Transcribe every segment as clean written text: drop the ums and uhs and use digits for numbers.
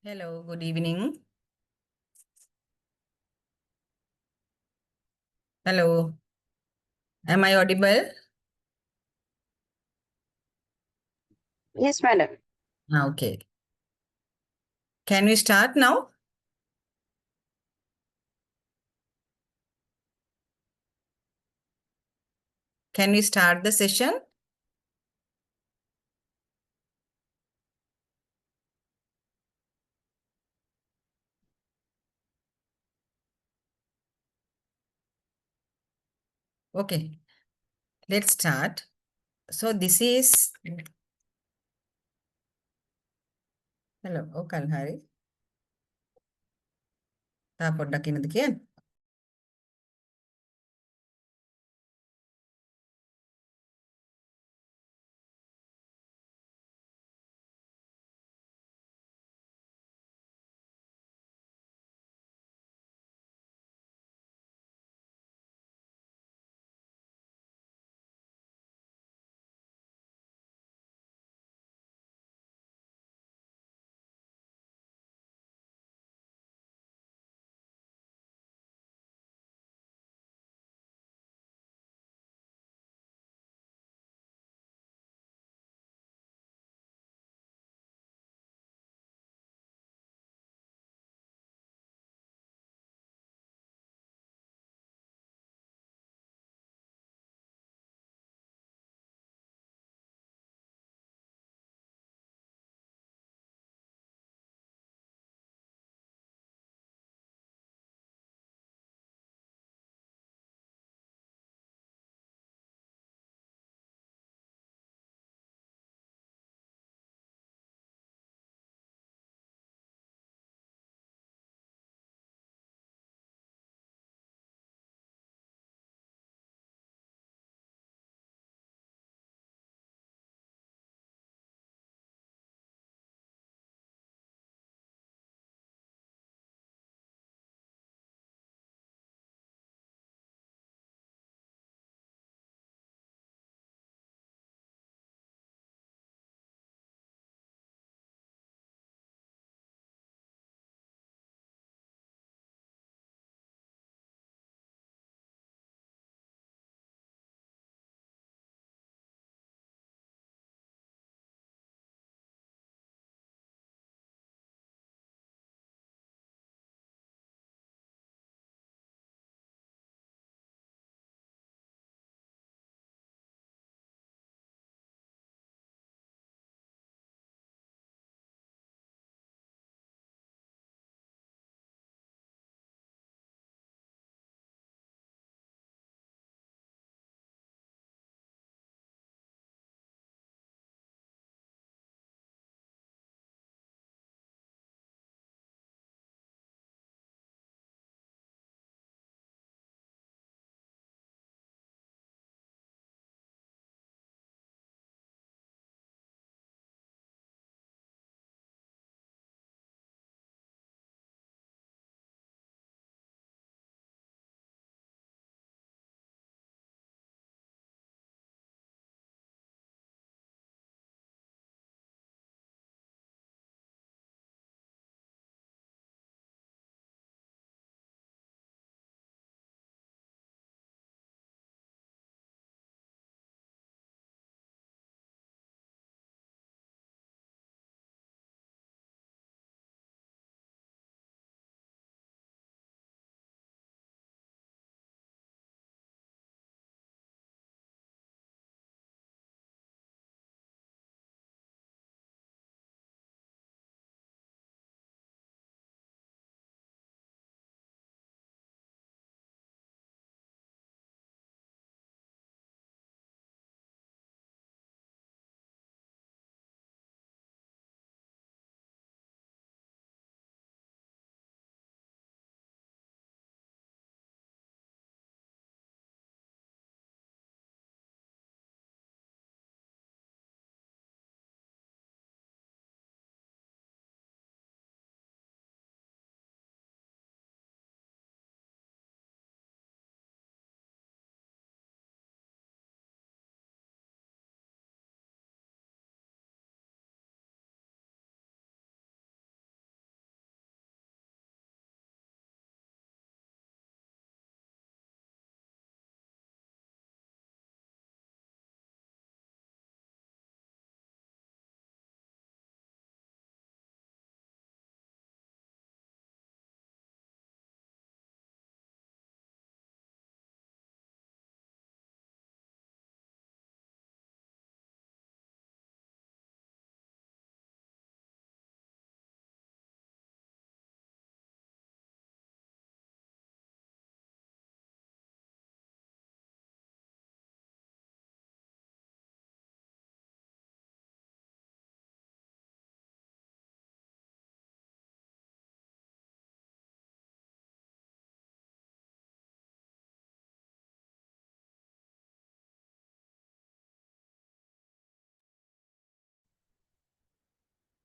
Hello, good evening. Hello, am I audible? Yes, madam. Okay. Can we start now? Can we start the session? Okay, let's start. So this is hello. Oh, Kalhari. Tapoddak inadiki.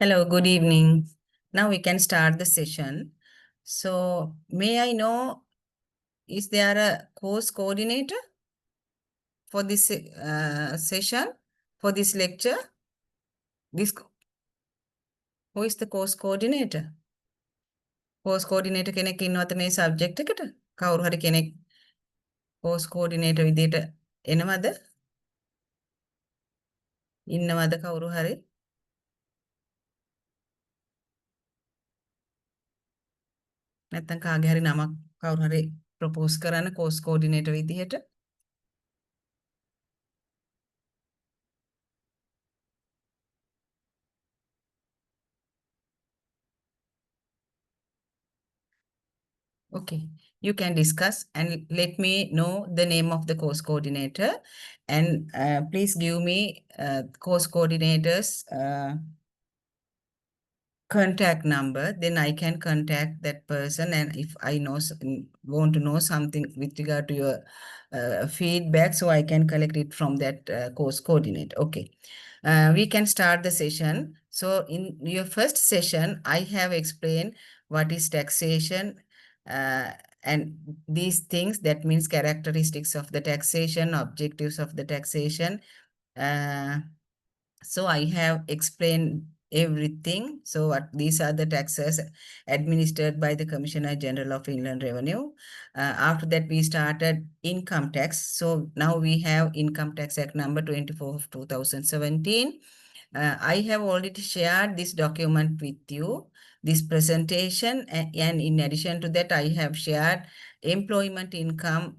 Hello, good evening. Now we can start the session. So, may I know, is there a course coordinator for this session, for this lecture? This, who is the course coordinator? Course coordinator කෙනෙක් ඉන්නවද මේ subject එකට? කවුරු හරි කෙනෙක් course coordinator විදියට එනවද? ඉන්නවද කවුරු හරි? නැත්නම් කාගේ හරි නමක් කවුරු හරි propose කරන්න course coordinator විදියට? Okay, you can discuss and let me know the name of the course coordinator, and please give me course coordinator's contact number. Then I can contact that person, and if I want to know something with regard to your feedback, so I can collect it from that course coordinator. Okay, we can start the session. So in your first session, I have explained what is taxation, uh, and these things, that means characteristics of the taxation, objectives of the taxation. So I have explained everything. So what these are the taxes administered by the Commissioner General of Inland Revenue. After that, we started income tax. So now we have Income Tax Act number 24 of 2017. I have already shared this document with you, this presentation, and in addition to that, I have shared employment income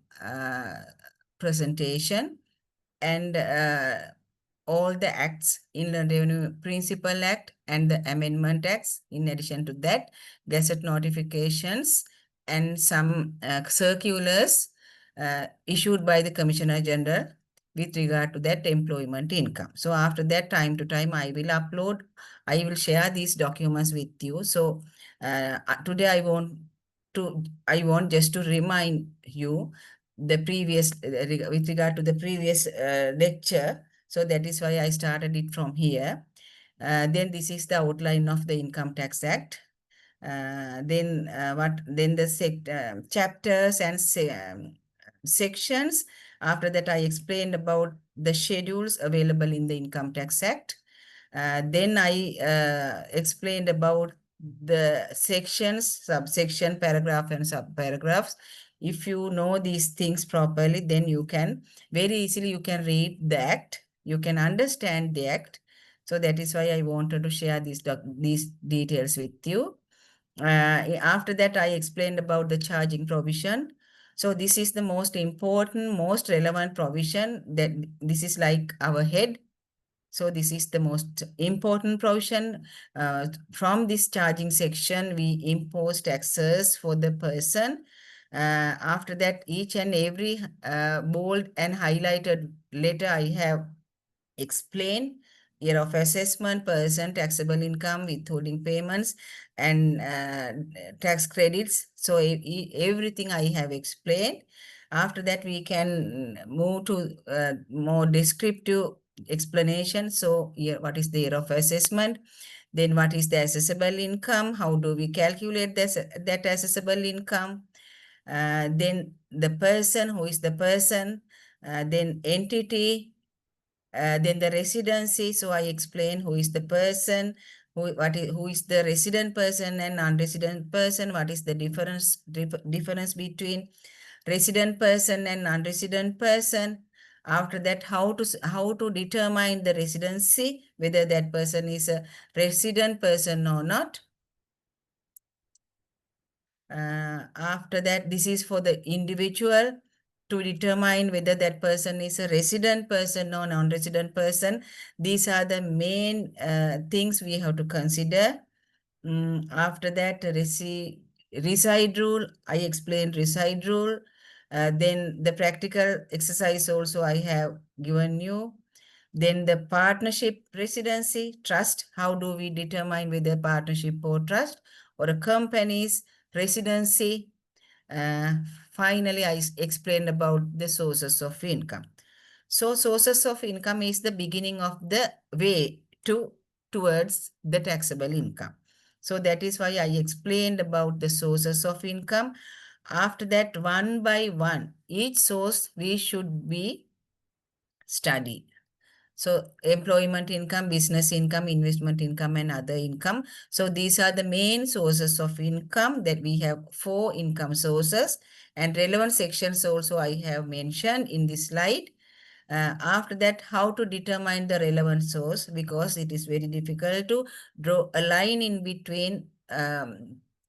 presentation, and all the acts, Inland Revenue Principal Act and the Amendment Acts. In addition to that, gazette notifications and some circulars issued by the Commissioner General with regard to that employment income. So after that, time to time, I will share these documents with you. So today I want just to remind you the previous, with regard to the previous lecture. So that is why I started it from here. Then this is the outline of the Income Tax Act. Then the chapters and sections. After that, I explained about the schedules available in the Income Tax Act. Then I explained about the sections, subsection, paragraph, and subparagraphs. If you know these things properly, then you can very easily you can read the act, you can understand the act. So that is why I wanted to share these details with you. After that, I explained about the charging provision. So this is the most important, most relevant provision, that this is like our head. So this is the most important provision. From this charging section, we impose taxes for the person. After that, each and every bold and highlighted letter I have explained: year of assessment, person, taxable income, withholding payments, and tax credits. So everything I have explained. After that, we can move to more descriptive explanation. So here, what is the year of assessment? Then what is the assessable income? How do we calculate that assessable income? Then the person, who is the person? Then entity, then the residency. So I explain who is the person, who is the resident person and non-resident person. What is the difference between resident person and non-resident person? After that, how to determine the residency, whether that person is a resident person or not. After that, this is for the individual, to determine whether that person is a resident person or non-resident person. These are the main things we have to consider. After that, reside rule, I explained reside rule. Then the practical exercise also I have given you. Then the partnership residency, trust. How do we determine whether partnership or trust or a company's residency? Finally, I explained about the sources of income. So sources of income is the beginning of the way to towards the taxable income. So that is why I explained about the sources of income. After that, one by one, each source we should be studied. So employment income, business income, investment income, and other income. So these are the main sources of income that we have 4 income sources, and relevant sections also I have mentioned in this slide. After that, how to determine the relevant source, because it is very difficult to draw a line in between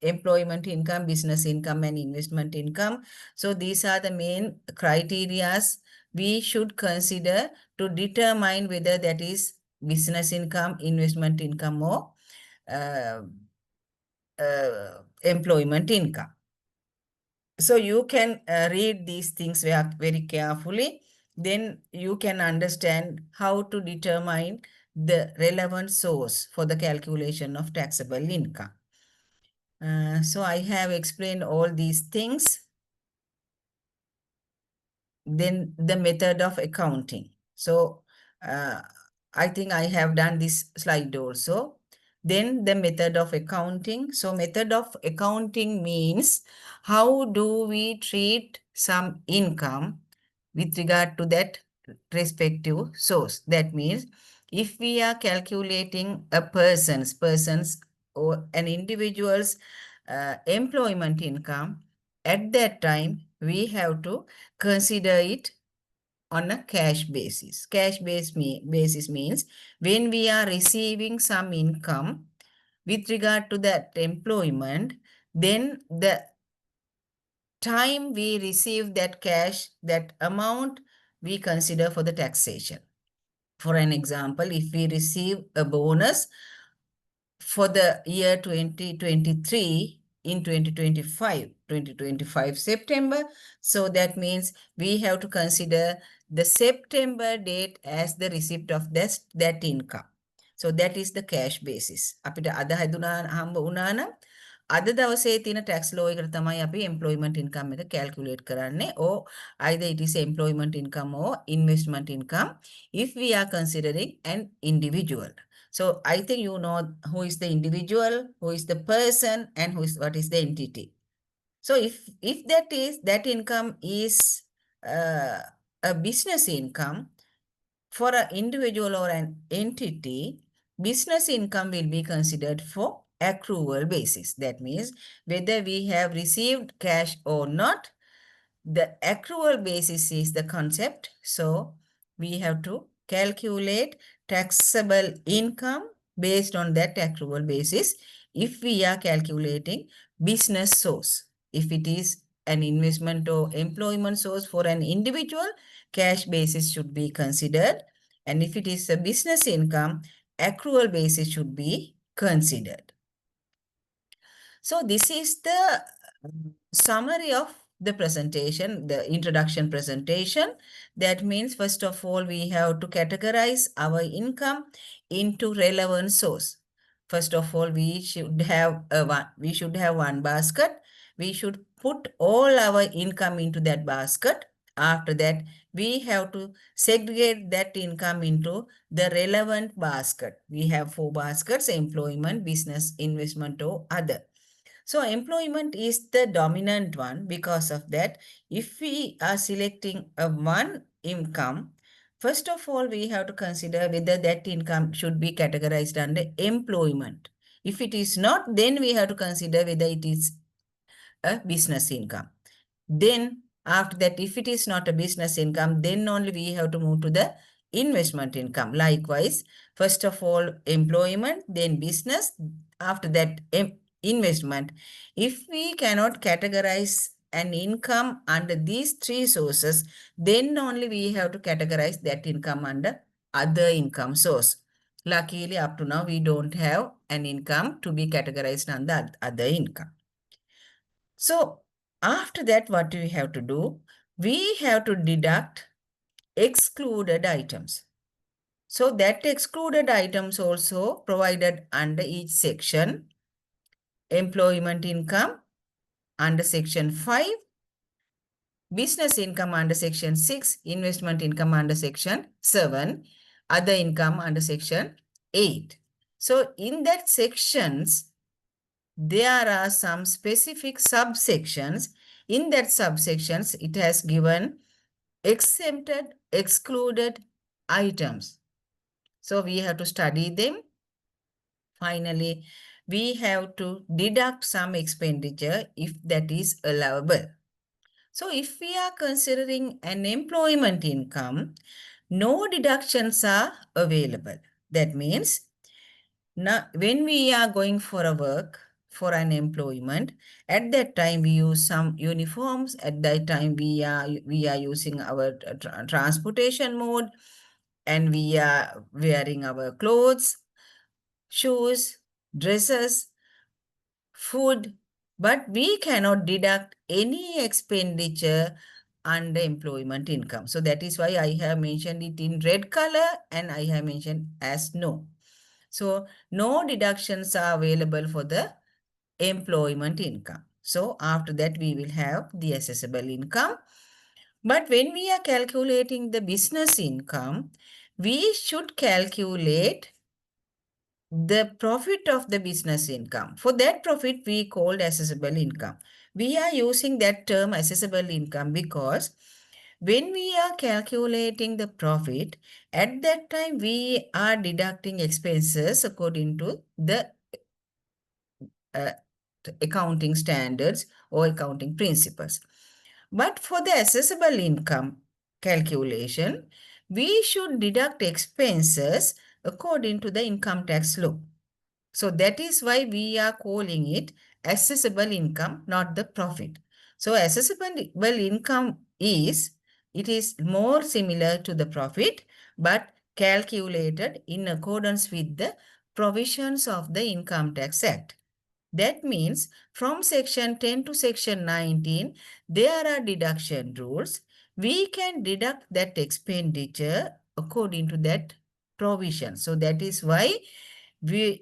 employment income, business income, and investment income. So these are the main criterias we should consider to determine whether that is business income, investment income, or uh, employment income. So you can read these things very carefully. Then you can understand how to determine the relevant source for the calculation of taxable income. So I have explained all these things. Then the method of accounting. So I think I have done this slide also. Then the method of accounting. So method of accounting means how do we treat some income with regard to that respective source. That means if we are calculating a person's or an individual's employment income, at that time we have to consider it on a cash basis. Basis means when we are receiving some income with regard to that employment, then the time we receive that cash, that amount we consider for the taxation. For an example, if we receive a bonus for the year 2023 in 2025 September, so that means we have to consider the September date as the receipt of that income. So that is the cash basis. අපිට අද හැදුනා හම්බ වුණා නම් අද දවසේ තියෙන tax law එකට තමයි අපි employment income එක calculate කරන්නේ, or either it is employment income or investment income if we are considering an individual. So I think you know who is the individual, who is the person, and what is the entity. So if that income is a business income, for an individual or an entity, business income will be considered for accrual basis. That means whether we have received cash or not, the accrual basis is the concept. So we have to calculate taxable income based on that accrual basis if we are calculating business source. If it is an investment or employment source for an individual, cash basis should be considered. And if it is a business income, accrual basis should be considered. So this is the summary of the presentation, the introduction presentation. That means, first of all, we have to categorize our income into relevant source. First of all, we should have one basket. We should put all our income into that basket. After that, we have to segregate that income into the relevant basket. We have 4 baskets: employment, business, investment, or other. So employment is the dominant one. Because of that, if we are selecting a one income, first of all, we have to consider whether that income should be categorized under employment. If it is not, then we have to consider whether it is a business income. Then after that, if it is not a business income, then only we have to move to the investment income. Likewise, first of all, employment, then business, after that, investment. If we cannot categorize an income under these 3 sources, then only we have to categorize that income under other income source. Luckily, up to now, we don't have an income to be categorized under other income. So after that, what do we have to do? We have to deduct excluded items. So that excluded items also provided under each section. Employment income under section 5, business income under section 6, investment income under section 7, other income under section 8. So in that sections, there are some specific subsections. In that subsections, it has given exempted, excluded items. So we have to study them. Finally, we have to deduct some expenditure if that is allowable. So if we are considering an employment income, no deductions are available. That means now when we are going for a work, for an employment, at that time we use some uniforms. At that time we are using our transportation mode, and we are wearing our clothes, shoes, dresses, food, but we cannot deduct any expenditure under employment income. So that is why I have mentioned it in red color and I have mentioned as no. So no deductions are available for the employment income. So after that we will have the assessable income. But when we are calculating the business income, we should calculate the profit of the business income. For that profit, we called assessable income. We are using that term assessable income because when we are calculating the profit, at that time we are deducting expenses according to the uh, accounting standards or accounting principles. But for the assessable income calculation, we should deduct expenses according to the income tax law. So that is why we are calling it assessable income, not the profit. So assessable income it is more similar to the profit, but calculated in accordance with the provisions of the Income Tax Act. That means from section 10 to section 19, there are deduction rules. We can deduct that expenditure according to that provision. So that is why we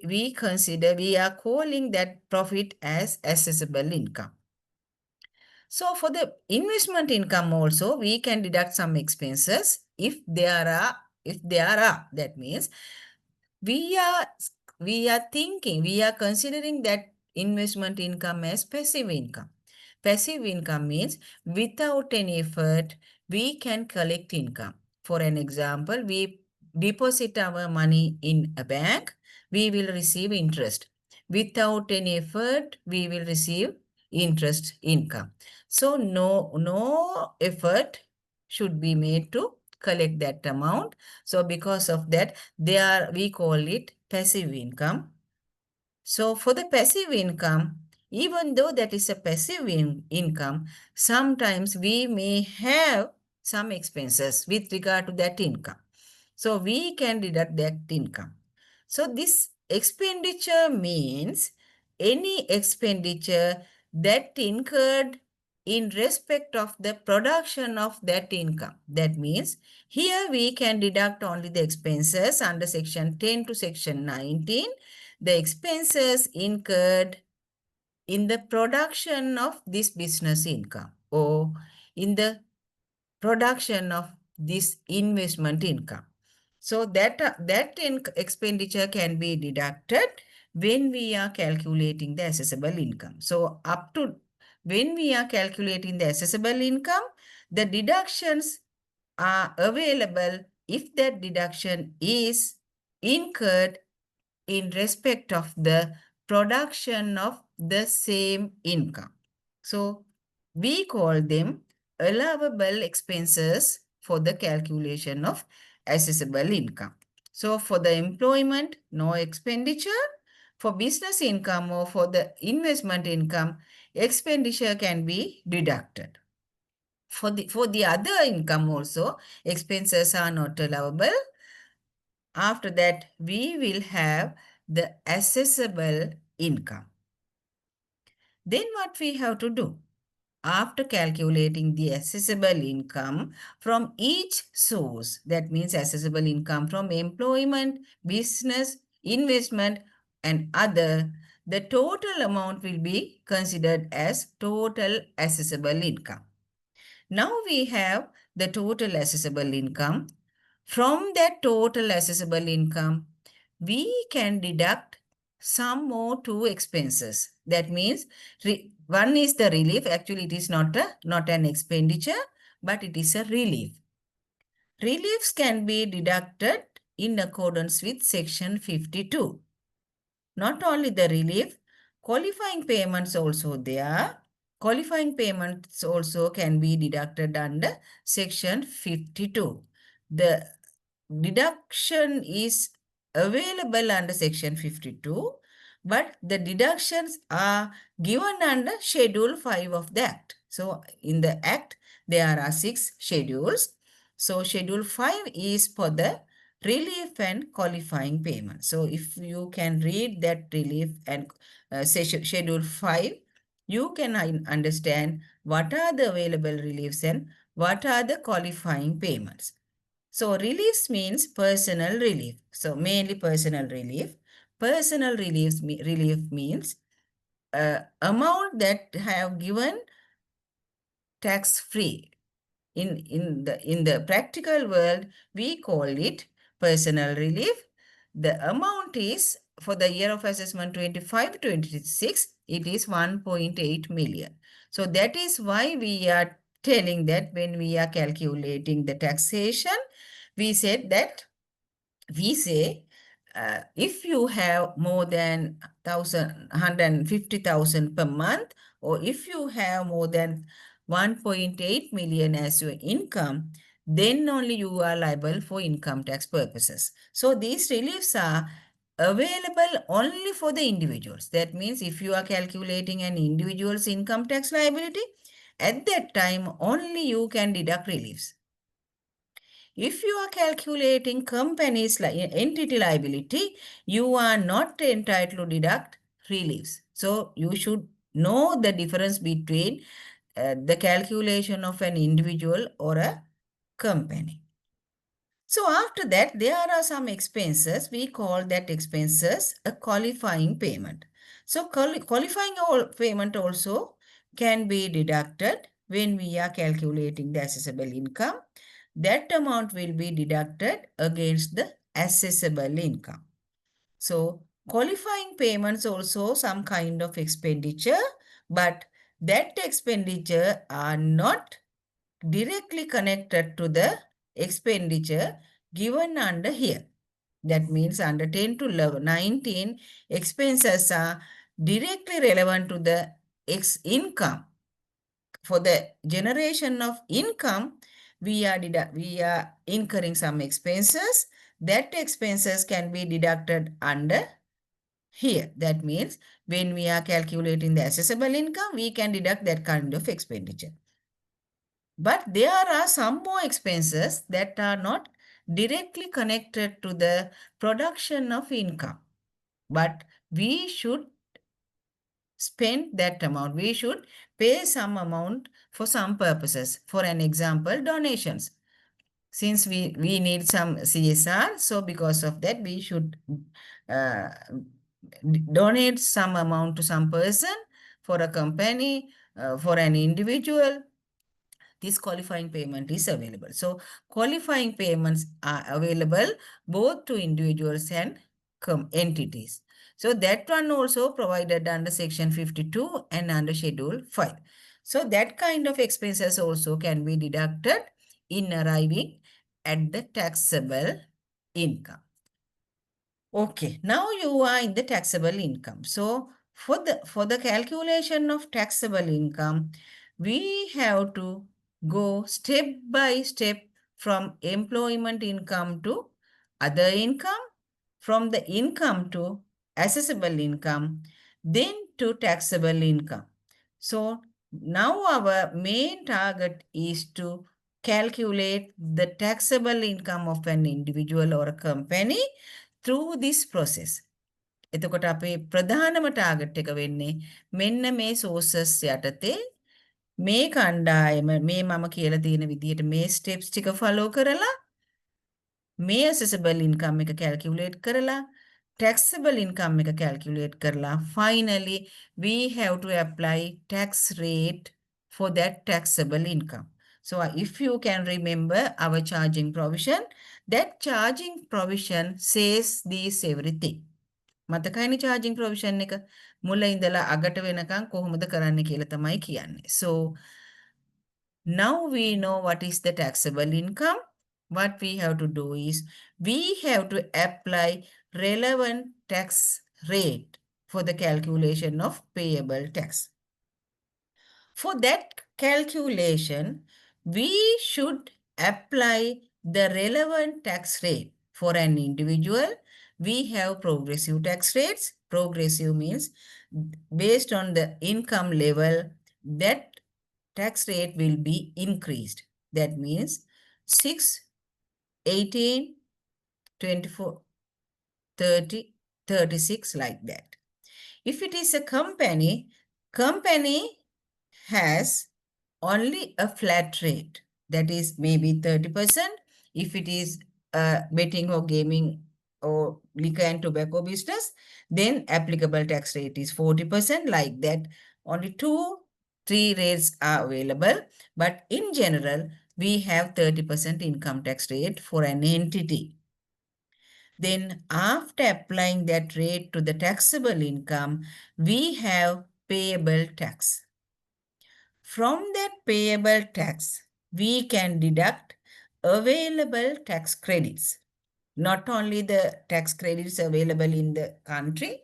are calling that profit as assessable income. So for the investment income also, we can deduct some expenses if there are, that means we are we are considering that investment income as passive income. Passive income means without any effort, we can collect income. For an example, we deposit our money in a bank, we will receive interest. Without any effort, we will receive interest income. So no effort should be made to collect that amount. So because of that, we call it passive income. So for the passive income, even though that is a passive income, sometimes we may have some expenses with regard to that income. So we can deduct that income. So this expenditure means any expenditure that incurred in respect of the production of that income. That means here we can deduct only the expenses under section 10 to section 19, the expenses incurred in the production of this business income or in the production of this investment income. So that expenditure can be deducted when we are calculating the assessable income. So up to when we are calculating the assessable income, the deductions are available if that deduction is incurred in respect of the production of the same income. So we call them allowable expenses for the calculation of assessable income. So for the employment, no expenditure. For business income or for the investment income, expenditure can be deducted. For the other income also, expenses are not allowable. After that, we will have the assessable income. Then what we have to do? After calculating the assessable income from each source, that means assessable income from employment, business, investment, and other, the total amount will be considered as total assessable income. Now we have the total assessable income. From that total assessable income, we can deduct some more two expenses. That means one is the relief. Actually, it is not an expenditure, but it is a relief. Reliefs can be deducted in accordance with Section 52. Not only the relief, qualifying payments also there. Qualifying payments also can be deducted under Section 52. The deduction is available under Section 52, but the deductions are given under Schedule 5 of the Act. So, in the Act, there are 6 schedules. So, Schedule 5 is for the relief and qualifying payment. So, if you can read that relief and Schedule 5, you can understand what are the available reliefs and what are the qualifying payments. So reliefs means personal relief. So mainly personal relief. Personal relief means amount that have given tax free. In the practical world, we call it personal relief. The amount is for the year of assessment 25-26, it is 1.8 million. So that is why we are telling that when we are calculating the taxation, we said that we say if you have more than 150,000 per month, or if you have more than 1.8 million as your income, then only you are liable for income tax purposes. So these reliefs are available only for the individuals. That means if you are calculating an individual's income tax liability, at that time only you can deduct reliefs. If you are calculating company's entity liability, you are not entitled to deduct reliefs. So you should know the difference between the calculation of an individual or a company. So after that, there are some expenses. We call that expenses a qualifying payment. So qualifying payment also can be deducted when we are calculating the assessable income. That amount will be deducted against the assessable income. So qualifying payments also some kind of expenditure, but that expenditure are not directly connected to the expenditure given under here. That means under 10 to 11, 19, expenses are directly relevant to the income. For the generation of income, we are incurring some expenses. That expenses can be deducted under here. That means when we are calculating the assessable income, we can deduct that kind of expenditure. But there are some more expenses that are not directly connected to the production of income. But we should spend that amount. We should pay some amount for some purposes. For an example, donations. Since we need some CSR, so because of that, we should donate some amount to some person, for a company, for an individual. This qualifying payment is available. So qualifying payments are available both to individuals and entities. So that one also provided under Section 52 and under Schedule 5. So that kind of expenses also can be deducted in arriving at the taxable income. Okay, now you are in the taxable income. So for the calculation of taxable income, we have to go step by step from employment income to other income, from the income to assessable income, then to taxable income. So now our main target is to calculate the taxable income of an individual or a company through this process. එතකොට අපේ ප්‍රධානම target එක වෙන්නේ මෙන්න මේ sauces යටතේ මේ කණ්ඩායම මේ මම කියලා තියෙන විදිහට මේ ස්ටෙප්ස් ටික ෆලෝ කරලා මේ assessable income එක calculate කරලා taxable income එක calculate කරලා finally we have to apply tax rate for that taxable income. So if you can remember our charging provision, that charging provision says this everything. මතකයිනේ charging provision එක මුල ඉඳලා අගට වෙනකන් කොහොමද කරන්න කියලා තමයි කියන්නේ. So now we know what is the taxable income. What we have to do is we have to apply relevant tax rate for the calculation of payable tax. For that calculation, we should apply the relevant tax rate. For an individual, we have progressive tax rates. Progressive means based on the income level, that tax rate will be increased. That means 6, 18, 24, 30, 36, like that. If it is a company has only a flat rate, that is maybe 30%. If it is betting or gaming or liquor and tobacco business, then applicable tax rate is 40%, like that. Only 2-3 rates are available, but in general, we have 30% income tax rate for an entity. Then after applying that rate to the taxable income, we have payable tax. From that payable tax, we can deduct available tax credits. Not only the tax credits available in the country,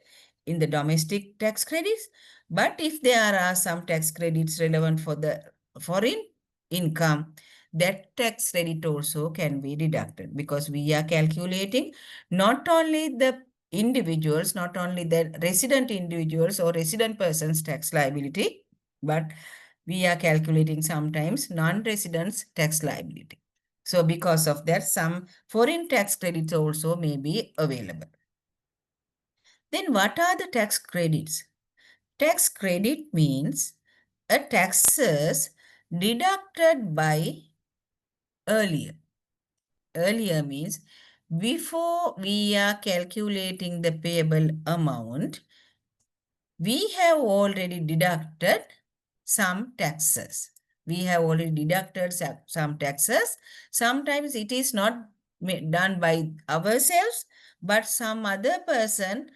in the domestic tax credits, but if there are some tax credits relevant for the foreign income, that tax credit also can be deducted, because we are calculating not only the individuals, not only the resident individuals or resident persons tax liability, but we are calculating sometimes non-residents tax liability. So because of that, some foreign tax credits also may be available. Then what are the tax credits? Tax credit means a taxes deducted by earlier. Earlier means before we are calculating the payable amount, we have already deducted some taxes. We have already deducted some taxes. Sometimes it is not done by ourselves, but some other person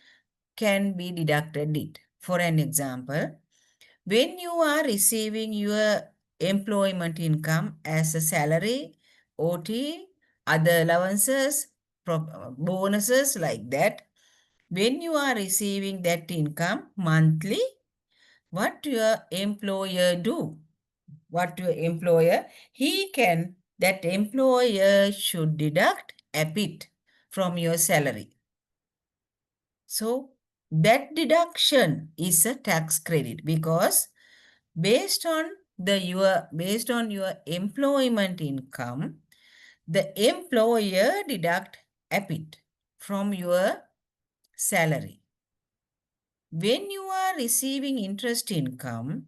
can be deducted it. For an example, when you are receiving your employment income as a salary, OT, other allowances, bonuses, like that, when you are receiving that income monthly, what your employer do? What your employer, that employer should deduct a bit from your salary. So that deduction is a tax credit, because based on your employment income, the employer deduct a bit from your salary. When you are receiving interest income,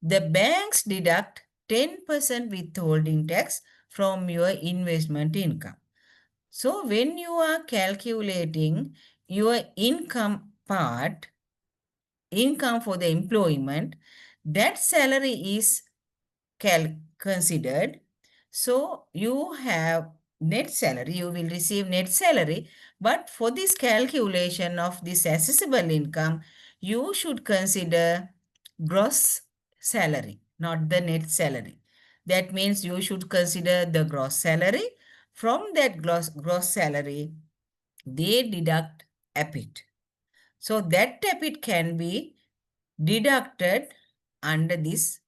the banks deduct 10% withholding tax from your investment income. So when you are calculating your income part, income for the employment, that salary is considered. So you have net salary, you will receive net salary, but for this calculation of this assessable income, you should consider gross salary, not the net salary. That means you should consider the gross salary. From that gross salary, they deduct EPIT. So that EPIT can be deducted under this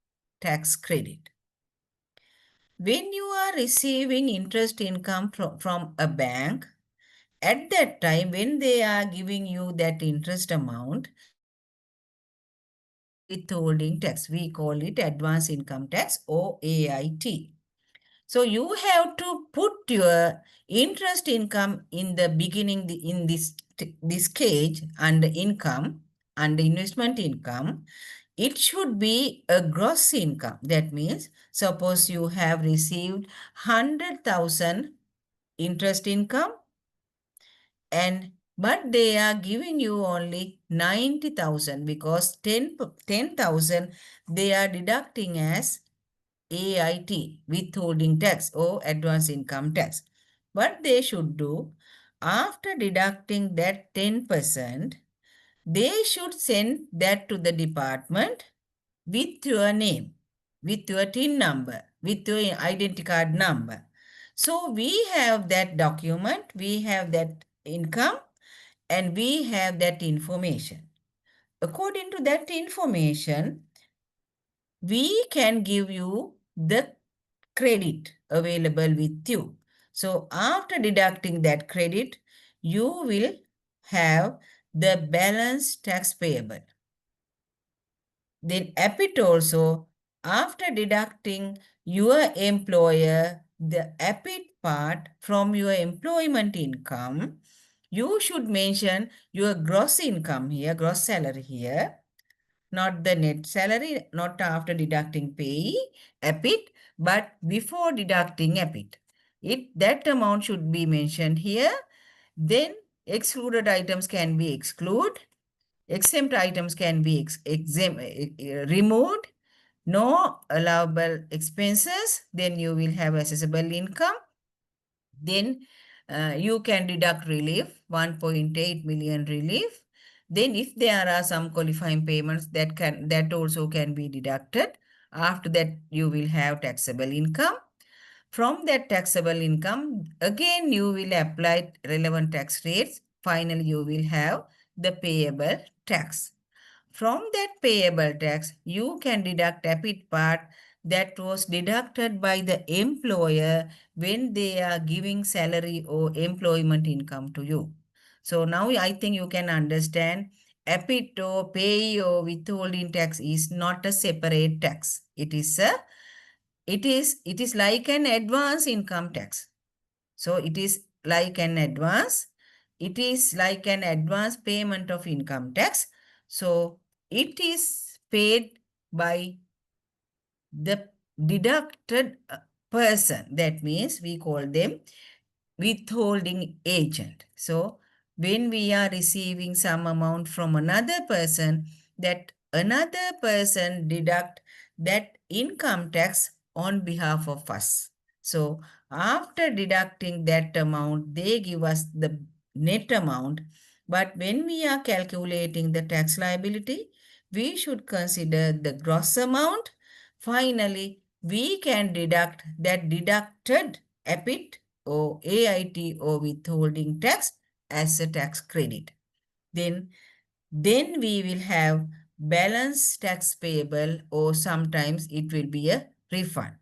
tax credit. When you are receiving interest income from a bank, at that time, when they are giving you that interest amount, they deduct withholding tax. We call it advance income tax or AIT. So you have to put your interest income in the beginning in this cage under income, under investment income. It should be a gross income. That means suppose you have received 100,000 interest income, but they are giving you only 90,000, because 10,000 they are deducting as AIT, withholding tax or advance income tax. What they should do, after deducting that 10%, they should send that to the department with your name, with your TIN number, with your identity card number. So we have that document, we have that income, and we have that information. According to that information, we can give you the credit available with you. So after deducting that credit, you will have the balance tax payable. Then APIT also, after deducting your employer, the APIT part from your employment income, you should mention your gross income here, gross salary here, not the net salary, not after deducting pay, APIT, but before deducting APIT. That amount should be mentioned here. Then excluded items can be excluded. Exempt items can be removed. No allowable expenses. Then you will have assessable income. Then you can deduct relief, 1.8 million relief. Then if there are some qualifying payments that also can be deducted. After that, you will have taxable income. From that taxable income, again you will apply relevant tax rates. Finally, you will have the payable tax. From that payable tax, you can deduct APIT part that was deducted by the employer when they are giving salary or employment income to you. So now I think you can understand APIT or pay or withholding tax is not a separate tax. It is like an advance income tax. So it is like an advance. It is like an advance payment of income tax. So it is paid by the deducted person. That means we call them withholding agent. So when we are receiving some amount from another person, that another person deduct that income tax on behalf of us. So after deducting that amount, they give us the net amount. But when we are calculating the tax liability, we should consider the gross amount. Finally, we can deduct that deducted APIT or AIT or withholding tax as a tax credit. Then we will have balance tax payable, or sometimes it will be a refund.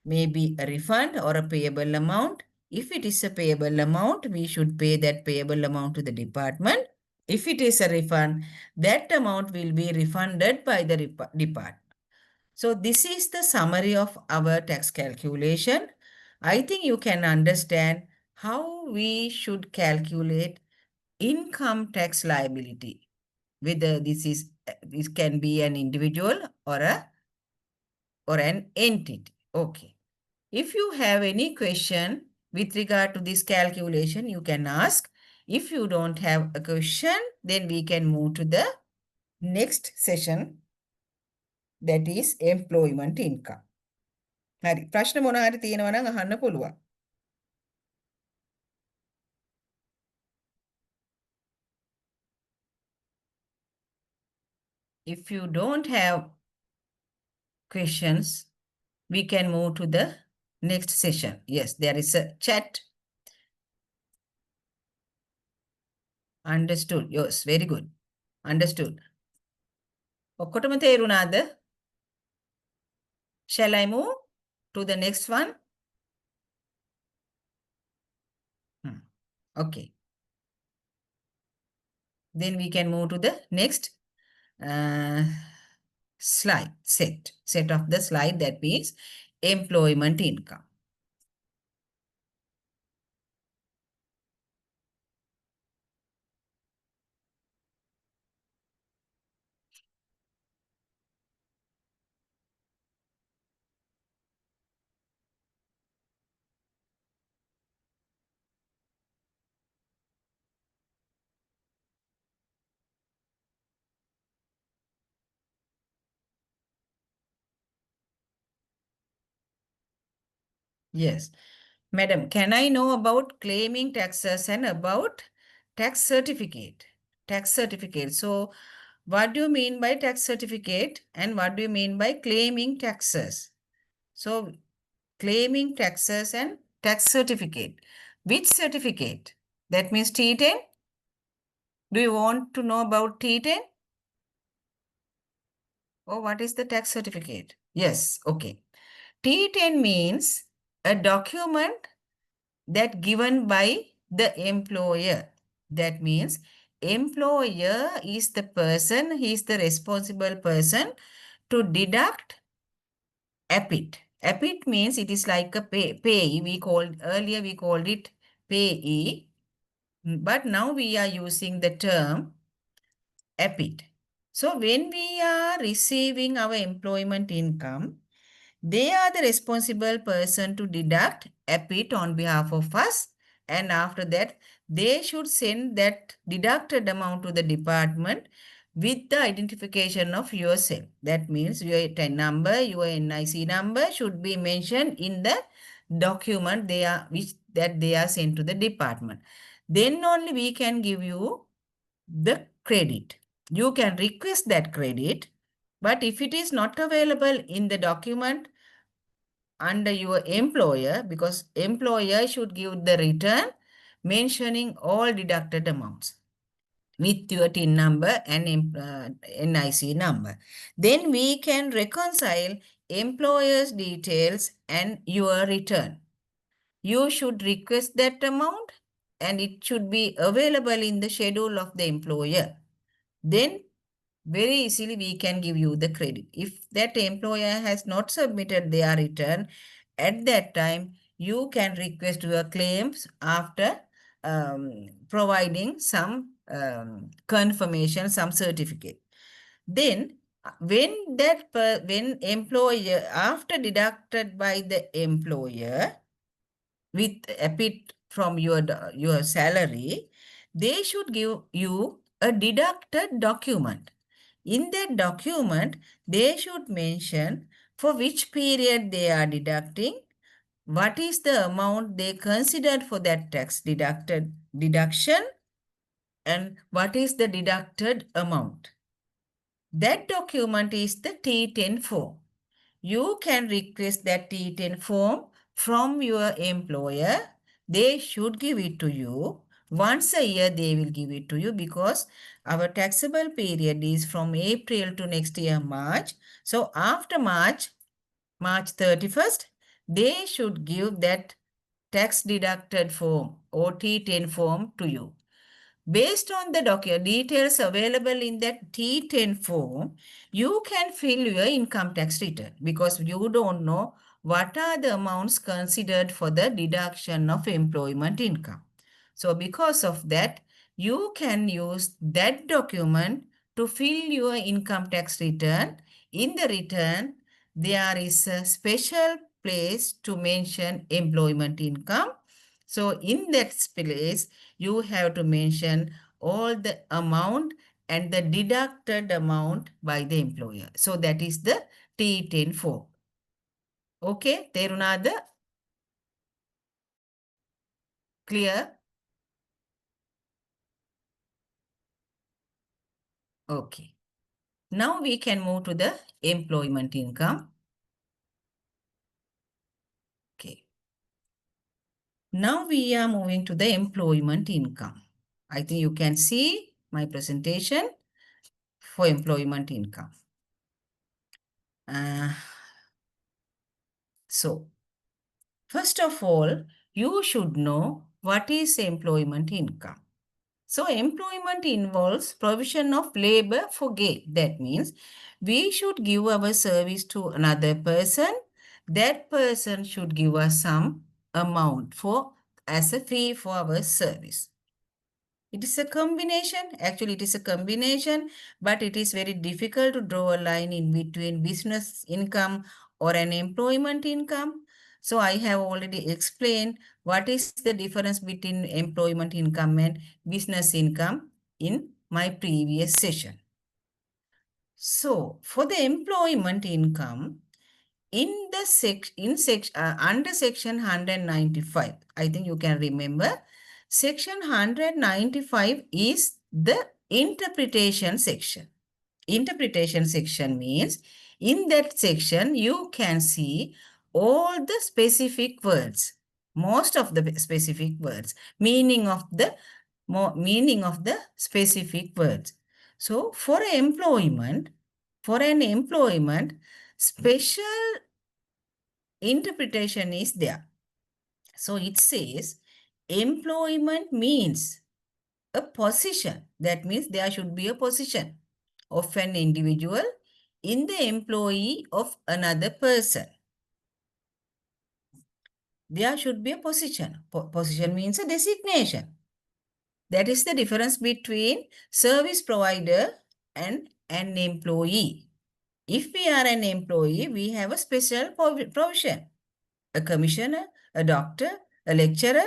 Maybe a refund or a payable amount. If it is a payable amount, we should pay that payable amount to the department. If it is a refund, that amount will be refunded by the department. So this is the summary of our tax calculation. I think you can understand how we should calculate income tax liability, whether this can be an individual or an entity. Okay. If you have any question with regard to this calculation, you can ask. If you don't have a question, then we can move to the next session, that is employment income. හරි ප්‍රශ්න මොන හරි තියෙනවා නම් අහන්න පුළුවන්. If you don't have questions, we can move to the next session. Yes, there is a chat. Understood. Yes, very good. Understood. ඔක්කොටම තේරුණාද? Shall I move to the next one? Okay. Then we can move to the next slide, set of the slide, that means employment income. Yes. Madam, can I know about claiming taxes and about tax certificate? Tax certificate. So, what do you mean by tax certificate and what do you mean by claiming taxes? So, claiming taxes and tax certificate. Which certificate? That means T10? Do you want to know about T10? Or what is the tax certificate? Yes, okay. T10 means a document that given by the employer. That means employer is the person, he is the responsible person to deduct APIT. APIT means it is like a pay. Earlier we called it payee, but now we are using the term APIT. So when we are receiving our employment income, they are the responsible person to deduct APIT on behalf of us. And after that, they should send that deducted amount to the department with the identification of yourself. That means your TIN number, your NIC number should be mentioned in the document that they are sent to the department. Then only we can give you the credit. You can request that credit, but if it is not available in the document under your employer, because employer should give the return mentioning all deducted amounts with your TIN number and NIC number. Then we can reconcile employer's details and your return. You should request that amount and it should be available in the schedule of the employer. Then very easily we can give you the credit. If that employer has not submitted their return, at that time you can request your claims after providing some confirmation, some certificate. Then when employer, after deducted by the employer with a bit from your salary, they should give you a deducted document. In that document, they should mention for which period they are deducting, what is the amount they considered for that tax deduction, and what is the deducted amount. That document is the T10 form. You can request that T10 form from your employer. They should give it to you. Once a year, they will give it to you because our taxable period is from April to next year, March. So after March 31st, they should give that tax deducted form or T10 form to you. Based on the details available in that T10 form, you can fill your income tax return because you don't know what are the amounts considered for the deduction of employment income. So because of that, you can use that document to fill your income tax return. In the return, there is a special place to mention employment income. So in that place, you have to mention all the amount and the deducted amount by the employer. So that is the T10 form. Okay, Terunada? Clear? Okay. Now we can move to the employment income. Okay. Now we are moving to the employment income. I think you can see my presentation for employment income. So, first of all, you should know what is employment income. So, employment involves provision of labor for gain. That means we should give our service to another person. That person should give us some amount as a fee for our service. It is a combination. Actually, it is a combination, but it is very difficult to draw a line in between business income or an employment income. So I have already explained what is the difference between employment income and business income in my previous session. So for the employment income, under section 195, I think you can remember, section 195 is the interpretation section. Interpretation section means in that section you can see all the specific words, most of the specific words, meaning of the specific words. So for an employment, special interpretation is there. So it says employment means a position. That means there should be a position of an individual in the employee of another person. There should be a position. Position means a designation. That is the difference between service provider and an employee. If we are an employee, we have a special provision. A commissioner, a doctor, a lecturer,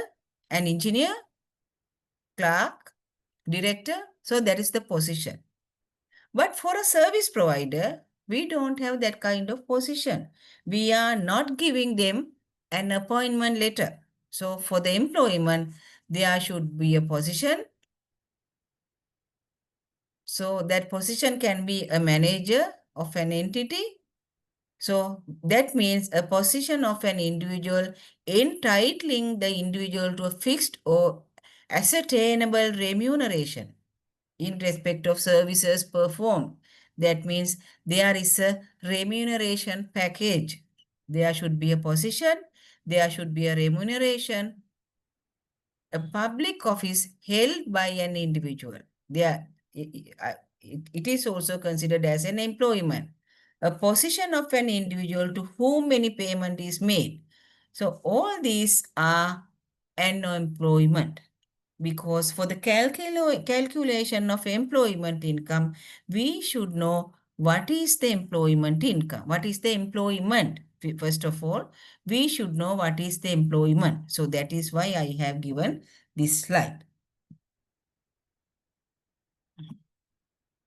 an engineer, clerk, director. So that is the position. But for a service provider, we don't have that kind of position. We are not giving them an appointment letter. So for the employment, there should be a position. So that position can be a manager of an entity. So that means a position of an individual entitling the individual to a fixed or ascertainable remuneration in respect of services performed. That means there is a remuneration package. There should be a position, there should be a remuneration, a public office held by an individual. There, it is also considered as an employment. A position of an individual to whom any payment is made. So all these are an employment. Because for the calculation of employment income, we should know what is the employment income. What is the employment? First of all, we should know what is the employment. So that is why I have given this slide.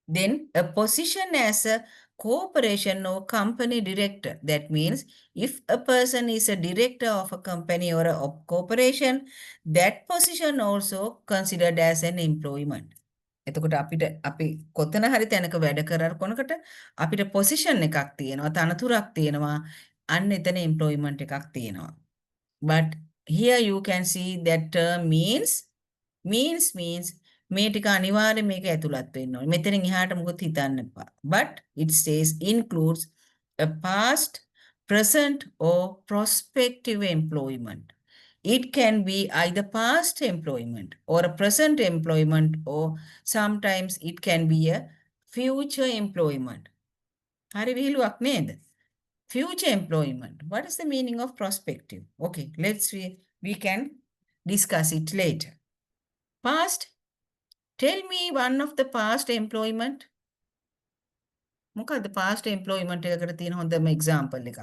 Then a position as a corporation or company director. That means if a person is a director of a company or a corporation, that position also considered as an employment. එතකොට අපිට අපි කොතන හරි තැනක වැඩ කරනකොට අපිට position එකක් තියෙනවා, තනතුරක් තියෙනවා, අන්න එතන එම්ප්ලොයිමන්ට් එකක් තියෙනවා. But here you can see that term means මේ ටික අනිවාර්යෙන් මේක ඇතුළත් වෙන්න ඕනේ. මෙතනින් එහාට මොකද හිතන්න එපා. But it says includes a past, present or prospective employment. It can be either past employment or a present employment, or sometimes it can be a future employment. හරි විහිළුවක් නේද? Future employment. What is the meaning of prospective? Okay, we can discuss it later. Past. Tell me one of the past employment. මොකද්ද past employment එකකට තියෙන හොඳම example එක?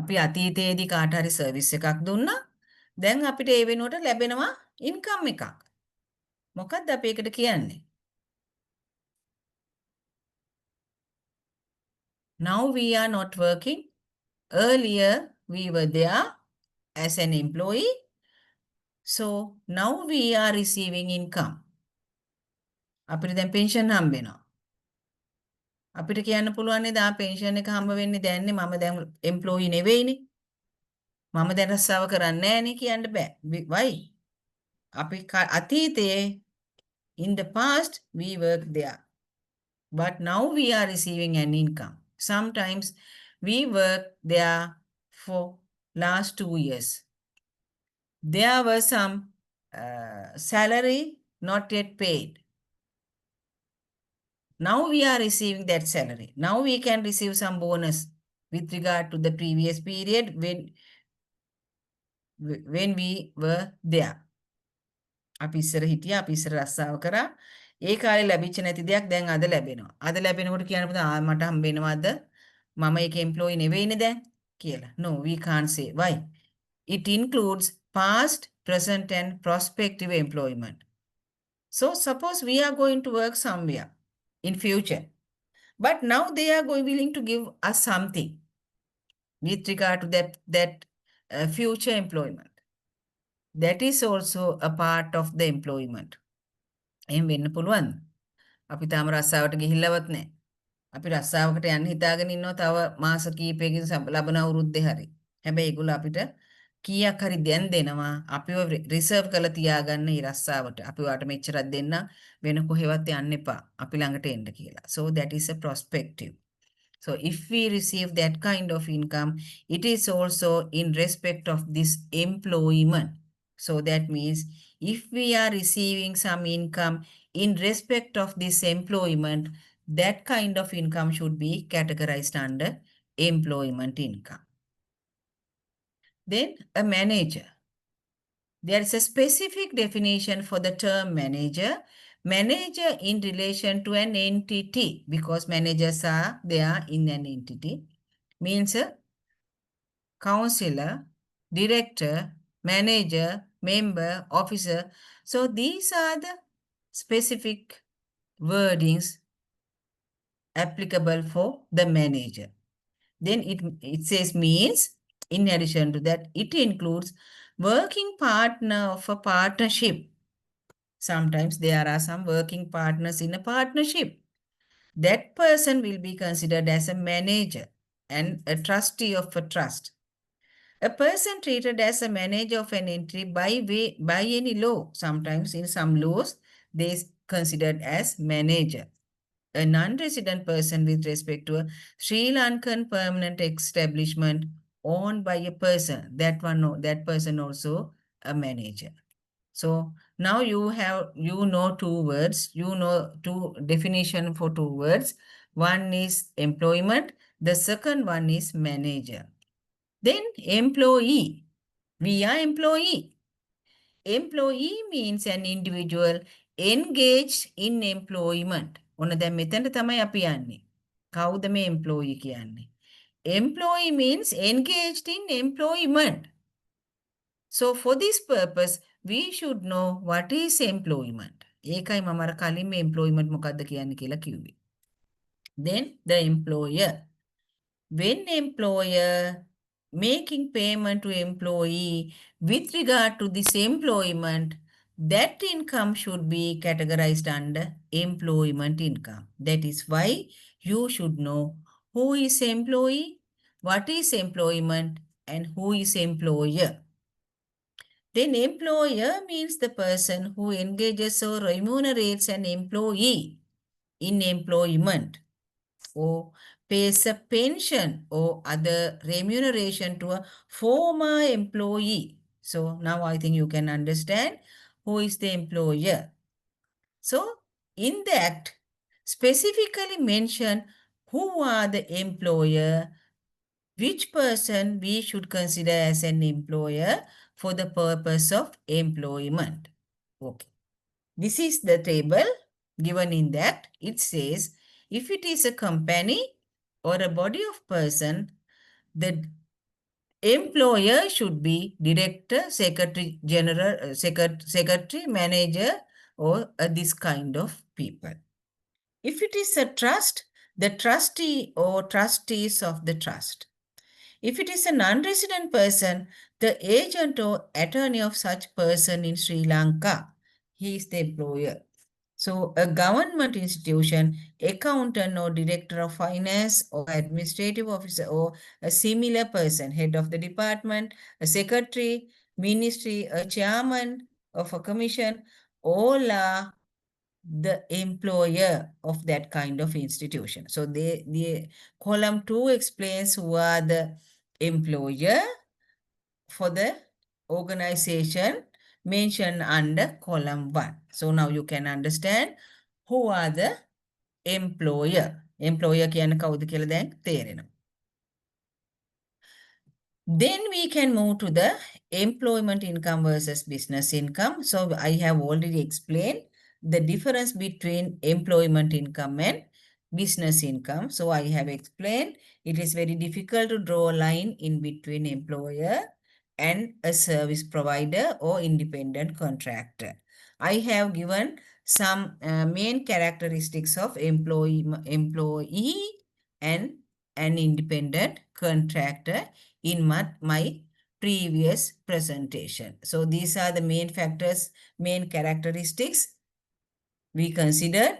අපි අතීතයේදී කාට හරි සර්විස් එකක් දුන්නා. දැන් අපිට ඒ වෙනුවට ලැබෙනවා ඉන්කම් එකක්. මොකක්ද අපි ඒකට කියන්නේ? Now we are not working. Earlier we were there as an employee. So now we are receiving income. අපිට දැන් pension හම්බ වෙනවා. අපිට කියන්න පුළුවන් නේද ආ pension එක හම්බ වෙන්නේ දැන්නේ මම දැන් employee නෙවෙයිනේ. මම දැන් රස්සාව කරන්නේ නැහනේ කියන්න බෑ. Why? අපි අතීතයේ in the past we worked there. But now we are receiving an income. Sometimes we work there for last 2 years. There was some salary not yet paid. Now we are receiving that salary. Now we can receive some bonus with regard to the previous period when we were there. අපි ඉස්සර හිටියා, අපි ඉස්සර රස්සාව කරා. ඒ කාලේ ලැබිච්ච නැති දෙයක් දැන් අද ලැබෙනවා. අද ලැබෙනකොට කියන්න පුළුවන් මට හම්බ වෙනවද? මම ඒක එම්ප්ලොයි නෙවෙයිනේ දැන් කියලා. No, we can't say. Why? It includes past, present and prospective employment. So suppose we are going to work somewhere in future. But now they are willing to give us something with regard to that future employment. That is also a part of the employment. එහෙම වෙන්න පුළුවන්. අපි තාම රස්සාවට ගිහිල්ලවත් නැහැ. අපි රස්සාවකට යන්න හිතාගෙන ඉන්නවා තව මාස කීපයකින් ලබන අවුරුද්දේ හරි. හැබැයි ඒගොල්ලෝ අපිට කීයක් හරි දැන් දෙනවා. අපිව රිසර්ව් කරලා තියාගන්න ඊ රස්සාවට. අපි වාට මෙච්චරක් දෙන්න වෙන කොහෙවත් යන්න එපා. අපි ළඟට එන්න කියලා. So that is a prospective. So if we receive that kind of income, it is also in respect of this employment. So that means if we are receiving some income in respect of this employment, that kind of income should be categorized under employment income. Then a manager. There is a specific definition for the term manager. Manager in relation to an entity, because managers are there in an entity, means a counselor, director, manager, member, officer. So these are the specific wordings applicable for the manager. Then it says means, in addition to that, it includes working partner of a partnership. Sometimes there are some working partners in a partnership. That person will be considered as a manager and a trustee of a trust. A person treated as a manager of an entity by any law. Sometimes in some laws, they is considered as manager. A non-resident person with respect to a Sri Lankan permanent establishment owned by a person, that person also a manager. So now you know two words, you know two definition for two words. One is employment, the second one is manager. Then employee. We are employee. Employee means an individual engaged in employment. ඔන්න දැන් මෙතනට තමයි අපි යන්නේ. කවුද මේ employee කියන්නේ? Employee means engaged in employment. So for this purpose, we should know what is employment. ඒකයි මම අර කලින් මේ employment මොකක්ද කියන්නේ කියලා කිව්වේ. Then the employer. When employer making payment to employee with regard to this employment, that income should be categorized under employment income. That is why you should know who is employee, what is employment, and who is employer. Then employer means the person who engages or remunerates an employee in employment, or pays a pension or other remuneration to a former employee. So now I think you can understand who is the employer. So in the act, specifically mention who are the employer, which person we should consider as an employer for the purpose of employment. Okay. This is the table given in that. It says if it is a company or a body of person, the employer should be director, secretary general, secretary, manager, or this kind of people. If it is a trust, the trustee or trustees of the trust. If it is a non-resident person, the agent or attorney of such person in Sri Lanka, he is the employer. So a government institution, accountant or director of finance or administrative officer or a similar person, head of the department, a secretary, ministry, a chairman of a commission, all are the employer of that kind of institution. So the column 2 explains who are the employer for the organization mentioned under column 1. So now you can understand who are the employer. Employer කියන්නේ කවුද කියලා දැන් තේරෙනවා. Then we can move to the employment income versus business income. So I have already explained the difference between employment income and business income. So I have explained it is very difficult to draw a line in between employer and a service provider or independent contractor. I have given some main characteristics of employee and an independent contractor in my previous presentation. So these are the main factors, main characteristics we considered.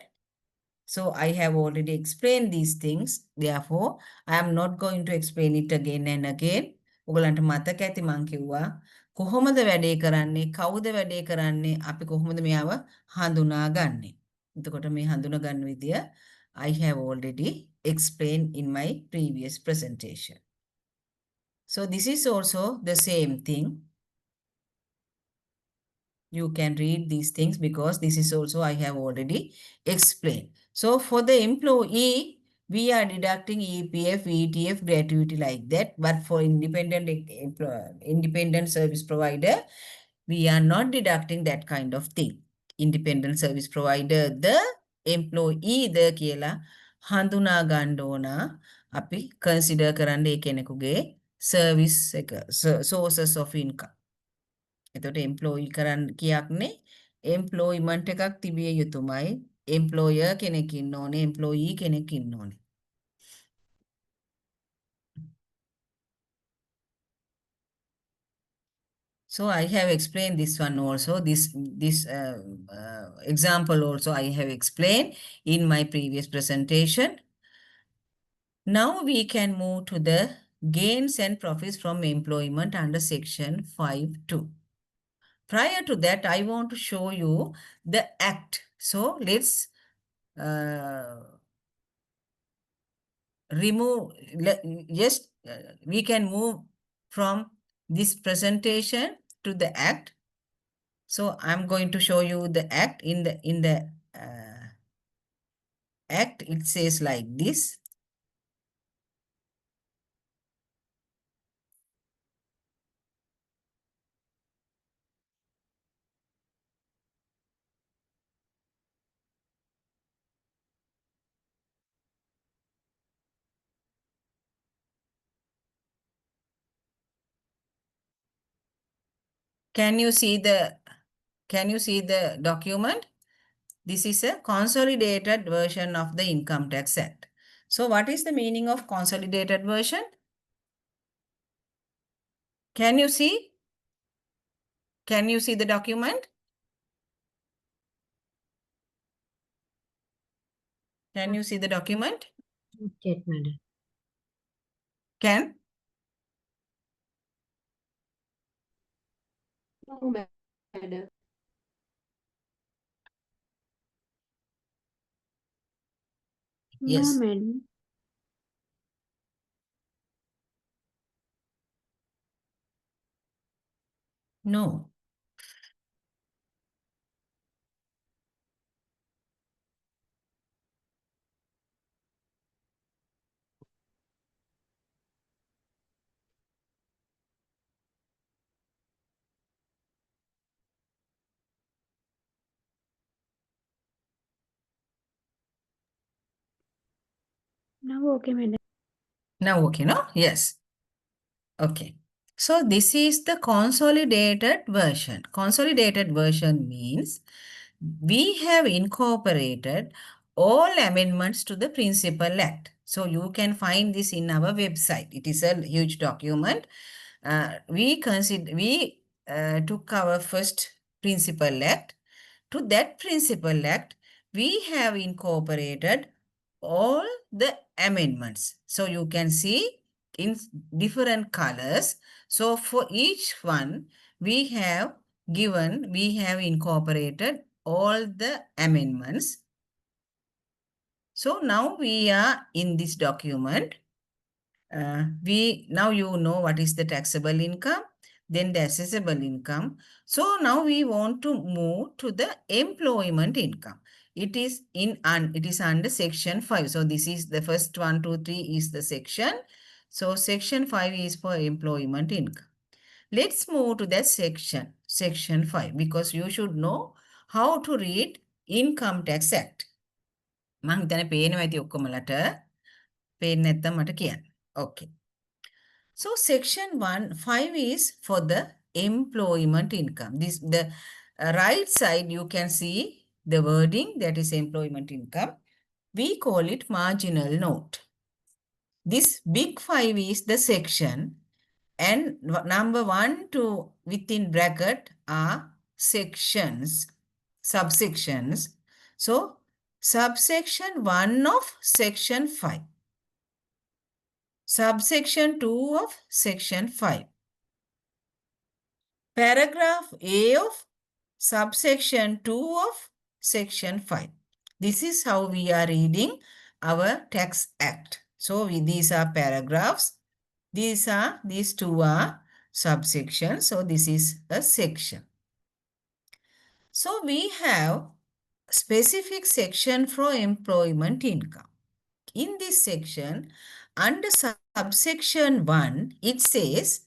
So I have already explained these things. Therefore, I am not going to explain it again and again. ඔයගලන්ට මතක ඇති මං කිව්වා කොහොමද වැඩේ කරන්නේ කවුද වැඩේ කරන්නේ අපි කොහොමද මෙයාව හඳුනාගන්නේ. එතකොට මේ හඳුනා ගන්න විදිය I have already explained in my previous presentation. So this is also the same thing. You can read these things because this is also I have already explained. So for the employee, we are deducting EPF, ETF, gratuity like that. But for independent service provider, we are not deducting that kind of thing. Independent service provider, the employee, the කියලා හඳුනා ගන්න ඕන අපි consider කරන්න ඒ කෙනෙකුගේ service එක sources of income. එතකොට employee කරන්න කියන්නේ employment එකක් තිබිය යුතුමයි. employer කෙනෙක් ඉන්න ඕනේ, employee කෙනෙක් ඉන්න ඕනේ. So I have explained this one also. This example also I have explained in my previous presentation. Now we can move to the gains and profits from employment under section 5(2). Prior to that, I want to show you the act. So let's remove, just we can move from this presentation to the act. So I'm going to show you the act. In the act, it says like this. Can you see the document? This is a consolidated version of the Income Tax Act. So what is the meaning of consolidated version? Can you see? Can you see the document? Can you see the document? Okay, madam. Can? No, madam. No, Yes. madam. No. Now, okay, madam. Now, okay, no? Yes. Okay. So this is the consolidated version. Consolidated version means we have incorporated all amendments to the Principal Act. So you can find this in our website. It is a huge document. We took our first Principal Act. To that Principal Act, we have incorporated all the amendments. So you can see in different colors. So for each one, we have incorporated all the amendments. So now we are in this document. Now you know what is the taxable income, then the assessable income. So now we want to move to the employment income. It is under section 5. So this is the first 1, 2, 3 is the section. So section 5 is for employment income. Let's move to that section 5, because you should know how to read Income Tax Act. මං හිතන්නේ පේනවා ඇති ඔක්කොමලට. පේන්නේ නැත්නම් මට කියන්න. Okay. So section 5 is for the employment income. The right side you can see the wording, that is employment income, we call it marginal note. This big 5 is the section, and number 1 to within bracket are sections, subsections. So, subsection 1 of section 5. Subsection 2 of section 5. Paragraph A of subsection 2 of section 5. This is how we are reading our tax act. So these are paragraphs. These two are subsections. So this is a section. So we have specific section for employment income. In this section, under subsection 1, it says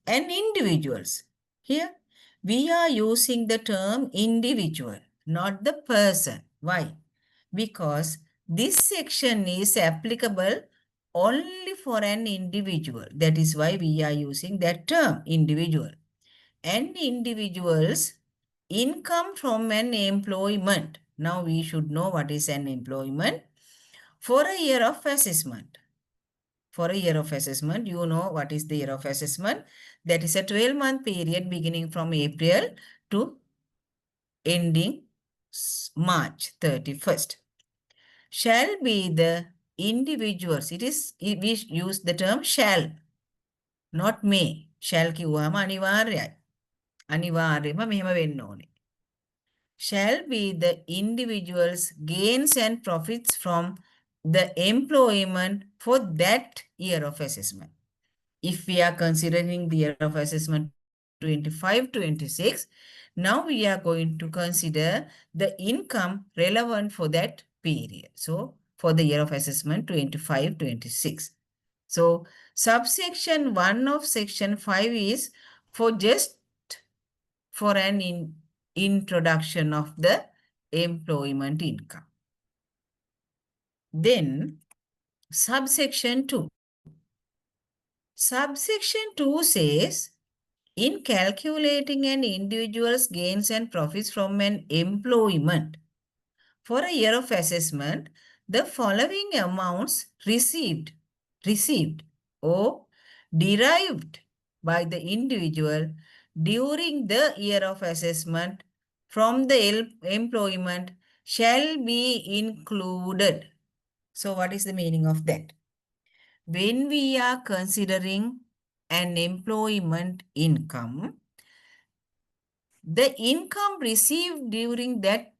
an individuals. Here, we are using the term individual, not the person. Why? Because this section is applicable only for an individual. That is why we are using that term, individual. And individuals' income from an employment. Now we should know what is an employment. For a year of assessment. For a year of assessment, you know what is the year of assessment. That is a 12-month period beginning from April to ending March 31st. Shall be the individuals. We use the term shall, not may. Shall කිව්වම අනිවාර්යයි. අනිවාර්යයෙන්ම මෙහෙම වෙන්න ඕනේ. Shall be the individuals' gains and profits from the employment for that year of assessment. If we are considering the year of assessment 25-26, now we are going to consider the income relevant for that period. So for the year of assessment 25-26. So subsection 1 of section 5 is for just for an introduction of the employment income. Then subsection 2. Subsection 2 says, in calculating an individual's gains and profits from an employment for a year of assessment, the following amounts received or derived by the individual during the year of assessment from the employment shall be included. So what is the meaning of that? When we are considering an employment income, the income received during that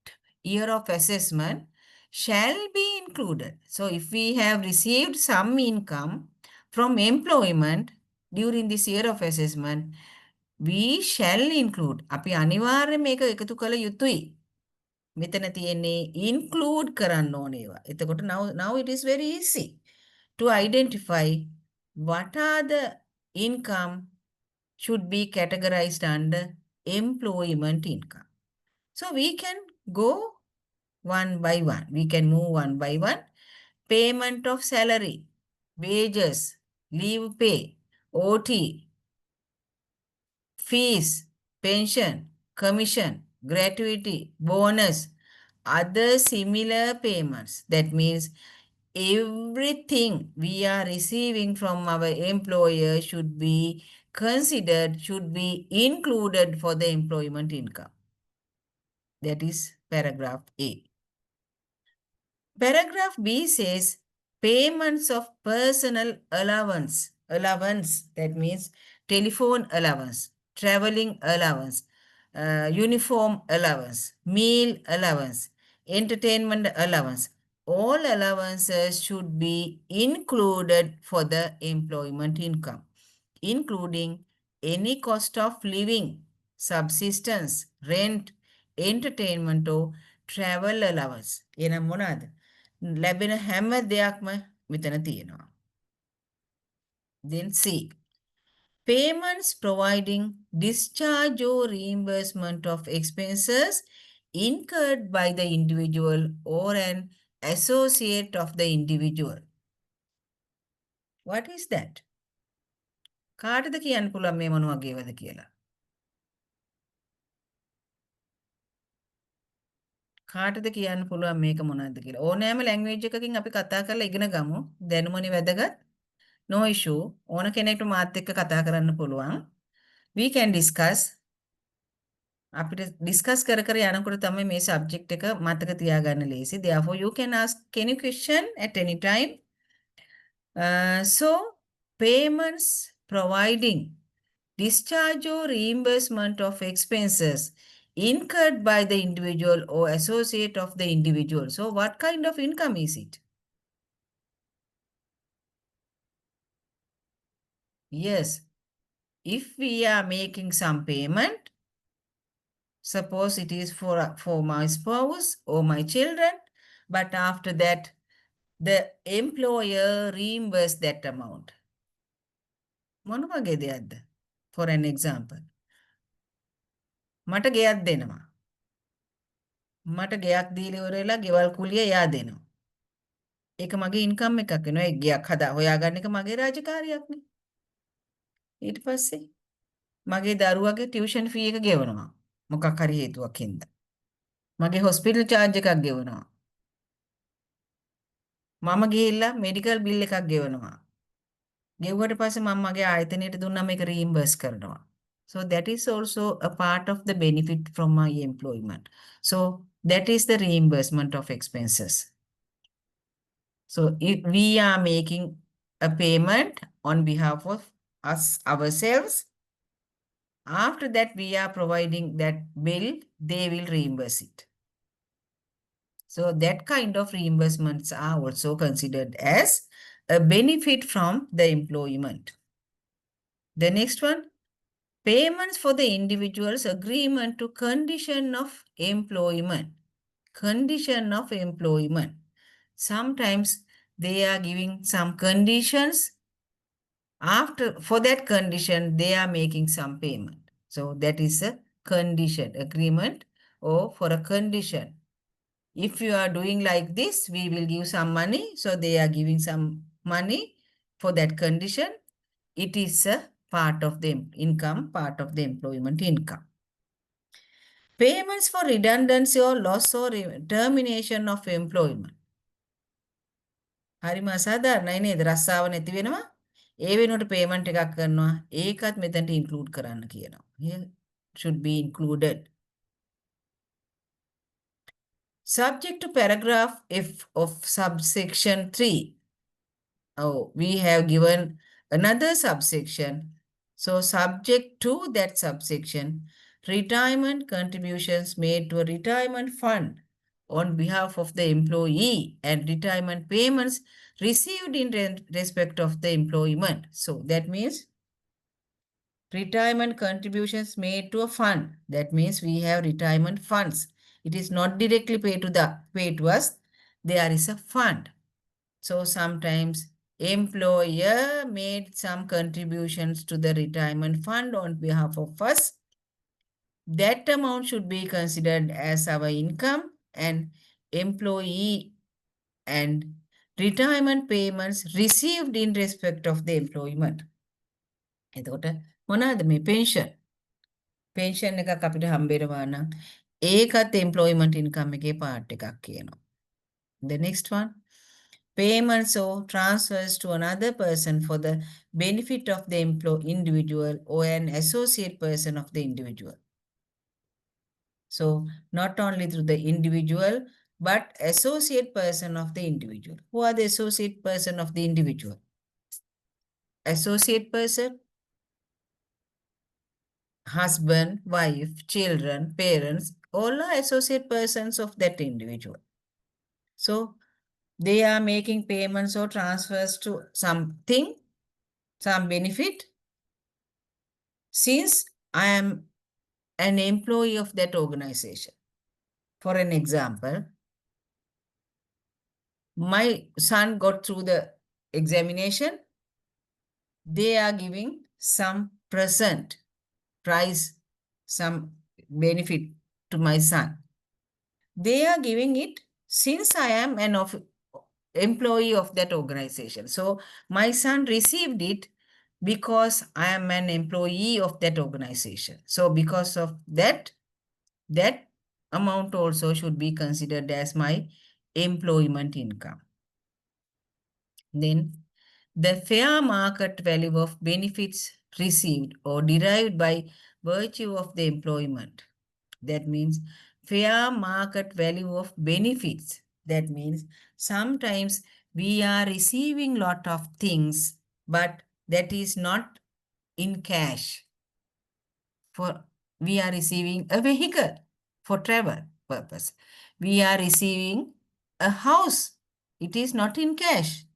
year of assessment shall be included. So if we have received some income from employment during this year of assessment, we shall include. අපි අනිවාර්යෙන් මේක එකතු කළ යුතුයි. මෙතන තියෙන්නේ include කරන්න ඕනේවා. එතකොට now it is very easy to identify what are the income should be categorized under employment income. So we can go one by one. We can move one by one. Payment of salary, wages, leave pay, OT, fees, pension, commission, gratuity, bonus, other similar payments. That means everything we are receiving from our employer should be considered, should be included for the employment income. That is paragraph A. Paragraph B says payments of personal allowance. Allowance, that means telephone allowance, traveling allowance, uniform allowance, meal allowance, entertainment allowance. All allowances should be included for the employment income, including any cost of living, subsistence, rent, entertainment or travel allowance. එනම් මොනවාද? ලැබෙන හැම දෙයක්ම මෙතන තියෙනවා. Then C. Payments providing discharge or reimbursement of expenses incurred by the individual or an associate of the individual. What is that? කාටද කියන්න පුළුවන් මේ මොන වගේවද කියලා? කාටද කියන්න පුළුවන් මේක මොනවද කියලා. ඕනෑම ලැන්ග්වේජ් එකකින් අපි කතා කරලා ඉගෙන ගමු. දැනුමනේ වැදගත්. No issue. ඕන කෙනෙක්ට මාත් එක්ක කතා කරන්න පුළුවන්. We can discuss. අපිට ඩිස්කස් කර කර යනකොට තමයි මේ සබ්ජෙක්ට් එක මතක තියාගන්න ලේසි. Therefore you can ask any question at any time. So payments providing discharge or reimbursement of expenses incurred by the individual or associate of the individual. So what kind of income is it? Yes, if we are making some payment, suppose it is for my spouse or my children, but after that, the employer reimburse that amount. මොන වගේ දෙයක්ද? For an example. මට ගෙයක් දෙනවා. මට ගෙයක් දීලා ඉවර වෙලා ගෙවල් කුලිය එයා දෙනවා. ඒක මගේ ඉන්කම් එකක් වෙනවා. ඒ ගෙයක් හොයාගන්න එක මගේ රාජකාරියක්නේ. ඊට පස්සේ මගේ දරුවගේ ටියුෂන් ෆී එක ගෙවනවා. මොකක් හරි හේතුවක් හින්දා. මගේ හොස්පිටල් චාර්ජ් එකක් ගෙවනවා. මම ගිහිල්ලා මෙඩිකල් බිල් එකක් ගෙවනවා. ගෙවුවට පස්සේ මම මගේ ආයතනයට දුන්නා මේක රීම්බර්ස් කරනවා. So that is also a part of the benefit from my employment. So that is the reimbursement of expenses. So if we are making a payment on behalf of us ourselves, after that we are providing that bill, they will reimburse it. So that kind of reimbursements are also considered as a benefit from the employment. The next one, payments for the individual's agreement to condition of employment. Condition of employment. Sometimes they are giving some conditions. For that condition, they are making some payment. So that is a condition, agreement, or for a condition. If you are doing like this, we will give some money. So they are giving some money for that condition. It is a part of the income, part of the employment income. Payments for redundancy or loss or termination of employment. හරිම අසාධාරණයි නේද? රස්සාව නැති වෙනවා. ඒ වෙනුවට payment එකක් කරනවා. ඒකත් මෙතනට include කරන්න කියනවා. Here should be included. Subject to paragraph F of subsection 3. Oh, we have given another subsection. So subject to that subsection, retirement contributions made to a retirement fund on behalf of the employee and retirement payments received in respect of the employment. So that means retirement contributions made to a fund. That means we have retirement funds. It is not directly paid to us. There is a fund. So sometimes employer made some contributions to the retirement fund on behalf of us. That amount should be considered as our income, and employee and retirement payments received in respect of the employment. එතකොට මොනවාද මේ pension? pension එකක් අපිට හම්බෙනවා නම් ඒකත් employment income එකේ part එකක් කියනවා. The next one, payments or transfers to another person for the benefit of the individual or an associate person of the individual. So not only through the individual, but associate person of the individual. Who are the associate person of the individual? Associate person, husband, wife, children, parents, all are associate persons of that individual. So they are making payments or transfers to something, some benefit. Since I am an employee of that organization. For an example, my son got through the examination. They are giving some present, prize, some benefit to my son. They are giving it since I am an employee of that organization. So my son received it because I am an employee of that organization. So because of that amount also should be considered as my employment income. Then the fair market value of benefits received or derived by virtue of the employment. That means fair market value of benefits. That means sometimes we are receiving lot of things, but that is not in cash. For we are receiving a vehicle for travel purpose. We are receiving a house. It is not in cash,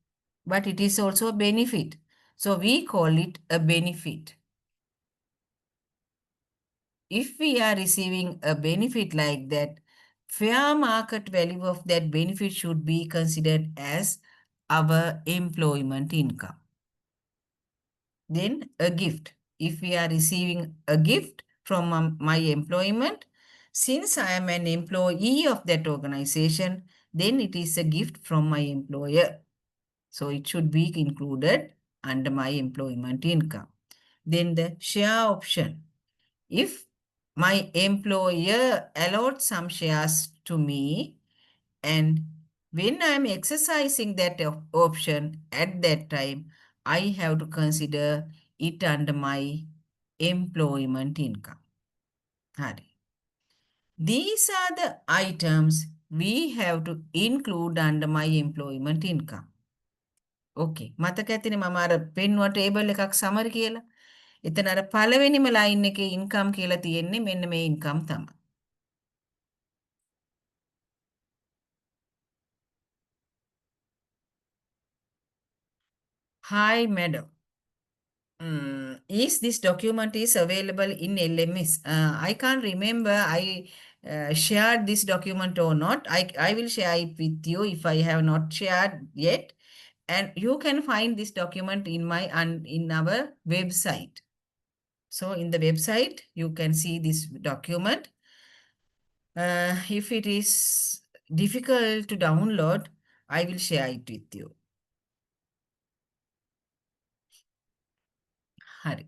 but it is also a benefit. So we call it a benefit. If we are receiving a benefit like that, fair market value of that benefit should be considered as our employment income. Then a gift. If we are receiving a gift from my employment, since I am an employee of that organization, then it is a gift from my employer. So it should be included under my employment income. Then the share option. If my employer allowed some shares to me, and when I'm exercising that option at that time, I have to consider it under my employment income. Hari. These are the items we have to include under my employment income. Okay. මතක ඇතිනේ මම අර පෙන්නුව table එකක් සමරි කියලා. එතන අර පළවෙනිම line එකේ ඉන්කම් කියලා තියෙන්නේ මෙන්න මේ ඉන්කම් තමයි. Hi, madam. Is this document is available in LMS? I can't remember I shared this document or not. I will share it with you if I have not shared yet. And you can find this document in in our website. So in the website, you can see this document. If it is difficult to download, I will share it with you. හරි.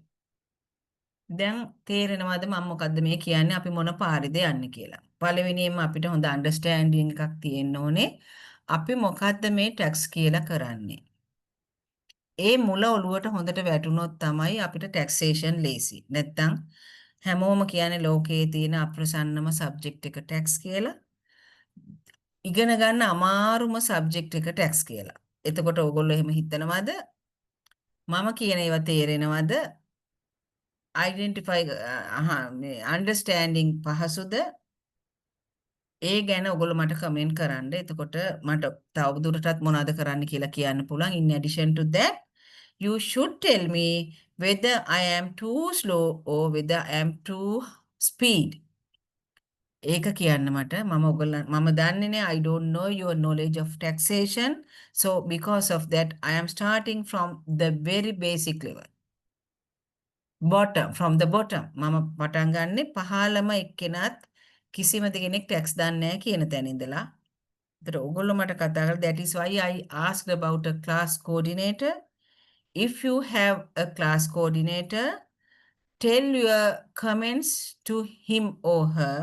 දැන් තේරෙනවද මම මොකද්ද මේ කියන්නේ අපි මොන පාරේද යන්නේ කියලා. පළවෙනියෙන්ම අපිට හොඳ අන්ඩර්ස්ටෑන්ඩින් එකක් තියෙන්න ඕනේ. අපි මොකද්ද මේ ටැක්ස් කියලා කරන්නේ. ඒ මුල ඔළුවට හොඳට වැටුනොත් තමයි අපිට ටැක්සේෂන් ලේසි. නැත්තම් හැමෝම කියන්නේ ලෝකයේ තියෙන අප්‍රසන්නම සබ්ජෙක්ට් එක ටැක්ස් කියලා. ඉගෙන ගන්න අමාරුම සබ්ජෙක්ට් එක ටැක්ස් කියලා. එතකොට ඕගොල්ලෝ එහෙම හිතනවද? මම කියන ඒවා තේරෙනවද? identify understanding පහසුද? ඒ ගැන ඔයගොල්ලෝ මට කමෙන්ට් කරන්න. එතකොට මට තවදුරටත් මොනවද කරන්න කියලා කියන්න පුළුවන්. In addition to that, you should tell me whether I am too slow or whether I am too speed. ඒක කියන්න මට මම දන්නේ I don't know your knowledge of taxation. So because of that, I am starting from the very basic level. From the bottom. මම පටන් ගන්නෙ පහළම එක්කෙනත් කිසිම කෙනෙක් ටැක්ස් දන්නේ නැහැ කියන තැන ඉඳලා. ඒතර ඔයගොල්ලෝ මට කතා කරලා that is why I asked about a class coordinator. If you have a class coordinator, tell your comments to him or her.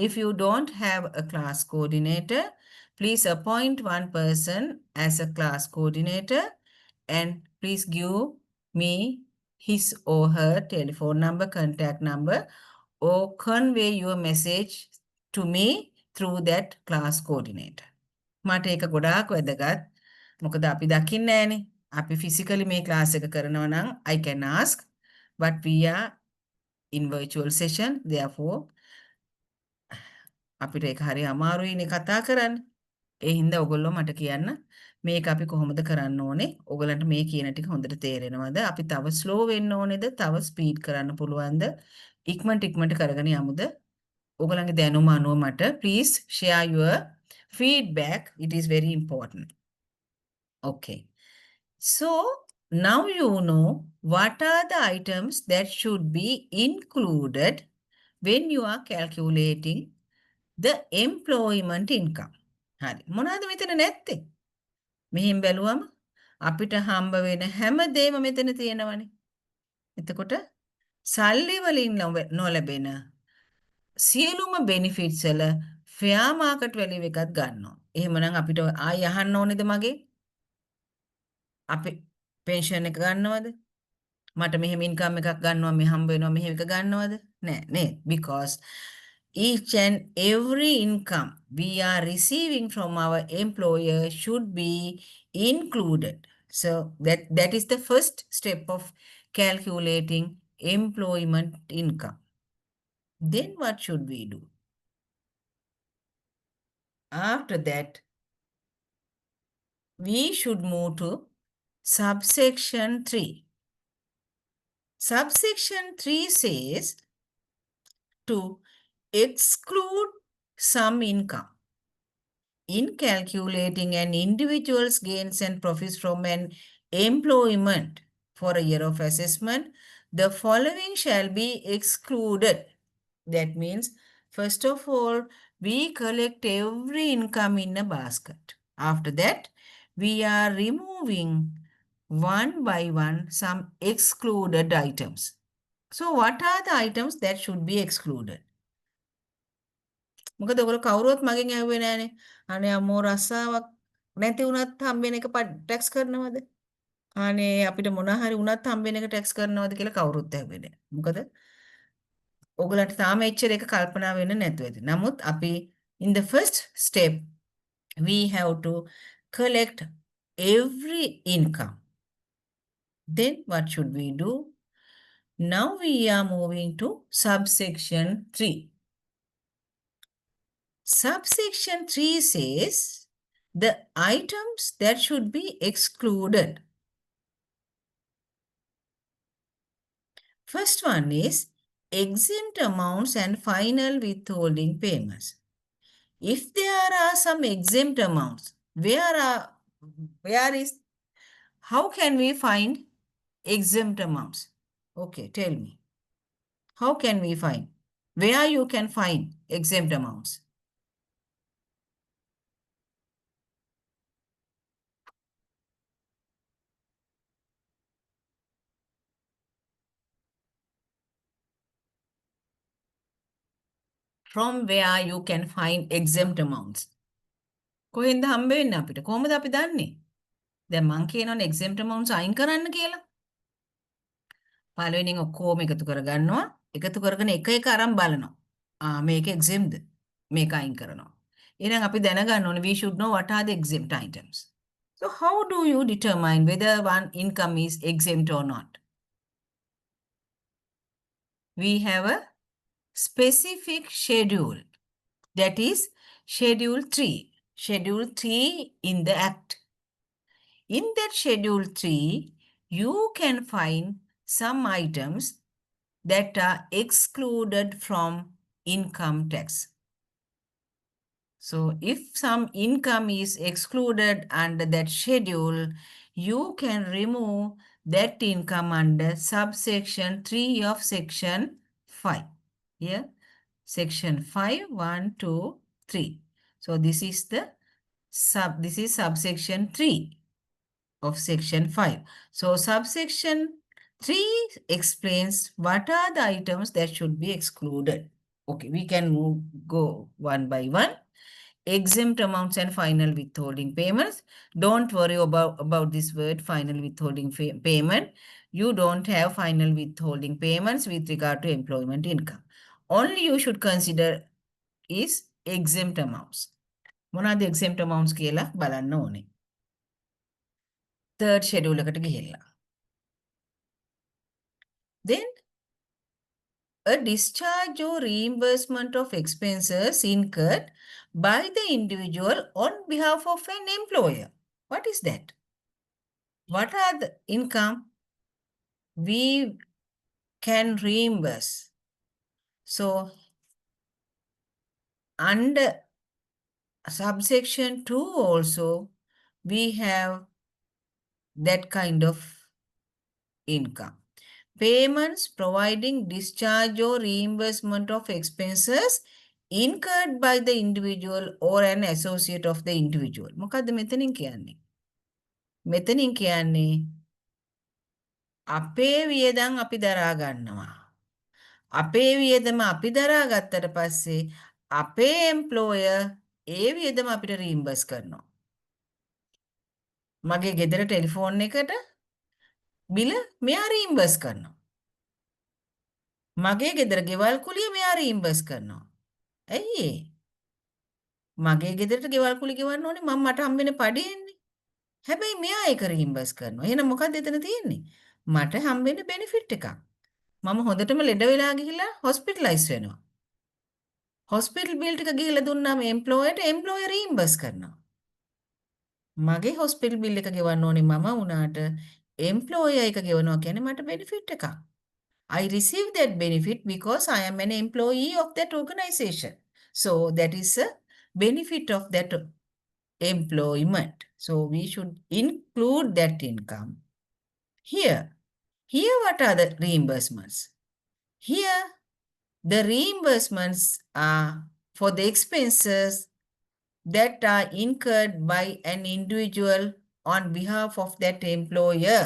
If you don't have a class coordinator, please appoint one person as a class coordinator and please give me his or her telephone number, contact number, or convey your message to me through that class coordinator. මට ඒක ගොඩාක් වැදගත්. මොකද අපි දකින්නේ නැහනේ. අපි physically මේ ක්ලාස් එක කරනවා නම් I can ask, but we are in virtual session, therefore අපිට ඒක හරි අමාරුයිනේ කතා කරන්න. ඒ හින්දා ඔයගොල්ලෝ මට කියන්න මේක අපි කොහොමද කරන්න ඕනේ? ඔයගලන්ට මේ කියන ටික හොඳට තේරෙනවද? අපි තව ස්ලෝ වෙන්න ඕනේද? තව ස්පීඩ් කරන්න පුළුවන්ද? ඉක්මනට කරගෙන යමුද? ඔයගලන්ගේ දැනුම අනුව මට please share your feedback. It is very important. Okay. So now you know what are the items that should be included when you are calculating the employment income. හරි. මොනවද මෙතන නැත්තේ? මෙහෙන් බැලුවම අපිට හම්බ වෙන හැමදේම මෙතන තියෙනවනේ. එතකොට සල්ලි වලින් නොලැබෙන සියලුම benefits වල fair market value එකක් ගන්නවා. එහෙමනම් අපිට ආයි අහන්න ඕනේද මගේ? අපි pension එක ගන්නවද? මට මෙහෙම income එකක් ගන්නවා මේ හම්බ වෙනවා මෙහෙම එක ගන්නවද? නෑ නේද? Because each and every income we are receiving from our employer should be included. So that is the first step of calculating employment income. Then what should we do? After that, we should move to subsection 3. Subsection 3 says to exclude some income. In calculating an individual's gains and profits from an employment for a year of assessment, the following shall be excluded. That means, first of all, we collect every income in a basket. After that, we are removing one by one some excluded items. So what are the items that should be excluded? මොකද ඔයගොල්ලෝ කවුරුවත් මගෙන් ඇහුවේ නෑනේ. අනේ අම්මෝ රස්සාවක් නැති වුණත් හම්බෙන එක ටැක්ස් කරනවද? අනේ අපිට මොනවා හරි වුණත් හම්බෙන එක ටැක්ස් කරනවද කියලා කවුරුත් ඇහුවේ නෑ. මොකද ඔයගලන්ට තාම එච්චර එක කල්පනා වෙන්නේ නැතුව ඇති. නමුත් අපි in the first step we have to collect every income. Then what should we do? Now we are moving to subsection 3. Subsection 3 says the items that should be excluded. First one is exempt amounts and final withholding payments. If there are some exempt amounts, how can we find exempt amounts? Okay, tell me. How can we find? Where you can find exempt amounts? From where you can find exempt amounts? කොහෙන්ද හම්බ වෙන්නේ අපිට? කොහොමද අපි දන්නේ? දැන් මං කියනවනේ exempt amounts අයින් කරන්න කියලා. පළවෙනියෙන් ඔක්කොම එකතු කරගන්නවා. එකතු කරගෙන එක එක අරන් බලනවා. මේක exemptද? මේක අයින් කරනවා. එහෙනම් අපි දැනගන්න ඕනේ we should know what are the exempt items. So how do you determine whether one income is exempt or not? We have a specific schedule. That is Schedule 3. Schedule 3 in the Act. In that Schedule 3, you can find some items that are excluded from income tax. So if some income is excluded under that schedule, you can remove that income under subsection 3 of section 5. Here, section 5, 1, 2, 3. So this is subsection 3 of section 5. So subsection 3 explains what are the items that should be excluded. Okay, we can go one by one. Exempt amounts and final withholding payments. Don't worry about this word final withholding payment. You don't have final withholding payments with regard to employment income. Only you should consider is exempt amounts. මොනවාද exempt amounts කියලා බලන්න ඕනේ. Third schedule එකට ගිහිල්ලා. Then a discharge or reimbursement of expenses incurred by the individual on behalf of an employer. What is that? What are the income we can reimburse? So under subsection 2 also, we have that kind of income. Payments providing discharge or reimbursement of expenses incurred by the individual or an associate of the individual. මොකද්ද මෙතනින් කියන්නේ? මෙතනින් කියන්නේ අපේ වියදම් අපි දරා ගන්නවා. අපේ වියදම අපි දරාගත්තට පස්සේ අපේ එම්ප්ලෝයර් ඒ වියදම අපිට රීම්බර්ස් කරනවා. මගේ ගෙදර ටෙලිෆෝන් එකට බිල මෙයා රීම්බර්ස් කරනවා. මගේ ගෙදර ගෙවල් කුලිය මෙයා රීම්බර්ස් කරනවා. ඇයි ඒ? මගේ ගෙදරට ගෙවල් කුලි ගෙවන්න ඕනේ මට හම්බෙන පඩියෙන්නේ. හැබැයි මෙයා ඒක රීම්බර්ස් කරනවා. එහෙනම් මොකක්ද එතන තියෙන්නේ? මට හම්බෙන බෙනිෆිට් එකක්. මම හොඳටම ලෙඩ වෙලා ගිහිල්ලා හොස්පිටලයිස් වෙනවා. හොස්පිටල් බිල් ටික ගිහිල්ලා දුන්නාම එම්ප්ලොයර්ට එම්ප්ලොයර් රීම්බර්ස් කරනවා. මගේ හොස්පිටල් බිල් එක ගෙවන්න ඕනේ මම වුණාට එම්ප්ලොයර් එක ගෙවනවා කියන්නේ මට බෙනිෆිට් එකක්. I receive that benefit because I am an employee of that organization. So that is a benefit of that employment. So we should include that income here. Here, what are the reimbursements? Here, the reimbursements are for the expenses that are incurred by an individual on behalf of that employer.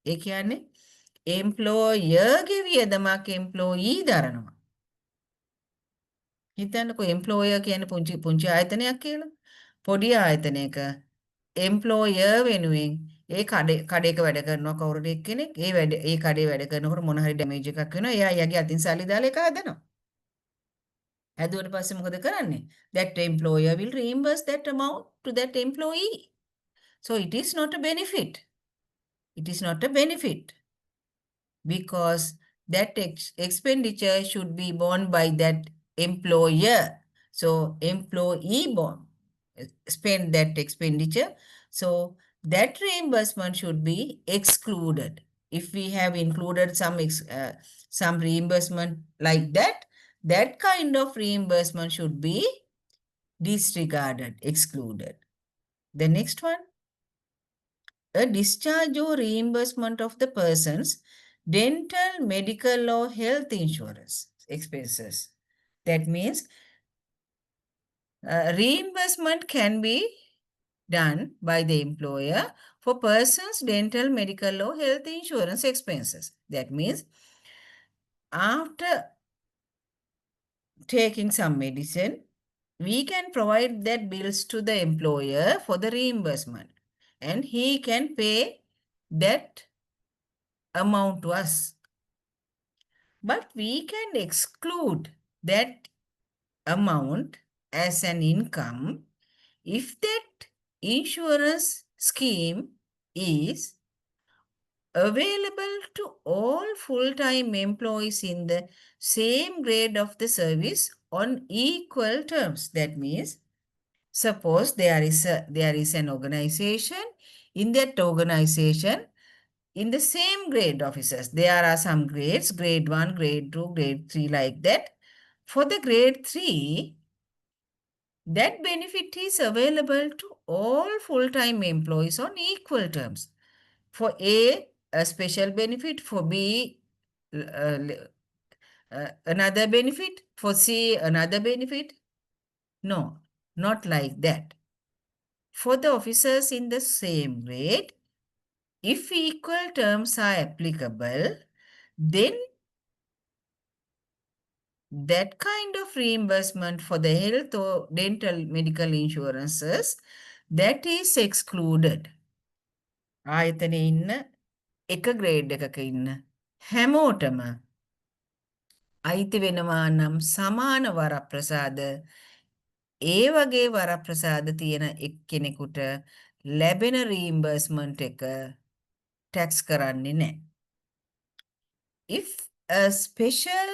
ඒ කියන්නේ employerගේ වියදමක් employee දරනවා. හිතන්නකෝ employer කියන්නේ පුංචි ආයතනයක් කියලා. පොඩි ආයතනයක employer වෙනුවෙන් ඒ කඩේක වැඩ කරනවා කවුරුද එක්කෙනෙක් ඒ කඩේ වැඩ කරනකොට මොන හරි ඩැමේජ් එකක් වෙනවා එයා යගේ අතින් සල්ලි දාලා ඒක හදනවා. හැදුවට පස්සේ මොකද කරන්නේ? That employer will reimburse that amount to that employee. So it is not a benefit. It is not a benefit because that expenditure should be borne by that employer. So employee spend that expenditure. So that reimbursement should be excluded. If we have included some reimbursement like that, that kind of reimbursement should be disregarded, excluded. The next one, a discharge or reimbursement of the person's dental, medical, or health insurance expenses. That means reimbursement can be done by the employer for persons' dental, medical, or health insurance expenses. That means after taking some medicine, we can provide that bills to the employer for the reimbursement and he can pay that amount to us. But we can exclude that amount as an income if that insurance scheme is available to all full-time employees in the same grade of the service on equal terms. That means, suppose there is an organization. In that organization, in the same grade officers, there are some grades, grade 1, grade 2, grade 3, like that. For the grade 3, that benefit is available to all full-time employees on equal terms. For A, a special benefit. For B, another benefit. For C, another benefit. No, not like that. For the officers in the same grade, if equal terms are applicable, then that kind of reimbursement for the health or dental medical insurances, that is excluded. ආයතනයේ ඉන්න එක grade එකක ඉන්න හැමෝටම අයිති වෙනවා නම් සමාන වරප්‍රසාද ඒ වගේ වරප්‍රසාද තියෙන එක්කෙනෙකුට ලැබෙන රීම්බර්ස්මන්ට් එක ටැක්ස් කරන්නේ නැහැ. If a special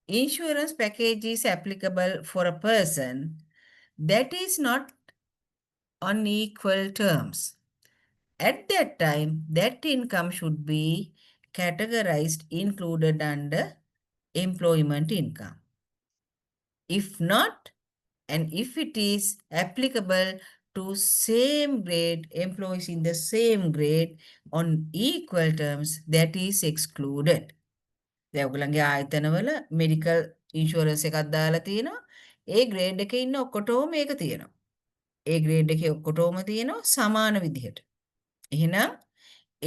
insurance package is applicable for a person, that is not on equal terms. At that time, that income should be categorized, included under employment income. If not, and if it is applicable to same grade, employees in the same grade on equal terms, that is excluded. දැන් ඔයගලගේ ආයතනවල medical insurance එකක් දාලා තියෙනවා. ඒ grade එකේ ඉන්න ඔක්කොටම මේක තියෙනවා. ඒ ග්‍රේඩ් එකේ ඔක්කොටම තියෙනවා සමාන විදිහට. එහෙනම්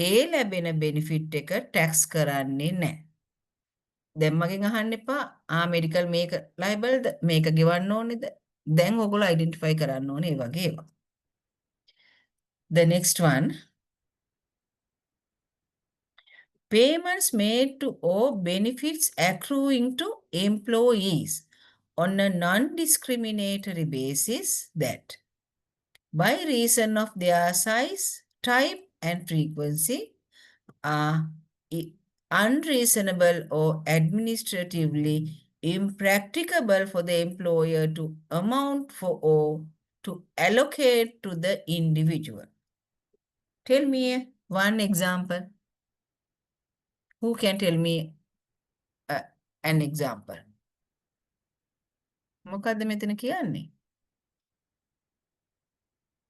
ඒ ලැබෙන බෙනිෆිට් එක ටැක්ස් කරන්නේ නැහැ. දැන් මගෙන් අහන්න එපා මෙඩිකල් මේක ලයිබල්ද මේක ගෙවන්න ඕනේද දැන් ඔයගොල්ලෝ අයිඩෙන්ටිෆයි කරන්න ඕනේ ඒ වගේ ඒවා. The next one, payments made to or benefits accruing to employees on a non-discriminatory basis that by reason of their size, type and frequency are unreasonable or administratively impracticable for the employer to amount for or to allocate to the individual. Tell me one example. Who can tell me an example? මොකද්ද මෙතන කියන්නේ?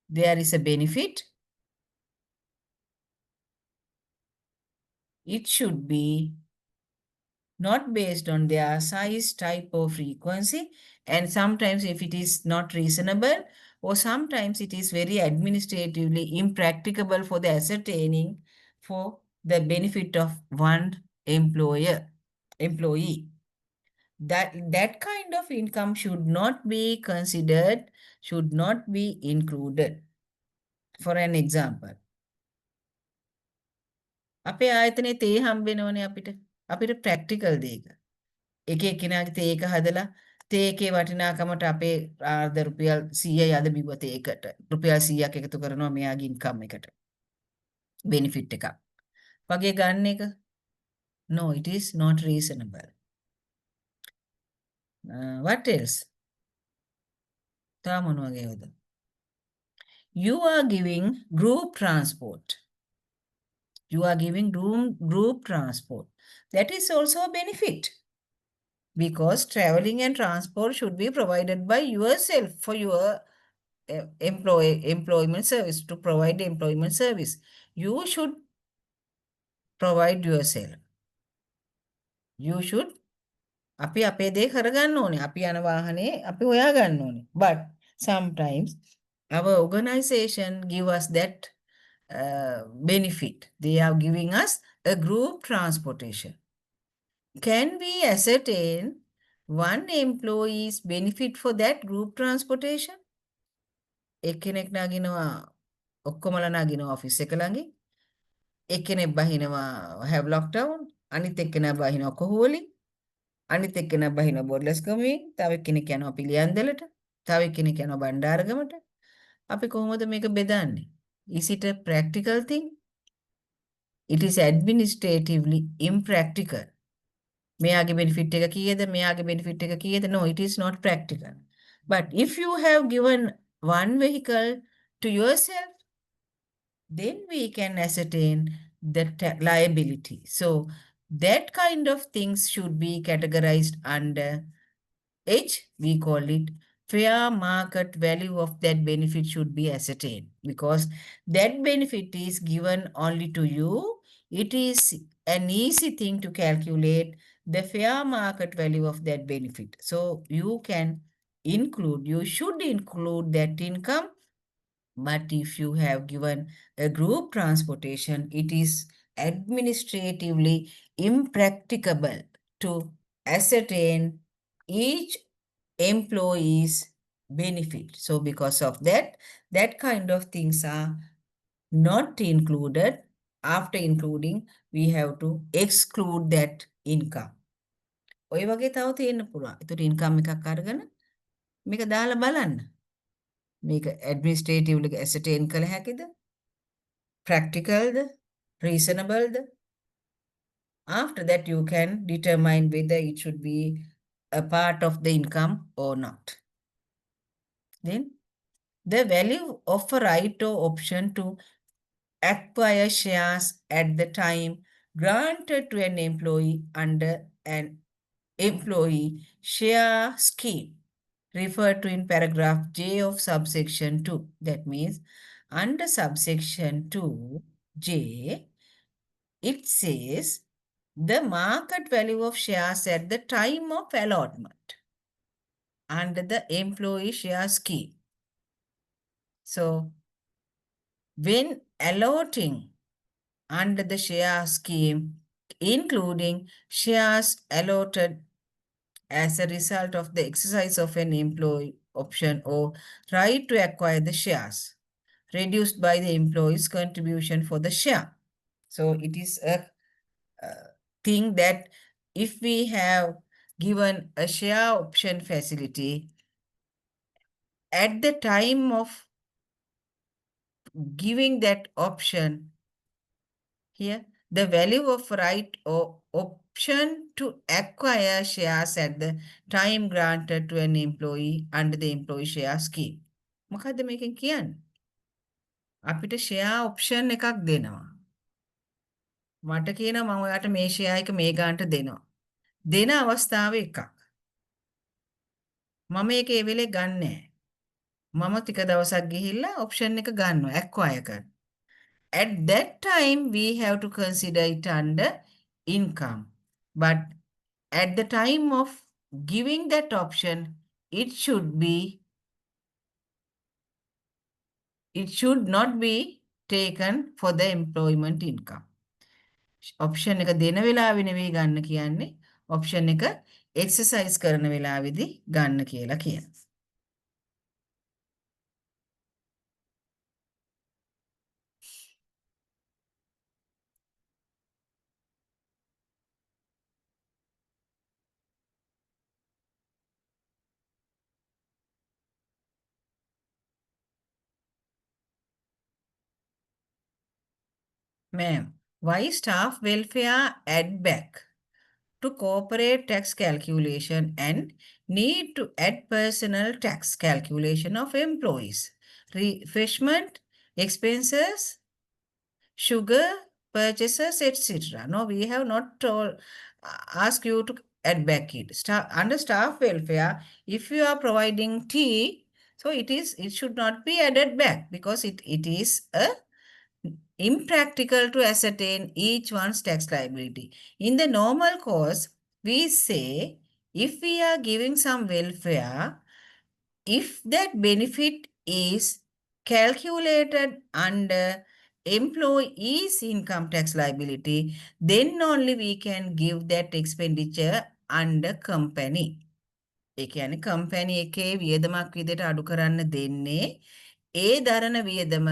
There is a benefit. It should be not based on their size, type, or frequency. And sometimes if it is not reasonable, or sometimes it is very administratively impracticable for the ascertaining for the benefit of one employee. That kind of income should not be considered, should not be included. For an example, අපේ ආයතනයේ තේ හම්බෙනවනේ අපිට practical දෙයක. එක එක්කෙනාගේ තේ එක හදලා තේ එකේ වටිනාකමට අපේ ආර්ද රුපියල් 100යි අද බිව්ව තේකට. රුපියල් 100ක් එකතු කරනවා මෙයාගේ ඉන්කම් එකට. බෙනිෆිට් එකක්. වගේ ගන්න එක. No, it is not reasonable. What else? තව මොන වගේද? You are giving group transport. You are giving group transport. That is also a benefit. Because traveling and transport should be provided by yourself for your employment service, to provide the employment service. You should provide yourself. You should අපි අපේ දේ කරගන්න ඕනේ. අපි යන වාහනේ අපි හොයා ගන්න ඕනේ. But sometimes our organization give us that benefit. They are giving us a group transportation. Can we ascertain one employee's benefit for that group transportation? එක්කෙනෙක් නගිනවා ඔක්කොමලා නගිනවා ඔෆිස් එක ළඟින්. එක්කෙනෙක් බහිනවා හැව්ලොක් ටවුන්, අනිත් එක්කෙනා බහිනවා කොහොවලින්, අනිත් එක්කෙනා බහිනවා බොඩ්ලස්ගමුවෙන්, තව එක්කෙනෙක් යනවා පිළියන්දලට, තව එක්කෙනෙක් යනවා බණ්ඩාරගමට. අපි කොහොමද මේක බෙදන්නේ? Is it a practical thing? It is administratively impractical. මෙයාගේ benefit එක කීයද? මෙයාගේ benefit එක කීයද? No, it is not practical. But if you have given one vehicle to yourself, then we can ascertain the liability. So that kind of things should be categorized under H. We call it fair market value of that benefit should be ascertained, because that benefit is given only to you. It is an easy thing to calculate the fair market value of that benefit. So you can include, you should include that income. But if you have given a group transportation, it is administratively impracticable to ascertain each employee's benefit. So because of that, that kind of things are not included. After including, we have to exclude that income. ඔය වගේ තව තියෙන්න පුළුවන්. ඒතර income එකක් අරගෙන මේක දාලා බලන්න. මේක administratively ascertain කළ හැකිද? Practicalද? Reasonableද? After that, you can determine whether it should be a part of the income or not. Then, the value of a right or option to acquire shares at the time granted to an employee under an employee share scheme referred to in paragraph J of subsection 2. That means under subsection 2J, it says the market value of shares at the time of allotment under the employee share scheme. So, when allotting under the share scheme, including shares allotted as a result of the exercise of an employee option or right to acquire the shares, reduced by the employee's contribution for the share. So it is a thing that if we have given a share option facility, at the time of giving that option, here, the value of right or option to acquire shares at the time granted to an employee under the employee share scheme. මොකද්ද මේකෙන් කියන්නේ? අපිට share option එකක් දෙනවා. මට කියනවා මම ඔයාට මේ share එක මේ ගානට දෙනවා. දෙන අවස්ථාව එකක්. මම ඒක ඒ වෙලේ ගන්නෑ. මම ටික දවසක් ගිහිල්ලා option එක ගන්නවා, acquire කරනවා. At that time, we have to consider it under income. But at the time of giving that option, it should not be taken for the employment income. Option එක දෙන වෙලාවෙ නෙවෙයි ගන්න කියන්නේ. Option එක exercise කරන වෙලාවෙදි ගන්න කියලා කියනවා. Ma'am, why staff welfare add back to corporate tax calculation and need to add personal tax calculation of employees? Refreshment, expenses, sugar, purchases, etc. No, we have not told, ask you to add back it. Under staff welfare, if you are providing tea, so it should not be added back because it is impractical to ascertain each one's tax liability. In the normal course, we say if we are giving some welfare, if that benefit is calculated under employee's income tax liability, then only we can give that expenditure under company. ඒ කියන්නේ company එකේ වියදමක් විදිහට අඩු කරන්න දෙන්නේ ඒ දරන වියදම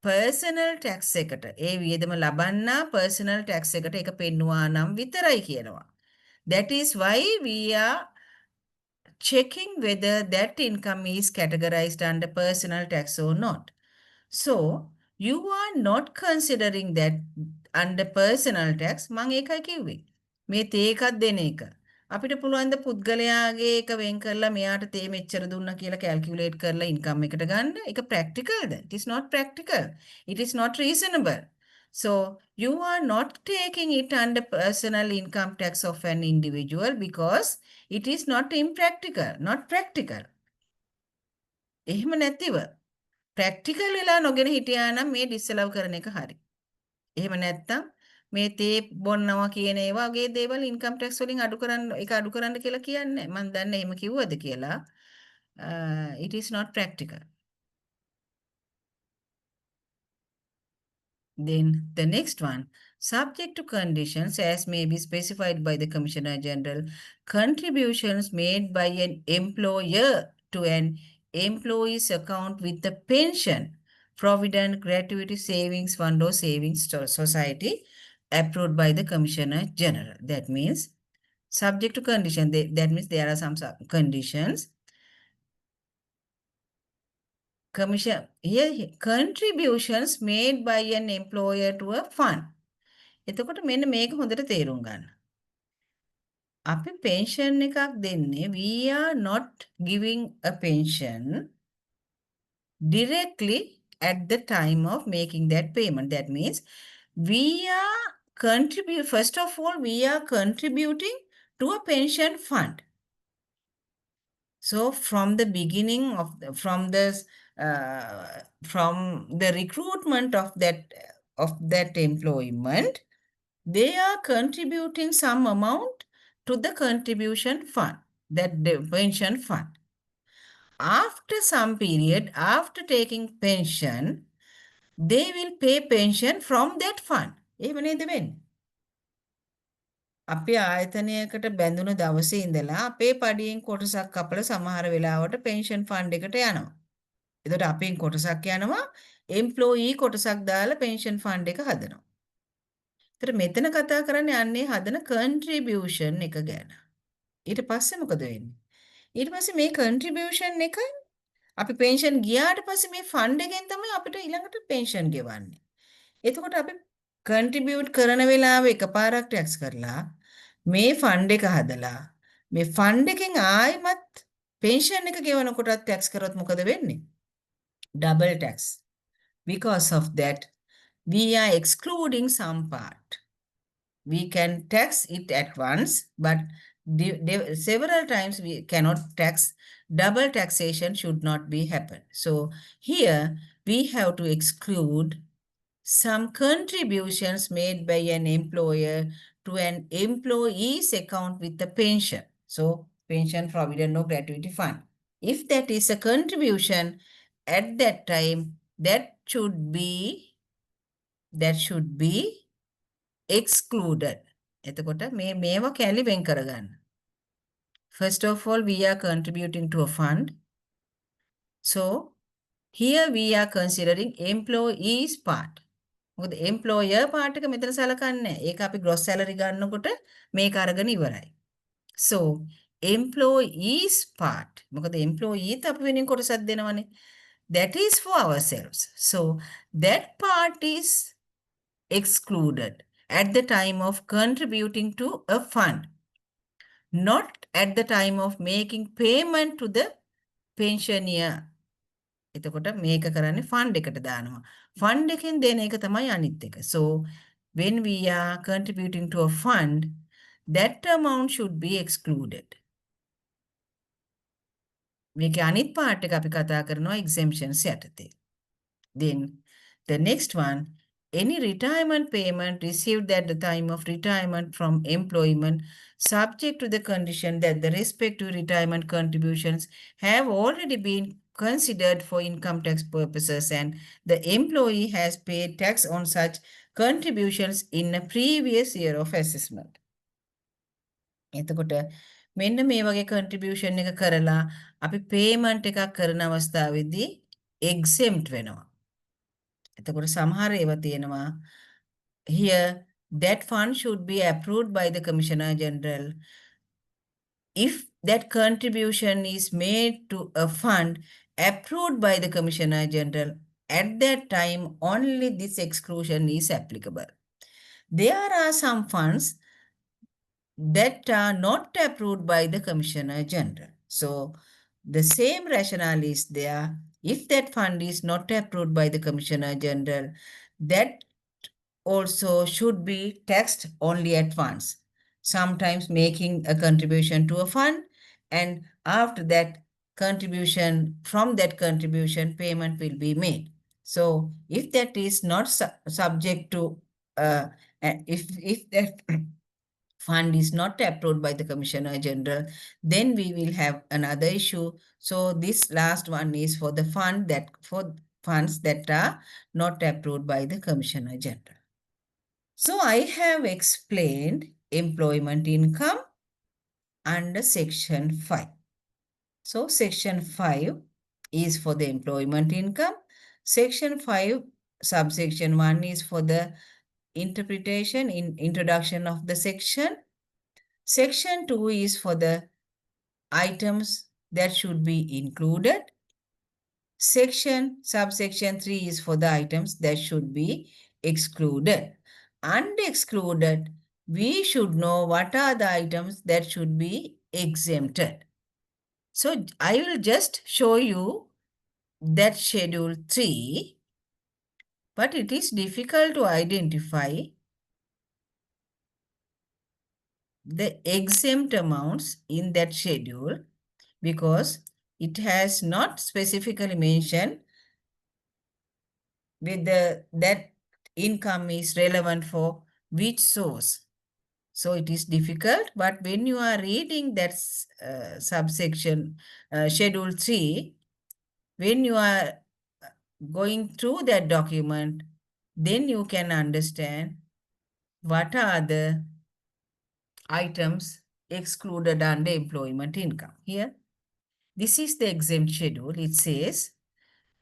personal tax එකට ඒ වියදම ලබන්නා personal tax එකට ඒක පෙන්නවා නම් විතරයි කියනවා. That is why we are checking whether that income is categorized under personal tax or not. So, you are not considering that under personal tax, මං ඒකයි කිව්වේ. මේ තේ එකක් දෙන එක. අපිට පුළුවන් ද පුද්ගලයාගේ එක වෙන් කරලා මෙයාට තේ මෙච්චර දුන්නා කියලා කැල්කියුලේට් කරලා ඉන්කම් එකට ගන්න. ඒක practicalද? It is not practical. It is not reasonable. So, you are not taking it under personal income tax of an individual because it is not impractical, not practical. එහෙම නැතිව ප්‍රැක්ටිකල් වෙලා නොගෙන හිටියා නම් මේ ඩිස්අලව් කරන එක හරි. එහෙම නැත්නම් මේ තේ බොන්නවා කියන ඒවා වගේ දේවල් ඉන්කම් ටැක්ස් වලින් අඩු කරන්න ඒක අඩු කරන්න කියලා කියන්නේ. මම දන්නේ එහෙම කිව්වද කියලා. It is not practical. Then the next one, subject to conditions as may be specified by the Commissioner General, contributions made by an employer to an employee's account with the pension, provident, gratuity, savings fund or savings society approved by the Commissioner General. That means subject to condition. That means there are some conditions. Here contributions made by an employer to a fund. එතකොට මෙන්න මේක හොඳට තේරුම් ගන්න. අපි pension එකක් දෙන්නේ, we are not giving a pension directly at the time of making that payment. That means we are first of all, we are contributing to a pension fund. So from the beginning of from the recruitment of that employment, they are contributing some amount to the contribution fund, that the pension fund. After some period, after taking pension, they will pay pension from that fund. එහෙම නේද වෙන්නේ? අපි ආයතනයකට බැඳුණු දවසේ ඉඳලා අපේ පඩියෙන් කොටසක් කපලා සමහර වෙලාවට පෙන්ෂන් ෆන්ඩ් එකට යනවා. එතකොට අපෙන් කොටසක් යනවා එම්ප්ලොයී කොටසක් දාලා පෙන්ෂන් ෆන්ඩ් එක හදනවා. ඒතර මෙතන කතා කරන්නේ අන්නේ හදන කන්ට්‍රිබියුෂන් එක ගැන. ඊට පස්සේ මොකද වෙන්නේ? ඊට පස්සේ මේ කන්ට්‍රිබියුෂන් එක අපි පෙන්ෂන් ගියාට පස්සේ මේ ෆන්ඩ් එකෙන් තමයි අපිට ඊළඟට පෙන්ෂන් ගෙවන්නේ. එතකොට අපි කන්ට්‍රිබියුට් කරන වෙලාවෙ එකපාරක් ටැක්ස් කරලා මේ ෆන්ඩ් එක හදලා මේ ෆන්ඩ් එකෙන් ආයිමත් පෙන්ෂන් එක ගෙවනකොටත් ටැක්ස් කරොත් මොකද වෙන්නේ? double tax. Because of that, we are excluding some part. We can tax it at once, but several times we cannot tax. Double taxation should not be happen. So here we have to exclude some contributions made by an employer to an employee's account with the pension. So pension provident or gratuity fund. If that is a contribution at that time, that should be excluded. එතකොට මේවා කැලි වෙන් කරගන්න. First of all, we are contributing to a fund. So here we are considering employees part. මොකද employer part එක මෙතන සලකන්නේ නැහැ. ඒක අපි gross salary ගන්නකොට මේක අරගෙන ඉවරයි. So employees part. මොකද employee ත අපි වෙනින් කොටසක් දෙනවනේ. That is for ourselves. So that part is excluded at the time of contributing to a fund, not at the time of making payment to the pensioner. එතකොට මේක කරන්නේ fund එකට දානවා. Fund එකෙන් දෙන එක තමයි අනිත් එක. So when we are contributing to a fund, that amount should be excluded. මේකේ අනිත් part එක අපි කතා කරනවා exemptions යටතේ. Then the next one, any retirement payment received at the time of retirement from employment subject to the condition that the respective retirement contributions have already been considered for income tax purposes and the employee has paid tax on such contributions in a previous year of assessment. එතකොට මෙන්න මේ වගේ contribution එක කරලා අපි payment එකක් කරන අවස්ථාවේදී exempt වෙනවා. එතකොට සමහර ඒවා තියෙනවා here that fund should be approved by the Commissioner General. If that contribution is made to a fund approved by the Commissioner General, at that time only this exclusion is applicable. There are some funds that are not approved by the Commissioner General. So the same rationale is there. If that fund is not approved by the Commissioner General, that also should be taxed only at once. Sometimes making a contribution to a fund, and after that contribution, from that contribution, payment will be made. So if that is not subject to, if that fund is not approved by the Commissioner General, then we will have another issue. So this last one is for the for funds that are not approved by the Commissioner General. So I have explained employment income under section 5. So section 5 is for the employment income. Section 5 subsection 1 is for the interpretation in introduction of the section. Section 2 is for the items that should be included. Subsection 3 is for the items that should be excluded. Under excluded, we should know what are the items that should be exempted. So I will just show you that schedule 3, but it is difficult to identify the exempt amounts in that schedule because it has not specifically mentioned whether that income is relevant for which source. So it is difficult, but when you are reading that subsection, schedule 3, when you are going through that document, then you can understand what are the items excluded under employment income. Here, this is the exempt schedule. It says,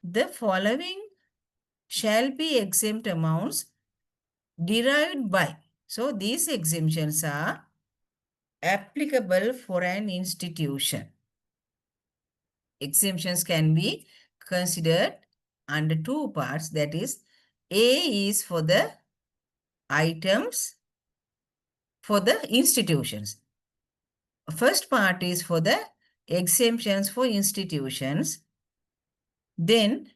the following shall be exempt amounts derived by. So these exemptions are applicable for an institution. Exemptions can be considered under two parts. That is, A is for the items for the institutions. First part is for the exemptions for institutions. Then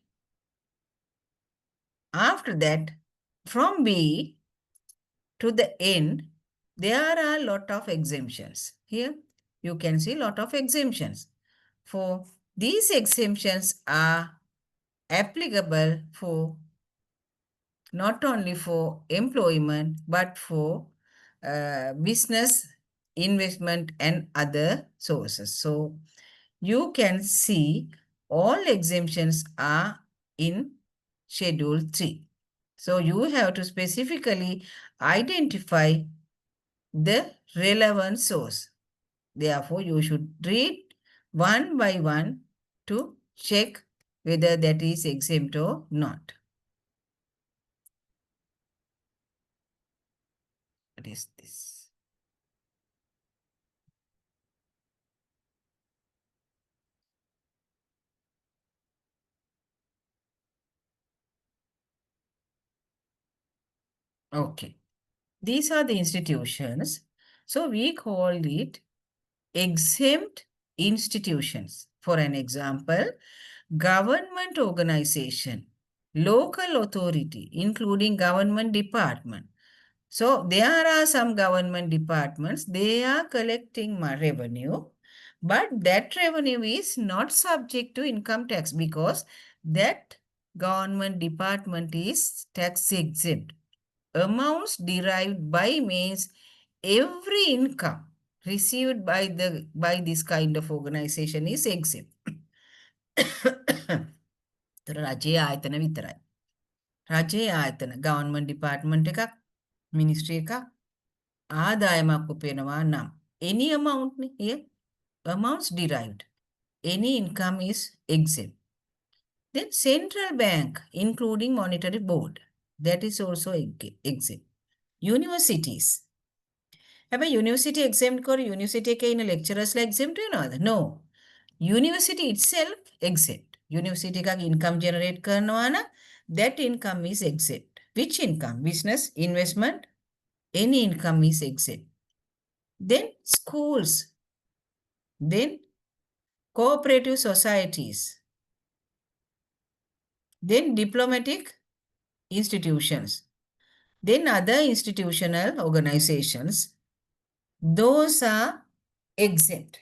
after that, from B to the end, there are a lot of exemptions. Here you can see lot of exemptions. For these exemptions are applicable for not only for employment, but for business, investment, and other sources. So you can see all exemptions are in Schedule 3. So you have to specifically identify the relevant source. Therefore, you should read one by one to check whether that is exempt or not. What is this? Okay. These are the institutions. So we call it exempt institutions. For an example, government organization, local authority, including government department. So there are some government departments, they are collecting revenue, but that revenue is not subject to income tax because that government department is tax exempt. Amounts derived by means every income received by this kind of organization is exempt. රජයේ ආයතන විතරයි. රජයේ ආයතන government department එකක්, ministry එකක්, ආදායමක් උපයනවා නම් any amount here, amounts derived, any income is exempt. Then central bank, including monetary board, that is also exempt. Universities. හැබැයි university exempt කර university එකේ ඉන්න lecturers ලා exempt වෙනවද? No. University itself exempt. University එකක් income generate කරනවා නම් that income is exempt. Which income? Business, investment, any income is exempt. Then schools. Then cooperative societies. Then diplomatic institutions. Then other institutional organizations. Those are exempt.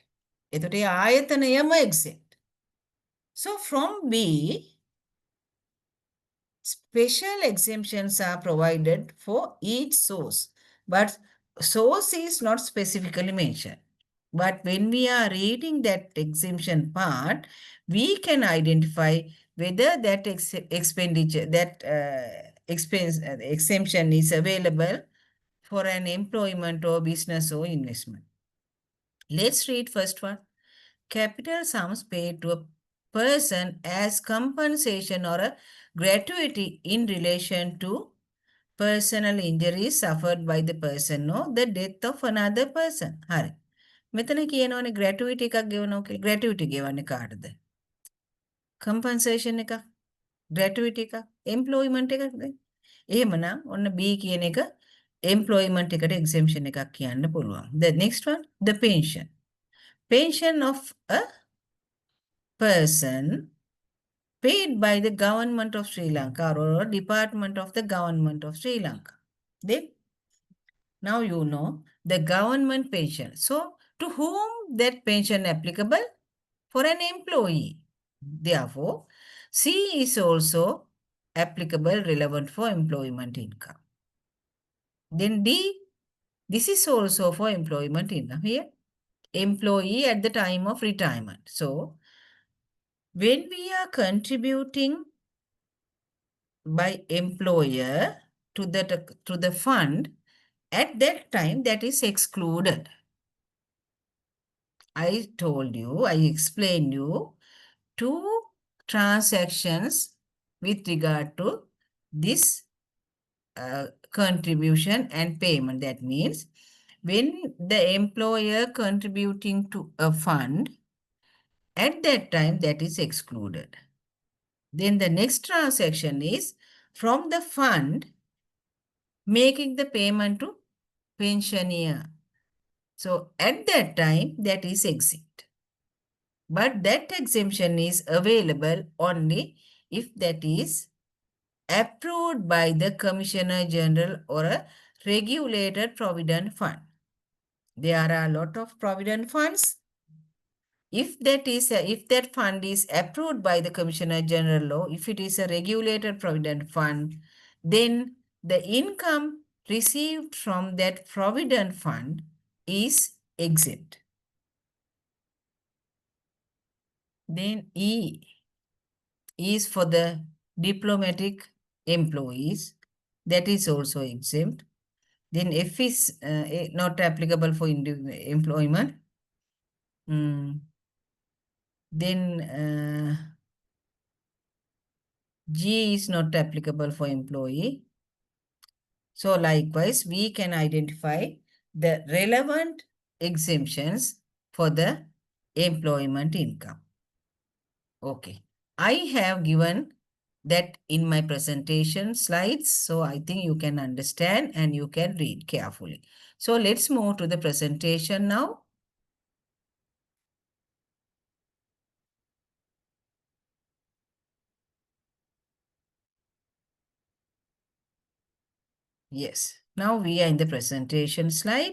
එතකොට ඒ ආයතනයම exempt. So from B, special exemptions are provided for each source, but source is not specifically mentioned. But when we are reading that exemption part, we can identify whether that expenditure, that exemption is available for an employment or business or investment. Let's read first one. Capital sums paid to a person as compensation or a gratuity in relation to personal injuries suffered by the person or the death of another person. හරි. මෙතන කියනවනේ gratuity එකක් ගෙවනවා කියලා. gratuity ගෙවන්නේ කාටද? compensation එකක්, gratuity එකක්, employment එකක්ද? එහෙමනම් ඔන්න B කියන එක employment එකට exemption එකක් කියන්න පුළුවන්. The next one, the pension. Pension of a person paid by the government of Sri Lanka or department of the government of Sri Lanka. Then, now you know the government pension. So, to whom that pension applicable? For an employee. Therefore, C is also applicable, relevant for employment income. Then D, this is also for employment income. Here, employee at the time of retirement. So, when we are contributing by employer to the fund, At that time, that is excluded. I told you, I explained you two transactions with regard to this contribution and payment. That means when the employer contributing to a fund, at that time that is excluded. Then the next transaction is from the fund making the payment to pensioner. So at that time that is exempt. But that exemption is available only if that is approved by the Commissioner General or a regulated provident fund. There are a lot of provident funds. If that fund is approved by the Commissioner General law, if it is a regulated provident fund, then the income received from that provident fund is exempt. Then E is for the diplomatic employees, that is also exempt. Then F is not applicable for employment. Then G is not applicable for employee. So likewise, we can identify the relevant exemptions for the employment income. Okay. I have given that in my presentation slides, so I think you can understand and you can read carefully. So let's move to the presentation now. Yes, now we are in the presentation slide.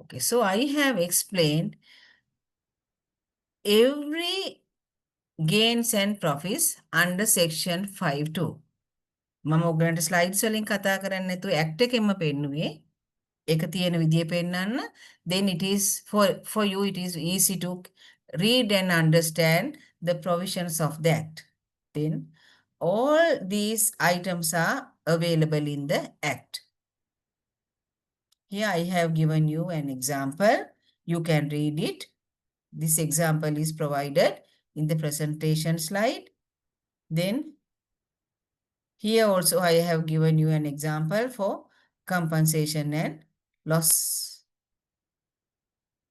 Okay, so I have explained every gains and profits under section 5.2. මම ඔයගලන්ට slides වලින් කතා කරන්නේ නැතුව act එකෙන්ම පෙන්නුවේ. ඒක තියෙන විදිය පෙන්නන්න. Then it is for you it is easy to read and understand the provisions of the act. Then all these items are available in the act. Here I have given you an example. You can read it. This example is provided in the presentation slide. Then here also I have given you an example for compensation and loss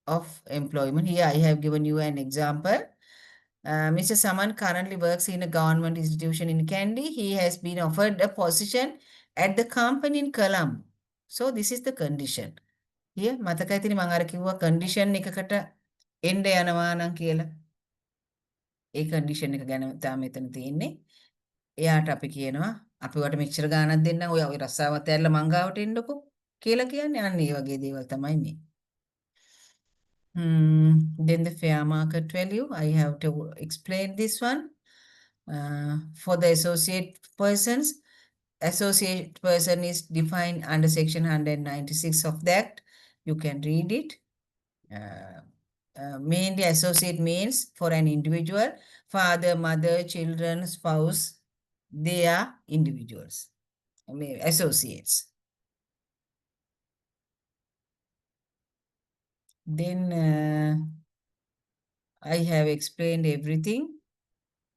of employment. Here I have given you an example. Mr. Saman currently works in a government institution in Kandy. He has been offered a position at the company in Colombo. So this is the condition. Here, මතකයි තියෙන්නේ මම අර කිව්වා condition එකකට එන්න යනවා නම් කියලා. ඒ condition එක ගැන තමයි මෙතන තියෙන්නේ. එයාට අපි කියනවා අපි වට මෙච්චර ගාණක් දෙන්න ඔය රස්සාවත් ඇරලා මං ගාවට එන්නකෝ කියලා කියන්නේ අන්න ඒ වගේ දේවල් තමයි මේ. Then the fair market value, I have to explain this one. For the associate persons, associate person is defined under section 196 of the Act. You can read it. Mainly associate means for an individual, father, mother, children, spouse, they are individuals, associates. Then I have explained everything.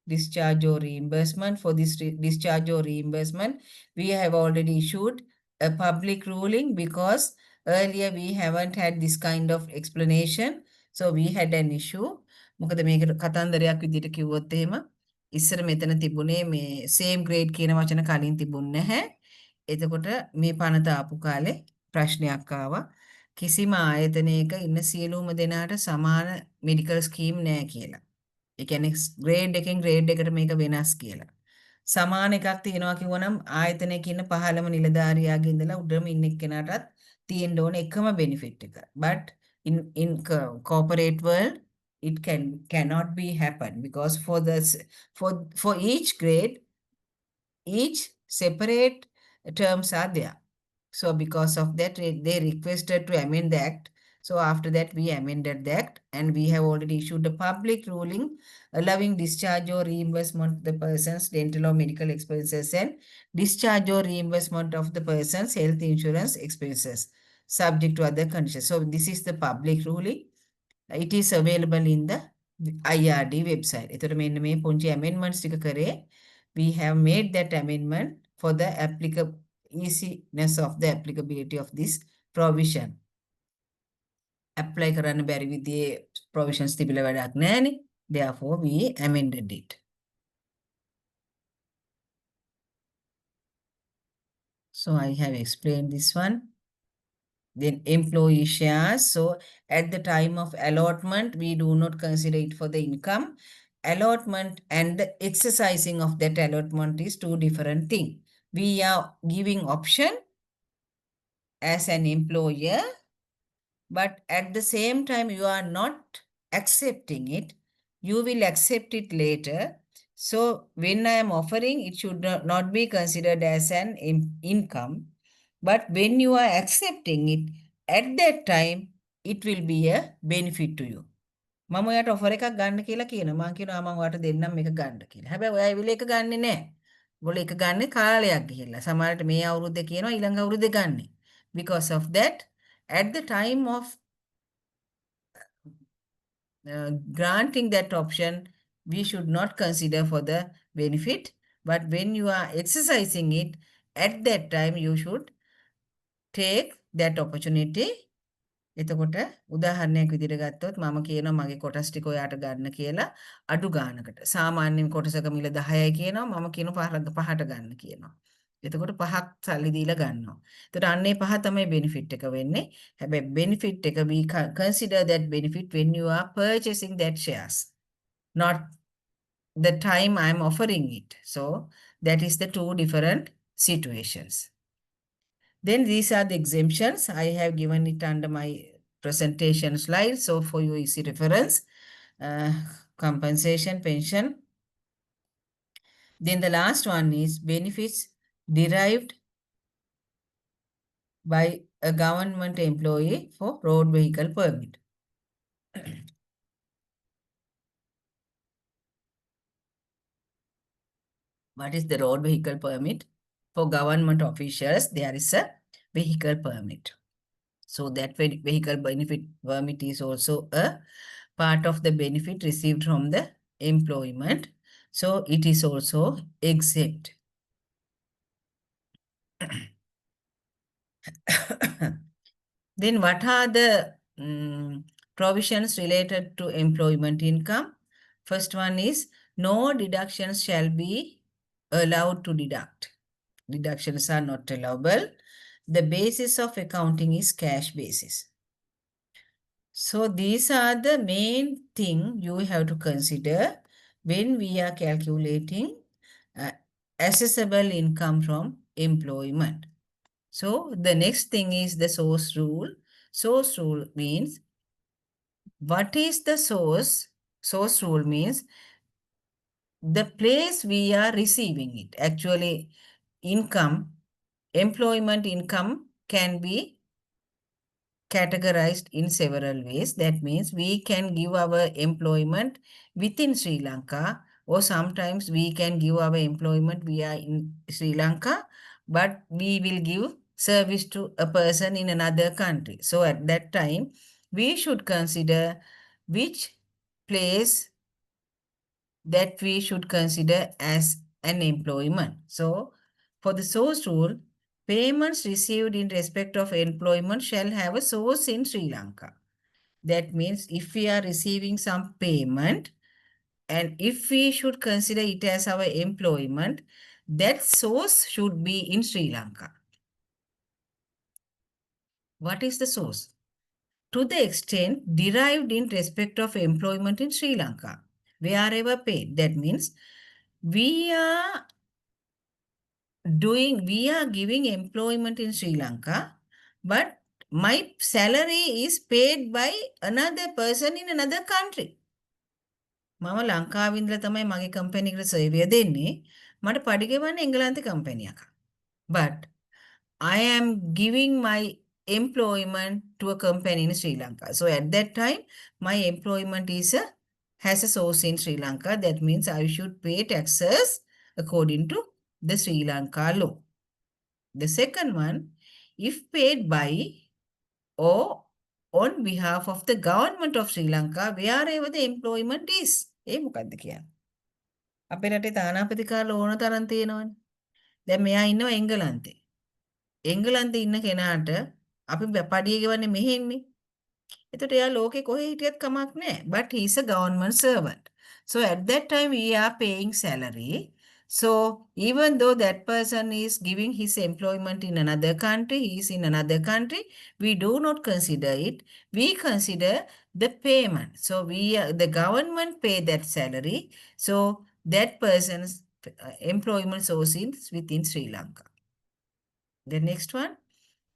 Discharge or reimbursement. For this discharge or reimbursement, we have already issued a public ruling because earlier we haven't had this kind of explanation. So we had an issue. මොකද මේක කතන්දරයක් විදිහට කිව්වොත් එහෙම ඉස්සර මෙතන තිබුණේ මේ same grade කියන වචන කලින් තිබුණ නැහැ. එතකොට මේ පනත ආපු කාලේ ප්‍රශ්නයක් ආවා. කිසිම ආයතනයක ඉන්න සියලුම දෙනාට සමාන medical scheme නැහැ කියලා. ඒ කියන්නේ grade එකෙන් grade එකට මේක වෙනස් කියලා. සමාන එකක් තියෙනවා කිව්වනම් ආයතනයක ඉන්න පහළම නිලධාරියාගේ ඉඳලා උඩම ඉන්න එක්කෙනාටත් තියෙන්න ඕන එකම benefit එක. But in corporate world it cannot be happen because for each grade each separate terms are there. So because of that they requested to amend the act So after that, we amended the act and we have already issued a public ruling allowing discharge or reimbursement of the person's dental or medical expenses and discharge or reimbursement of the person's health insurance expenses subject to other conditions. So this is the public ruling. It is available in the IRD website. එතකොට මෙන්න මේ පුංචි amendments ටික කරේ. We have made that amendment for the applicable easiness of the applicability of this provision. Apply කරන්න බැරි විදිහේ provisions තිබිලා වැඩක් නැහැනේ. Therefore, we amended it. So I have explained this one. Then employee shares. So at the time of allotment, we do not consider it for the income. Allotment and the exercising of that allotment is two different things. We are giving option as an employer, but at the same time, you are not accepting it. You will accept it later. So when I am offering, it should not be considered as an income. But when you are accepting it, at that time, it will be a benefit to you. මම ඔයාට offer එකක් ගන්න කියලා කියනවා. මම කියනවා මම ඔයාට දෙන්නම් මේක ගන්න කියලා. හැබැයි ඔයා ඒ වෙලේ ඒක ගන්නෙ නැහැ. ඔයගොල්ලෝ ඒක ගන්නෙ කාලයක් ගිහිල්ලා. සමහරවිට මේ අවුරුද්දේ කියනවා ඊළඟ අවුරුද්දේ ගන්නෙ. Because of that, at the time of granting that option, we should not consider for the benefit. But when you are exercising it, at that time, you should take that opportunity. එතකොට උදාහරණයක් විදිහට ගත්තොත් මම කියනවා මගේ කොටස් ටික ඔයාට ගන්න කියලා අඩු ගානකට. සාමාන්‍යයෙන් කොටසක මිල 10යි කියනවා මම කියන 5ට ගන්න කියනවා. එතකොට 5ක් සල්ලි දීලා ගන්නවා. එතකොට අන්නේ 5 තමයි benefit එක වෙන්නේ. හැබැයි benefit එක we consider that benefit when you are purchasing that shares, not the time I am offering it. So that is the two different situations. Then these are the exemptions. I have given it under my presentation slide. So for you easy reference, compensation, pension. Then the last one is benefits derived by a government employee for road vehicle permit. What is the road vehicle permit? For government officials, there is a vehicle permit. So that vehicle benefit permit is also a part of the benefit received from the employment. So it is also exempt. Then what are the provisions related to employment income? First one is no deductions shall be allowed to deduct. Deductions are not allowable. The basis of accounting is cash basis. So these are the main thing you have to consider when we are calculating assessable income from employment. So the next thing is the source rule. Source rule means what is the source? Source rule means the place we are receiving it. Actually, income, employment income can be categorized in several ways. That means we can give our employment within Sri Lanka, or sometimes we can give our employment via in Sri Lanka, but we will give service to a person in another country. So at that time, we should consider which place that we should consider as an employment. So for the source rule, payments received in respect of employment shall have a source in Sri Lanka. That means if we are receiving some payment and if we should consider it as our employment, that source should be in Sri Lanka. What is the source? To the extent derived in respect of employment in Sri Lanka, wherever paid. That means we are giving employment in Sri Lanka, but my salary is paid by another person in another country. මම ලංකාවේ ඉඳලා තමයි මගේ company එකට සර්විය දෙන්නේ. මට පඩි ගෙවන්නේ එංගලන්තේ කම්පැනි එකක්. But I am giving my employment to a company in Sri Lanka. So at that time, my employment has a source in Sri Lanka. That means I should pay taxes according to the Sri Lanka law. The second one, if paid by or on behalf of the government of Sri Lanka, wherever the employment is. ඒ මොකක්ද කියන්නේ? අපේ රටේ තානාපති කාර්ය ඕන තරම් තියෙනවනේ. දැන් මෙයා ඉන්නවා එංගලන්තේ. එංගලන්තේ ඉන්න කෙනාට අපි පඩිය ගෙවන්නේ මෙහෙන්නේ. එතකොට එයා ලෝකේ කොහේ හිටියත් කමක් නැහැ. But he is a government servant. So at that time we are paying salary. So even though that person is giving his employment in another country, he is in another country, we do not consider it. We consider the payment. So the government pay that salary. So that person's employment source is within Sri Lanka. The next one,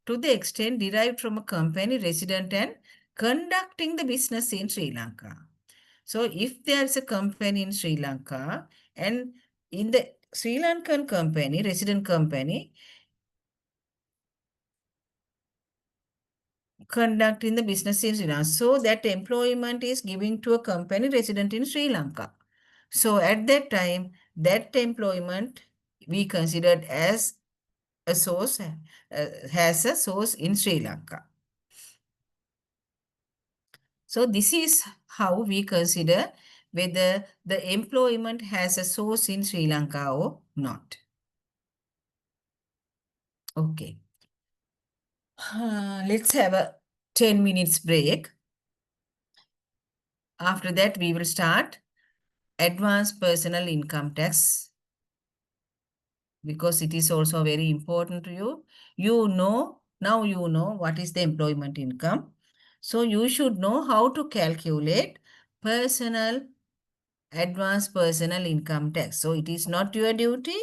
to the extent derived from a company resident and conducting the business in Sri Lanka. So if there's a company in Sri Lanka and in the Sri Lankan company, resident company, conducting the business in Sri Lanka, so that employment is giving to a company resident in Sri Lanka. So at that time, that employment we considered as a source, has a source in Sri Lanka. So this is how we consider whether the employment has a source in Sri Lanka or not. Okay. Let's have a 10 minutes break. After that, we will start advanced personal income tax, because it is also very important to you. Now you know what is the employment income. So you should know how to calculate advanced personal income tax. So it is not your duty.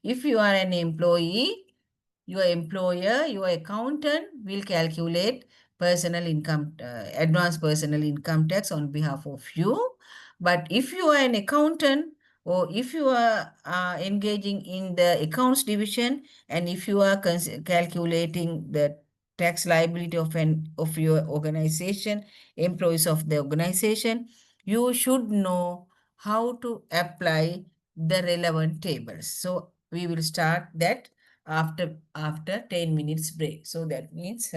If you are an employee, your employer, your accountant will calculate advanced personal income tax on behalf of you. But if you are an accountant, or if you are engaging in the accounts division, and if you are calculating the tax liability of your organization, employees of the organization, you should know how to apply the relevant tables. So we will start that after 10 minutes break. So that means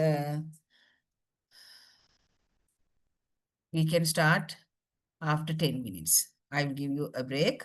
we can start after 10 minutes. I will give you a break.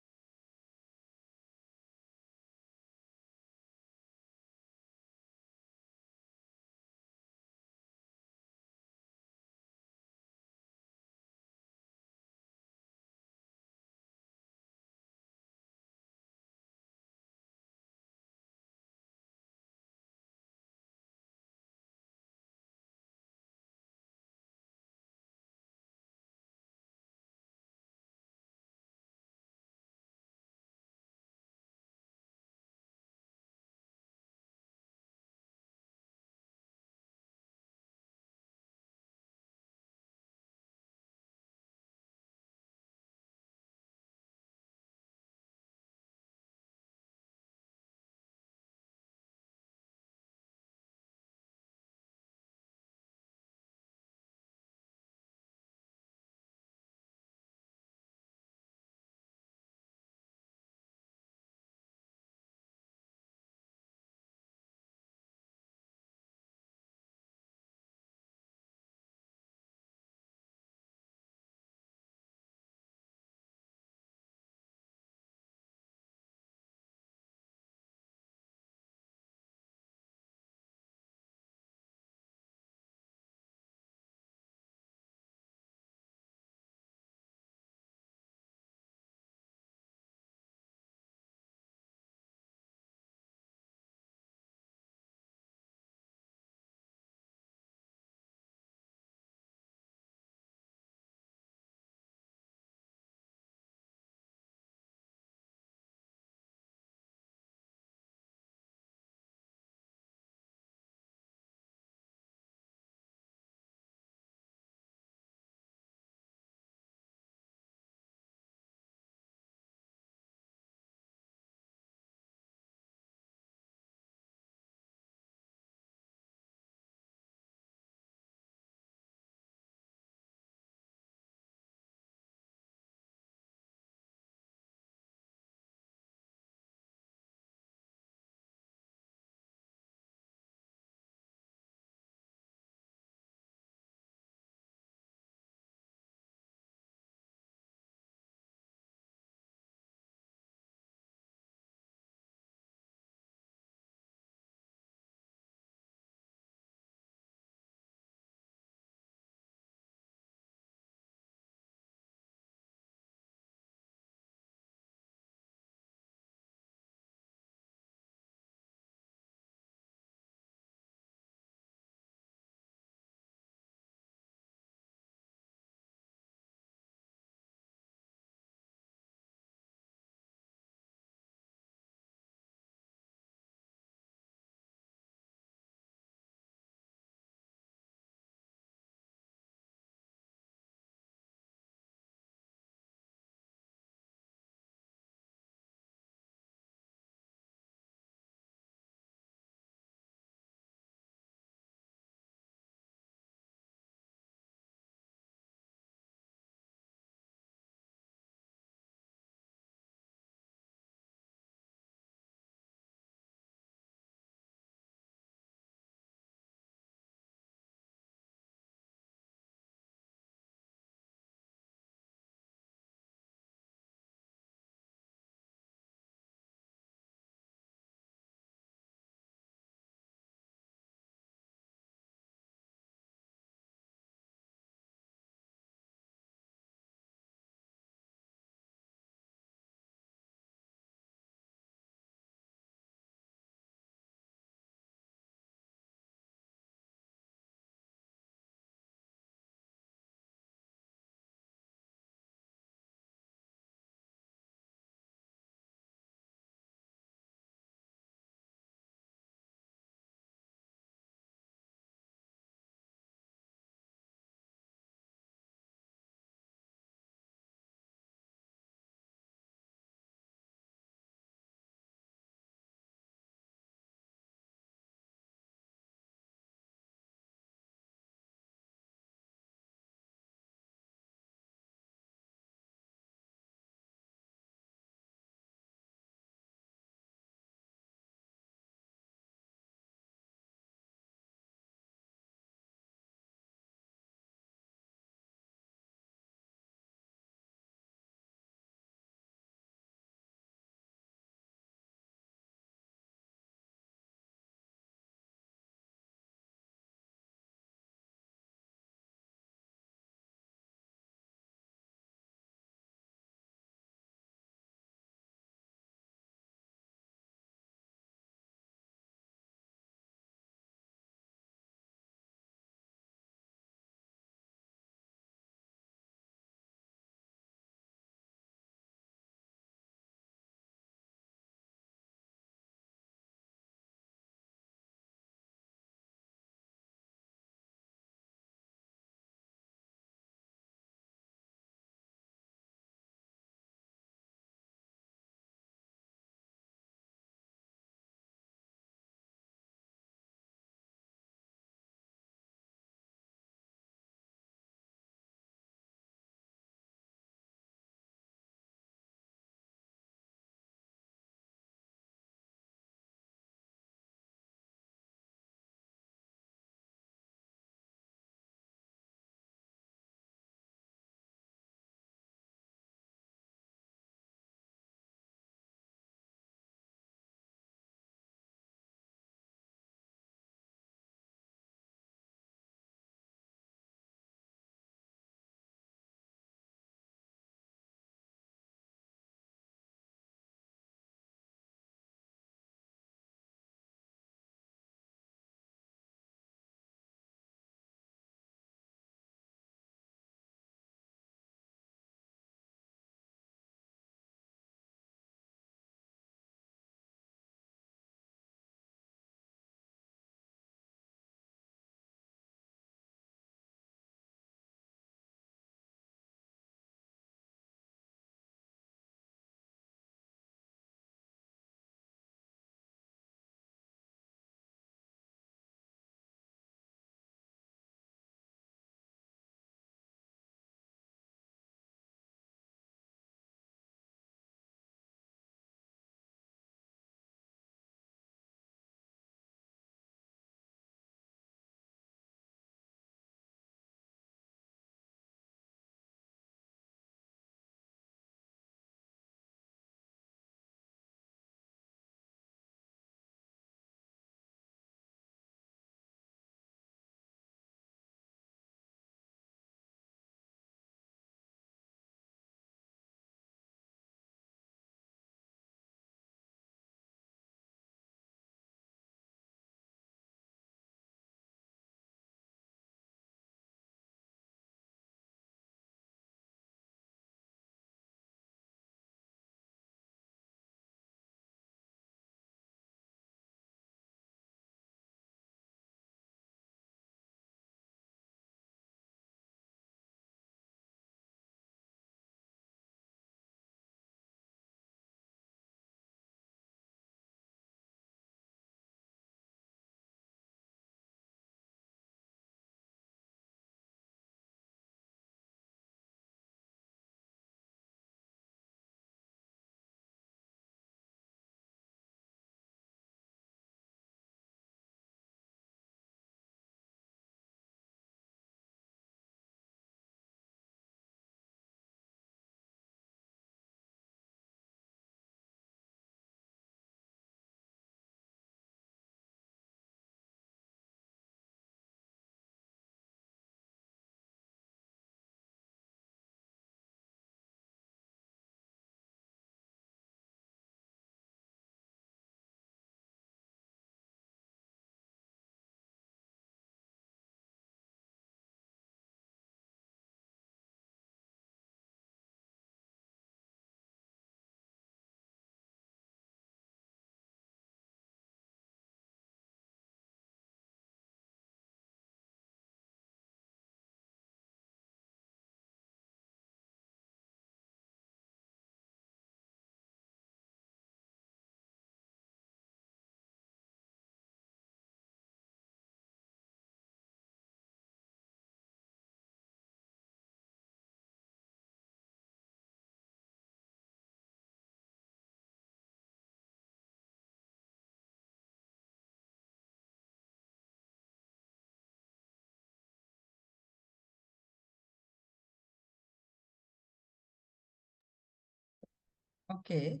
Okay,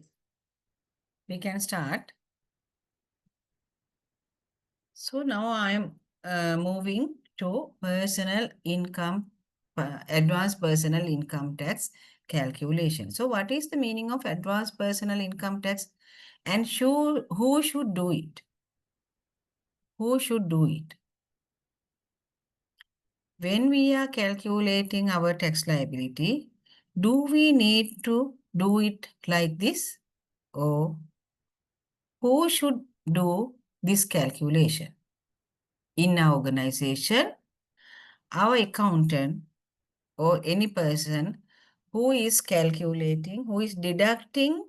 we can start. So now I am moving to advanced personal income tax calculation. So what is the meaning of advanced personal income tax, and who should do it? Who should do it? When we are calculating our tax liability, do we need to do it like this? Or who should do this calculation? In our organization, our accountant or any person who is calculating, who is deducting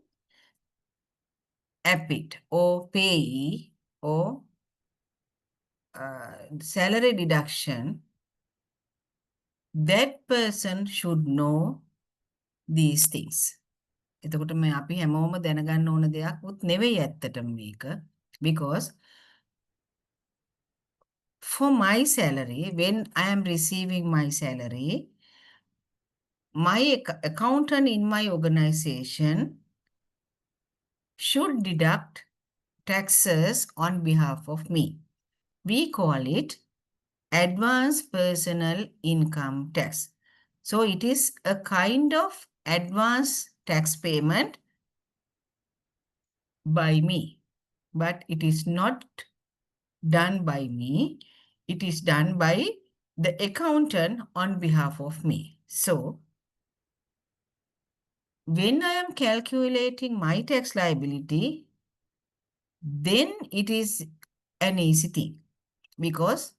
APIT or payee or salary deduction, that person should know these things. එතකොට මේ අපි හැමෝම දැනගන්න ඕන දෙයක් උත් නෙවෙයි ඇත්තටම මේක. Because for my salary, when I am receiving my salary, my accountant in my organization should deduct taxes on behalf of me. We call it advanced personal income tax. So it is a kind of advance tax payment by me, but it is not done by me. It is done by the accountant on behalf of me. So when I am calculating my tax liability, then it is an easy thing because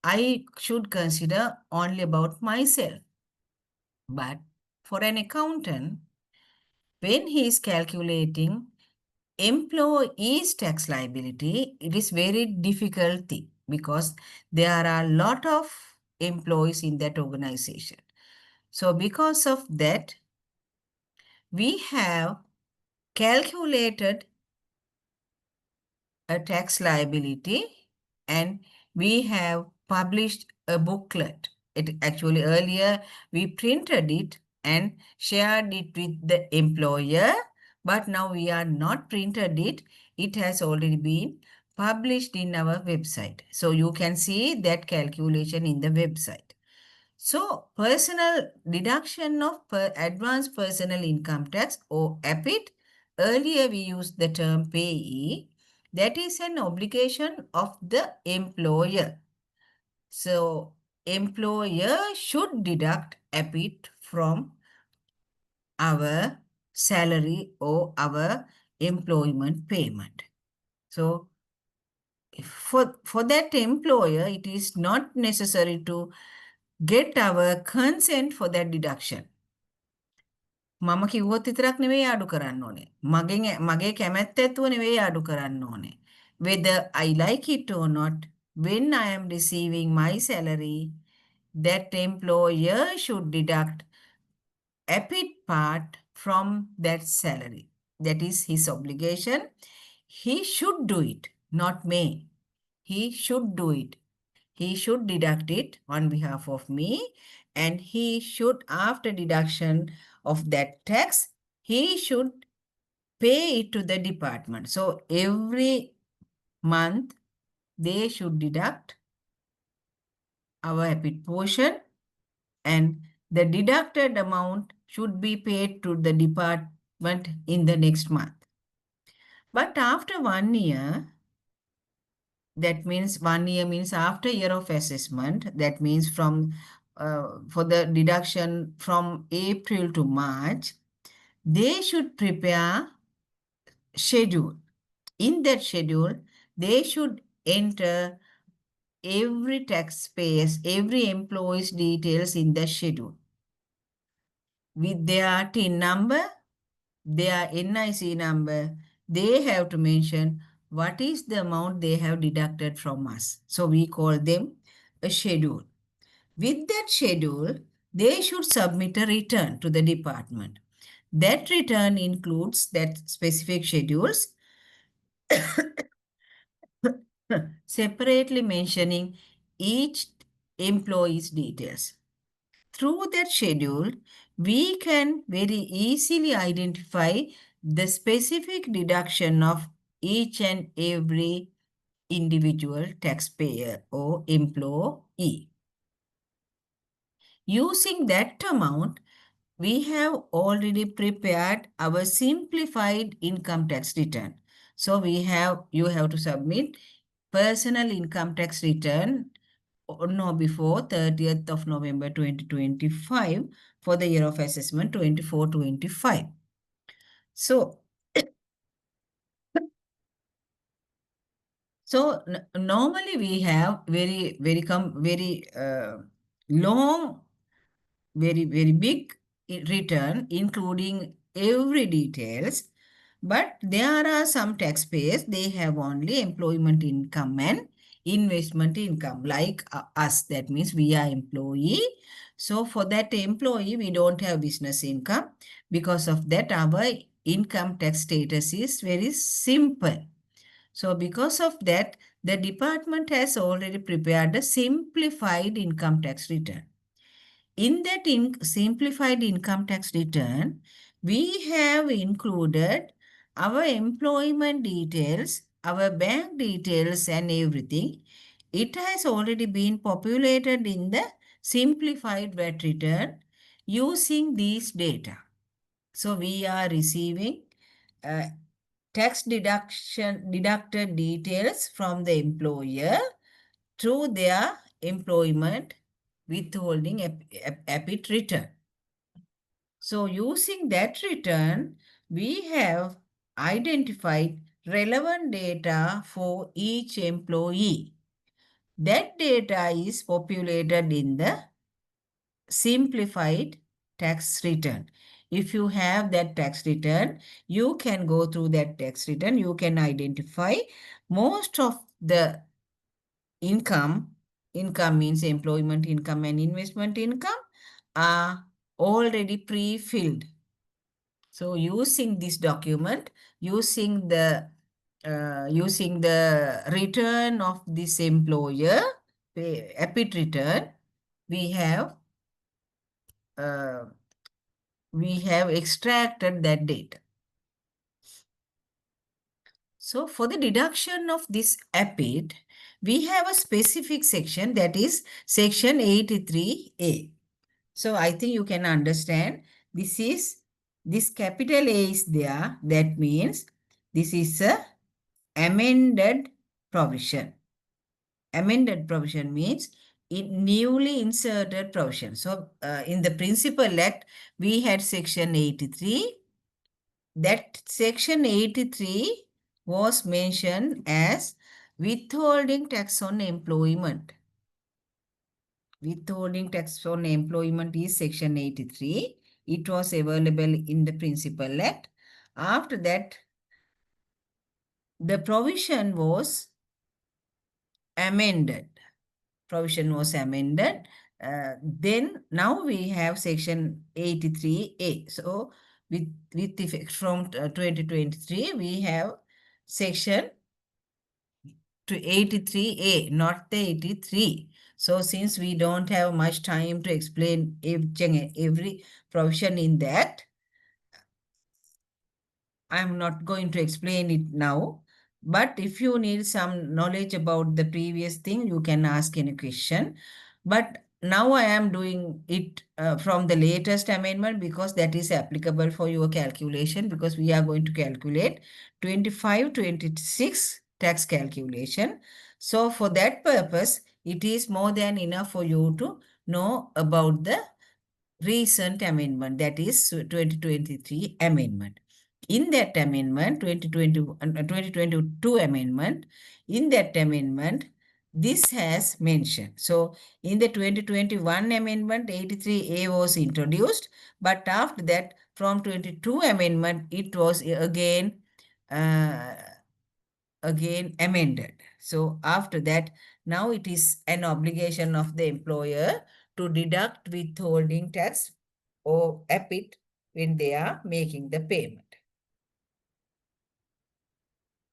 I should consider only about myself. But for an accountant, when he is calculating employee's tax liability, it is very difficult thing because there are a lot of employees in that organization. So because of that, we have calculated a tax liability and we have published a booklet. It actually earlier we printed it and shared it with the employer, but now we are not printed it. It has already been published in our website. So you can see that calculation in the website. So personal deduction of advanced personal income tax or APIT, earlier we used the term payee. That is an obligation of the employer. So employer should deduct APIT from our salary or our employment payment. So for that employer, it is not necessary to get our consent for that deduction. මම කිව්වොත් විතරක් නෙවෙයි ආඩු කරන්න ඕනේ. මගේ කැමැත්ත ඇතුව නෙවෙයි ආඩු කරන්න ඕනේ. Whether I like it or not, when I am receiving my salary, that employer should deduct APIT part from that salary. That is his obligation. He should do it, not me. He should do it. He should deduct it on behalf of me, and he should, after deduction of that tax, he should pay it to the department. So every month they should deduct our EPIT portion, and the deducted amount should be paid to the department in the next month. But after 1 year, that means 1 year means after year of assessment, that means from for the deduction from April to March, they should prepare schedule. In that schedule, they should enter every taxpayer's, every employee's details in the schedule with their TIN number, their NIC number. They have to mention what is the amount they have deducted from us. So we call them a schedule. With that schedule, they should submit a return to the department. That return includes that specific schedules, separately mentioning each employee's details. Through that schedule, we can very easily identify the specific deduction of each and every individual taxpayer or employee. Using that amount, we have already prepared our simplified income tax return. So you have to submit personal income tax return no before 30th of November 2025 for the year of assessment 24-25. So, normally we have very long, very big return, including every details. But there are some taxpayers, they have only employment income and investment income, like us. That means we are employee. So for that employee, we don't have business income. Because of that, our income tax status is very simple. So because of that, the department has already prepared a simplified income tax return. In that simplified income tax return, we have included our employment details, our bank details and everything. It has already been populated in the simplified VAT return using these data. So we are receiving tax deducted details from the employer through their employment withholding EPIT return. So using that return, we have identified relevant data for each employee. That data is populated in the simplified tax return. If you have that tax return, you can go through that tax return. You can identify most of the income means employment income and investment income, are already pre-filled. So using this document, using the return of this employer, EPIT return, we have extracted that data. So for the deduction of this EPIT, we have a specific section, that is section 83A. So I think you can understand this capital A is there. That means this is a amended provision. Amended provision means newly inserted provision. So in the Principal Act, we had section 83. That section 83 was mentioned as withholding tax on employment. Withholding tax on employment is section 83. It was available in the Principal Act. After that, the provision was amended. Provision was amended. Then now we have section 83A. So with effect from 2023, we have section to 83A, not the 83. So since we don't have much time to explain every provision in that, I'm not going to explain it now. But if you need some knowledge about the previous thing, you can ask any question. But now I am doing it from the latest amendment because that is applicable for your calculation, because we are going to calculate 25-26 tax calculation. So for that purpose, it is more than enough for you to know about the recent amendment, that is 2023 amendment. In that amendment, 2022 amendment, in that amendment, this has mentioned. So in the 2021 amendment, 83A was introduced, but after that, from 22 amendment, it was again amended. So after that, now it is an obligation of the employer to deduct withholding tax or EPIT when they are making the payment.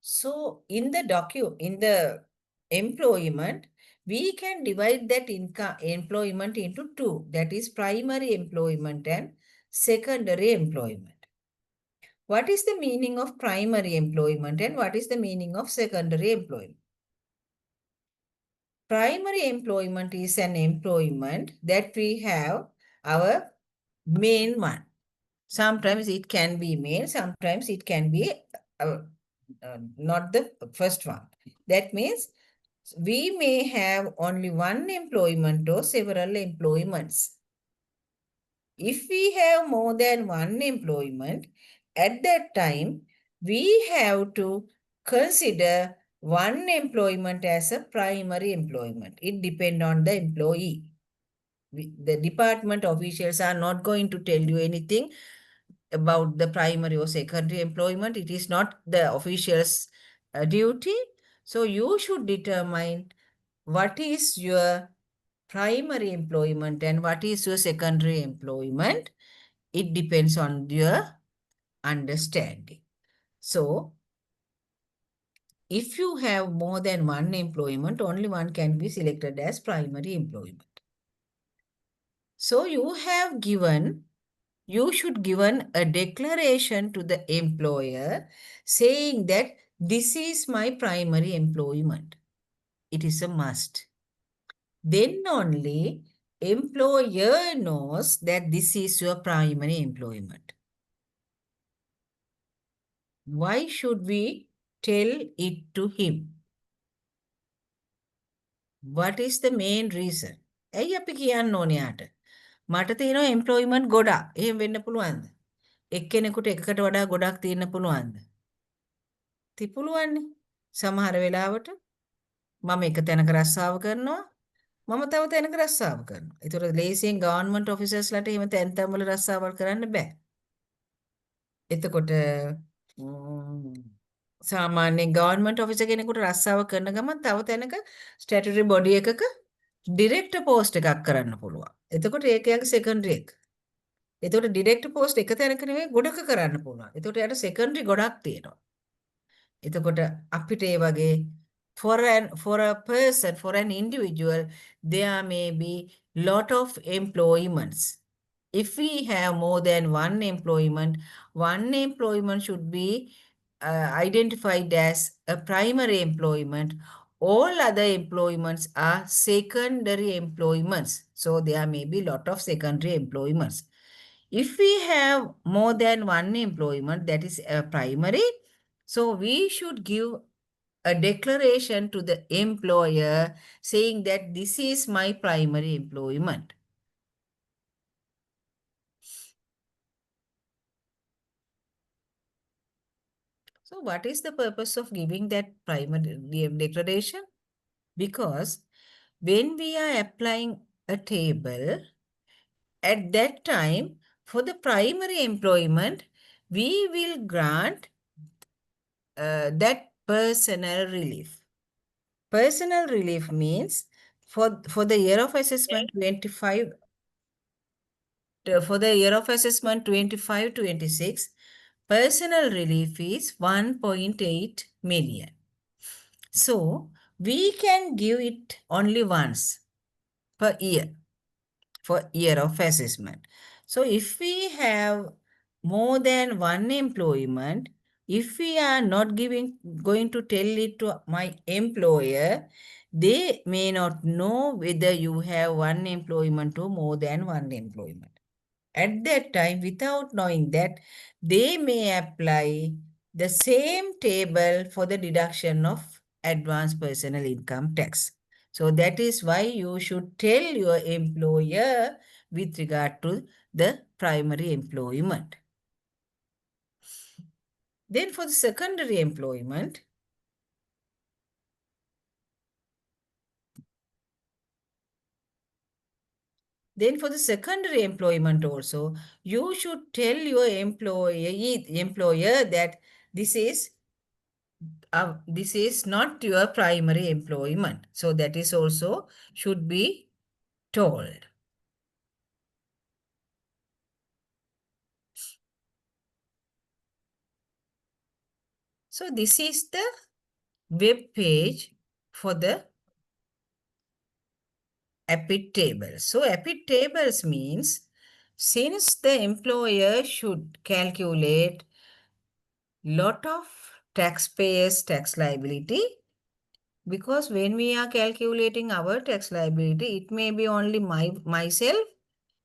So in the employment, we can divide that employment into two, that is primary employment and secondary employment. What is the meaning of primary employment and what is the meaning of secondary employment? Primary employment is an employment that we have our main one. Sometimes it can be male, sometimes it can be not the first one. That means we may have only one employment or several employments. If we have more than one employment, at that time, we have to consider one employment as a primary employment. It depends on the employee. The department officials are not going to tell you anything about the primary or secondary employment. It is not the official's duty. So you should determine what is your primary employment and what is your secondary employment. It depends on your understanding. So if you have more than one employment, only one can be selected as primary employment. So you should given a declaration to the employer saying that this is my primary employment. It is a must. Then only employer knows that this is your primary employment. Why should we tell it to him? What is the main reason? ඇයි අපි කියන්න ඕනේ යාට? මට තියෙනවා employment ගොඩක්. එහෙම වෙන්න පුළුවන්ද? එක්කෙනෙකුට එකකට වඩා ගොඩක් තියෙන්න පුළුවන්ද? තිපුළුවන්නේ. සමහර වෙලාවට මම එක තැනක රස්සාව කරනවා. මම තව තැනක රස්සාව කරනවා. ඒතර ලේසියෙන් ගවර්න්මන්ට් ඔෆිසර්ස්ලාට එහෙම තැන් තැන්වල රස්සාවල් කරන්න බෑ. එතකොට සාමාන්‍යයෙන් ගවර්න්මන්ට් ඔෆිසර් කෙනෙකුට රස්සාව කරන ගමන් තව තැනක ස්ටැටුටරි බොඩි එකක ඩිරෙක්ටර් පෝස්ට් එකක් කරන්න පුළුවන්. එතකොට ඒක යාගේ සෙකන්ඩරි එක. එතකොට ඩිරෙක්ටර් පෝස්ට් එක තැනක නෙවෙයි ගොඩක කරන්න පුළුවන්. එතකොට යාට සෙකන්ඩරි ගොඩක් තියෙනවා. එතකොට අපිට ඒ වගේ for a person, for an individual, there may be lot of employments. If we have more than one employment should be identified as a primary employment. All other employments are secondary employments. So there may be lot of secondary employments. If we have more than one employment, that is a primary, so we should give a declaration to the employer saying that this is my primary employment. So what is the purpose of giving that primary declaration? Because when we are applying a table, at that time, for the primary employment, we will grant that personal relief. Personal relief means for the year of assessment 25, for the year of assessment 25-26, personal relief is 1.8 million. So we can give it only once per year for year of assessment. So if we have more than one employment, if we are not going to tell it to my employer, they may not know whether you have one employment or more than one employment. At that time, without knowing that, they may apply the same table for the deduction of advanced personal income tax. So that is why you should tell your employer with regard to the primary employment. Then for the secondary employment, also, you should tell your employer that this is not your primary employment. So that is also should be told. So this is the web page for the APIT table. So APIT tables means since the employer should calculate lot of taxpayers' tax liability, because when we are calculating our tax liability, it may be only myself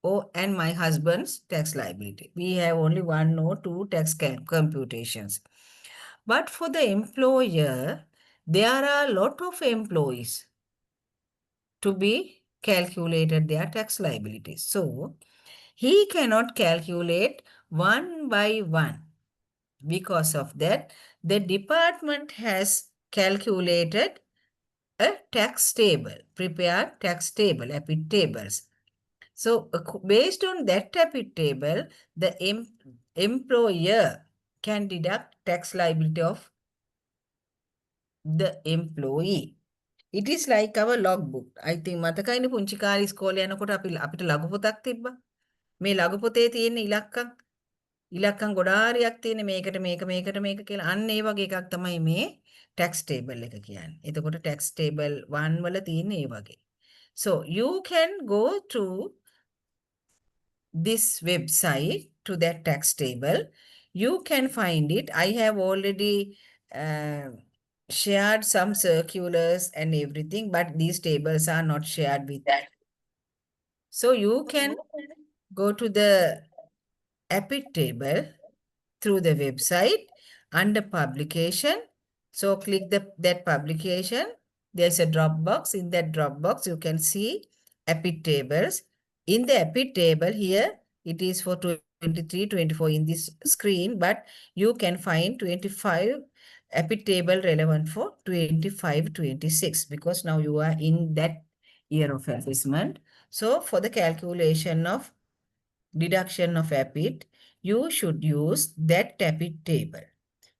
or and my husband's tax liability. We have only one or two tax computations. But for the employer, there are a lot of employees to be calculated their tax liabilities. So he cannot calculate one by one. Because of that, the department has calculated a tax table, prepared tax table, EPIT tables. So based on that EPIT table, the employer can deduct tax liability of the employee. It is like our logbook. I think මතකයිනේ පුංචි කාලේ ඉස්කෝලේ යනකොට අපිට ලඝු පොතක් තිබ්බා. මේ ලඝු පොතේ තියෙන ඉලක්කම් ගොඩාරියක් තියෙන මේකට කියලා අන්න ඒ වගේ එකක් තමයි මේ tax table එක කියන්නේ. එතකොට tax table 1 වල තියෙන ඒ වගේ. So you can go to this website to that tax table. You can find it. I have already shared some circulars and everything, but these tables are not shared with that. So you can go to the EPIT table through the website under publication. So click that publication. There's a drop box. In that drop box, you can see EPIT tables. In the EPIT table here, it is for 23, 24 in this screen, but you can find 25 EPIT table relevant for 25, 26 because now you are in that year of assessment. So for the calculation of deduction of EPIT, you should use that EPIT table.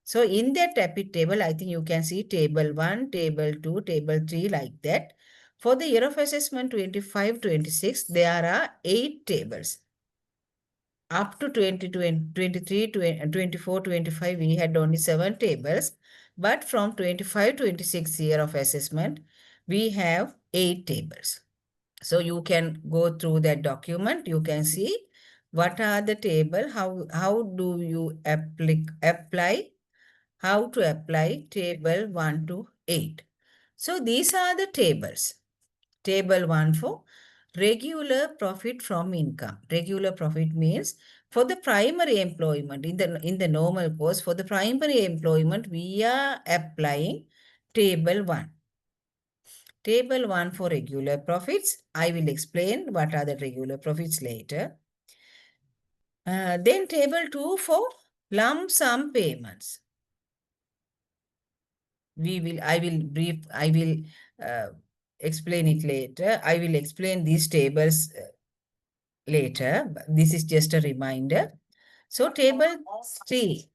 So in that EPIT table, I think you can see table 1, table 2, table 3 like that. For the year of assessment 25, 26, there are 8 tables. Up to 23, 24, 25, we had only 7 tables. But from 25, 26 year of assessment, we have 8 tables. So you can go through that document. You can see what are the table, how do you apply, how to apply table 1 to 8. So these are the tables. Table 1 for regular profit from income. Regular profit means for the primary employment, in the normal course, for the primary employment, we are applying table 1. Table 1 for regular profits. I will explain what are the regular profits later. Then table 2 for lump sum payments. I will explain it later. I will explain these tables later. This is just a reminder. So table 3.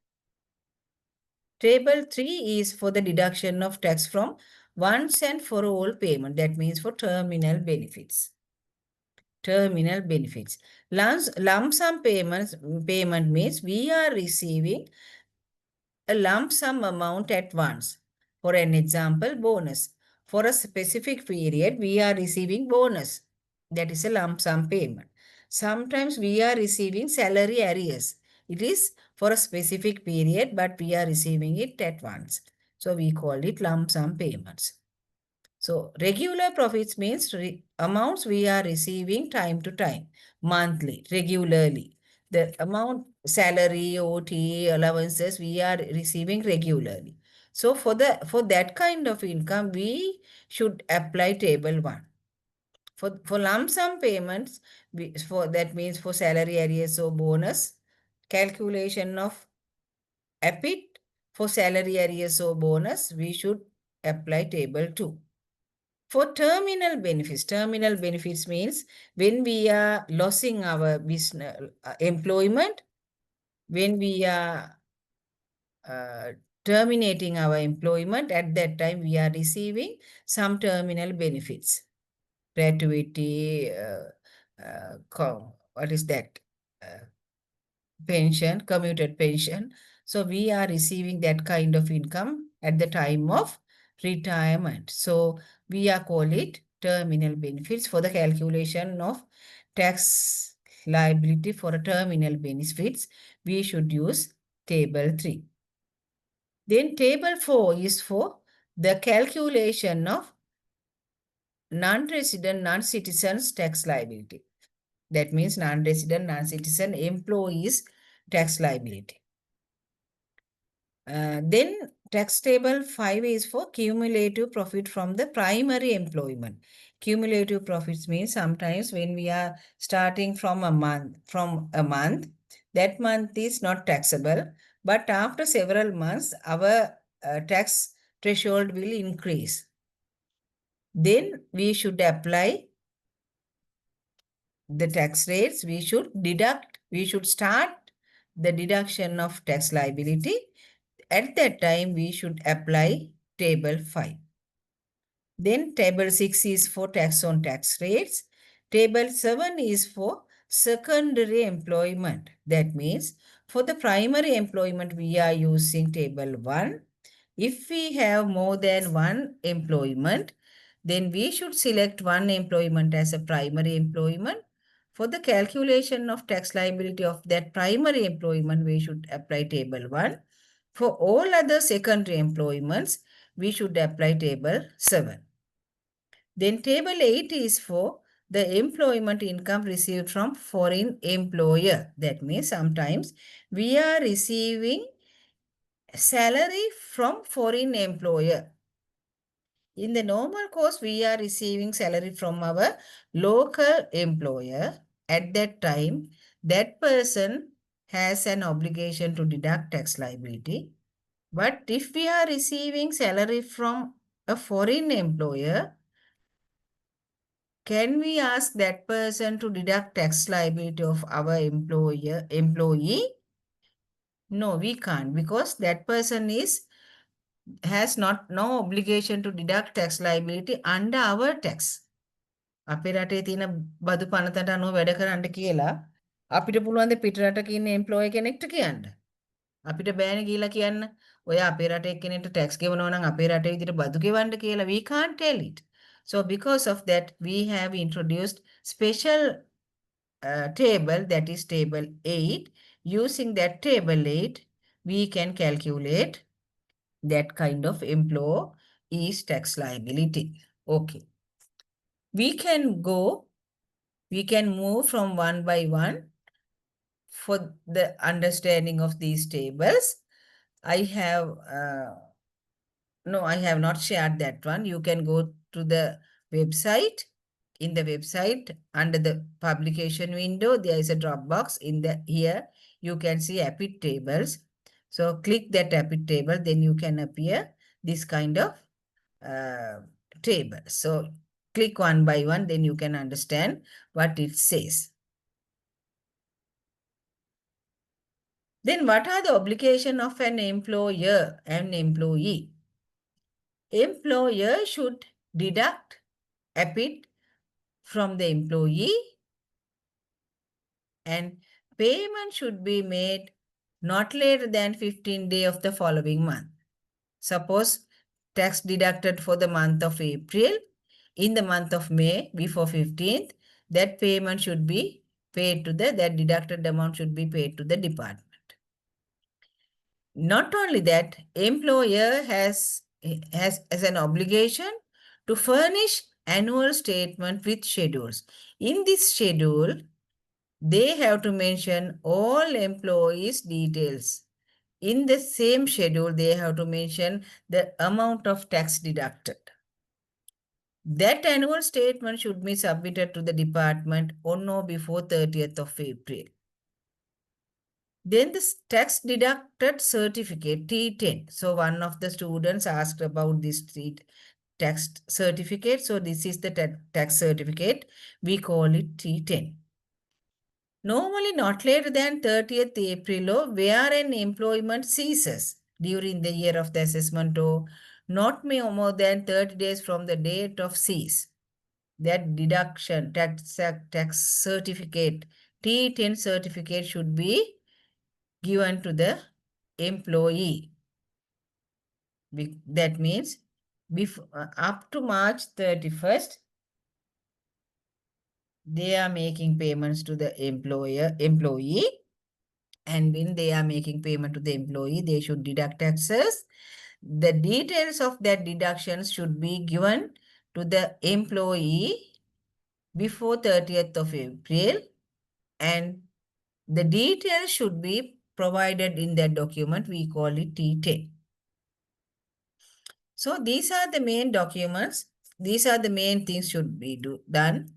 Table 3 is for the deduction of tax from once and for all payment. That means for terminal benefits. Terminal benefits. Lump sum payment means we are receiving a lump sum amount at once. For an example, bonus. For a specific period, we are receiving bonus. That is a lump sum payment. Sometimes we are receiving salary arrears. It is for a specific period, but we are receiving it at once. So we call it lump sum payments. So regular profits means amounts we are receiving time to time, monthly, regularly. The amount, salary, OT, allowances, we are receiving regularly. So for that kind of income, we should apply table 1. For lump sum payments, that means for salary arrears or bonus, calculation of EPIT for salary arrears or bonus, we should apply table 2. For terminal benefits means when we are losing our business employment, when we are terminating our employment, at that time we are receiving some terminal benefits. Gratuity, what is that? Pension, commuted pension. So we are receiving that kind of income at the time of retirement. So we are call it terminal benefits. For the calculation of tax liability for a terminal benefits, we should use table 3. Then table 4 is for the calculation of non-resident, non-citizens tax liability. That means non-resident, non-citizen employees tax liability. Then tax table 5 is for cumulative profit from the primary employment. Cumulative profits means sometimes when we are starting from a month, that month is not taxable, but after several months, our tax threshold will increase. Then we should apply the tax rates. We should start the deduction of tax liability. At that time, we should apply table 5. Then table 6 is for tax on tax rates. Table 7 is for secondary employment. That means for the primary employment, we are using table 1. If we have more than one employment, then we should select one employment as a primary employment. For the calculation of tax liability of that primary employment, we should apply table 1. For all other secondary employments, we should apply table 7. Then table 8 is for the employment income received from foreign employer. That means sometimes we are receiving salary from foreign employer. In the normal course, we are receiving salary from our local employer. At that time, that person has an obligation to deduct tax liability. But if we are receiving salary from a foreign employer, can we ask that person to deduct tax liability of our employee? No, we can't, because that person has no obligation to deduct tax liability under our tax. අපේ රටේ තියෙන බදු පනතට අනුව වැඩ කරන්න කියලා අපිට පුළුවන් ද පිට රටක ඉන්න එම්ප්ලොයි කෙනෙක්ට කියන්න. අපිට බෑනේ කියලා කියන්න. ඔය අපේ රටේ කෙනෙක්ට ටැක්ස් ගෙවනවා නම් අපේ රටේ විදිහට බදු ගෙවන්න කියලා. We can't tell it. So because of that, we have introduced special table, that is table 8. Using that table 8, we can calculate that kind of employee's tax liability. Okay. We can move from one by one for the understanding of these tables. I have not shared that one. You can go to the website. In the website, under the publication window, there is a drop box. Here you can see APIT tables. So click that APIT table, then you can appear this kind of table. So click one by one, then you can understand what it says. Then what are the obligation of an employer and employee? Employer should deduct APIT from the employee, and payment should be made not later than 15 days of the following month. Suppose tax deducted for the month of April, in the month of May, before 15th, that payment should be paid to that deducted amount should be paid to the department. Not only that, employer has an obligation to furnish annual statement with schedules. In this schedule, they have to mention all employees' details. In the same schedule, they have to mention the amount of tax deducted. That annual statement should be submitted to the department on or before 30th of April. Then the tax deducted certificate, T10. So one of the students asked about this tax certificate. So this is the tax certificate. We call it T10. Normally not later than 30th April or where an employment ceases during the year of the assessment, or not more than 30 days from the date of cease. That deduction, tax certificate, T10 certificate should be given to the employee. That means up to March 31st, they are making payments to the employee. And when they are making payment to the employee, they should deduct taxes. The details of that deductions should be given to the employee before 30th of April, and the details should be provided in that document. We call it T10. So these are the main documents. These are the main things should be done.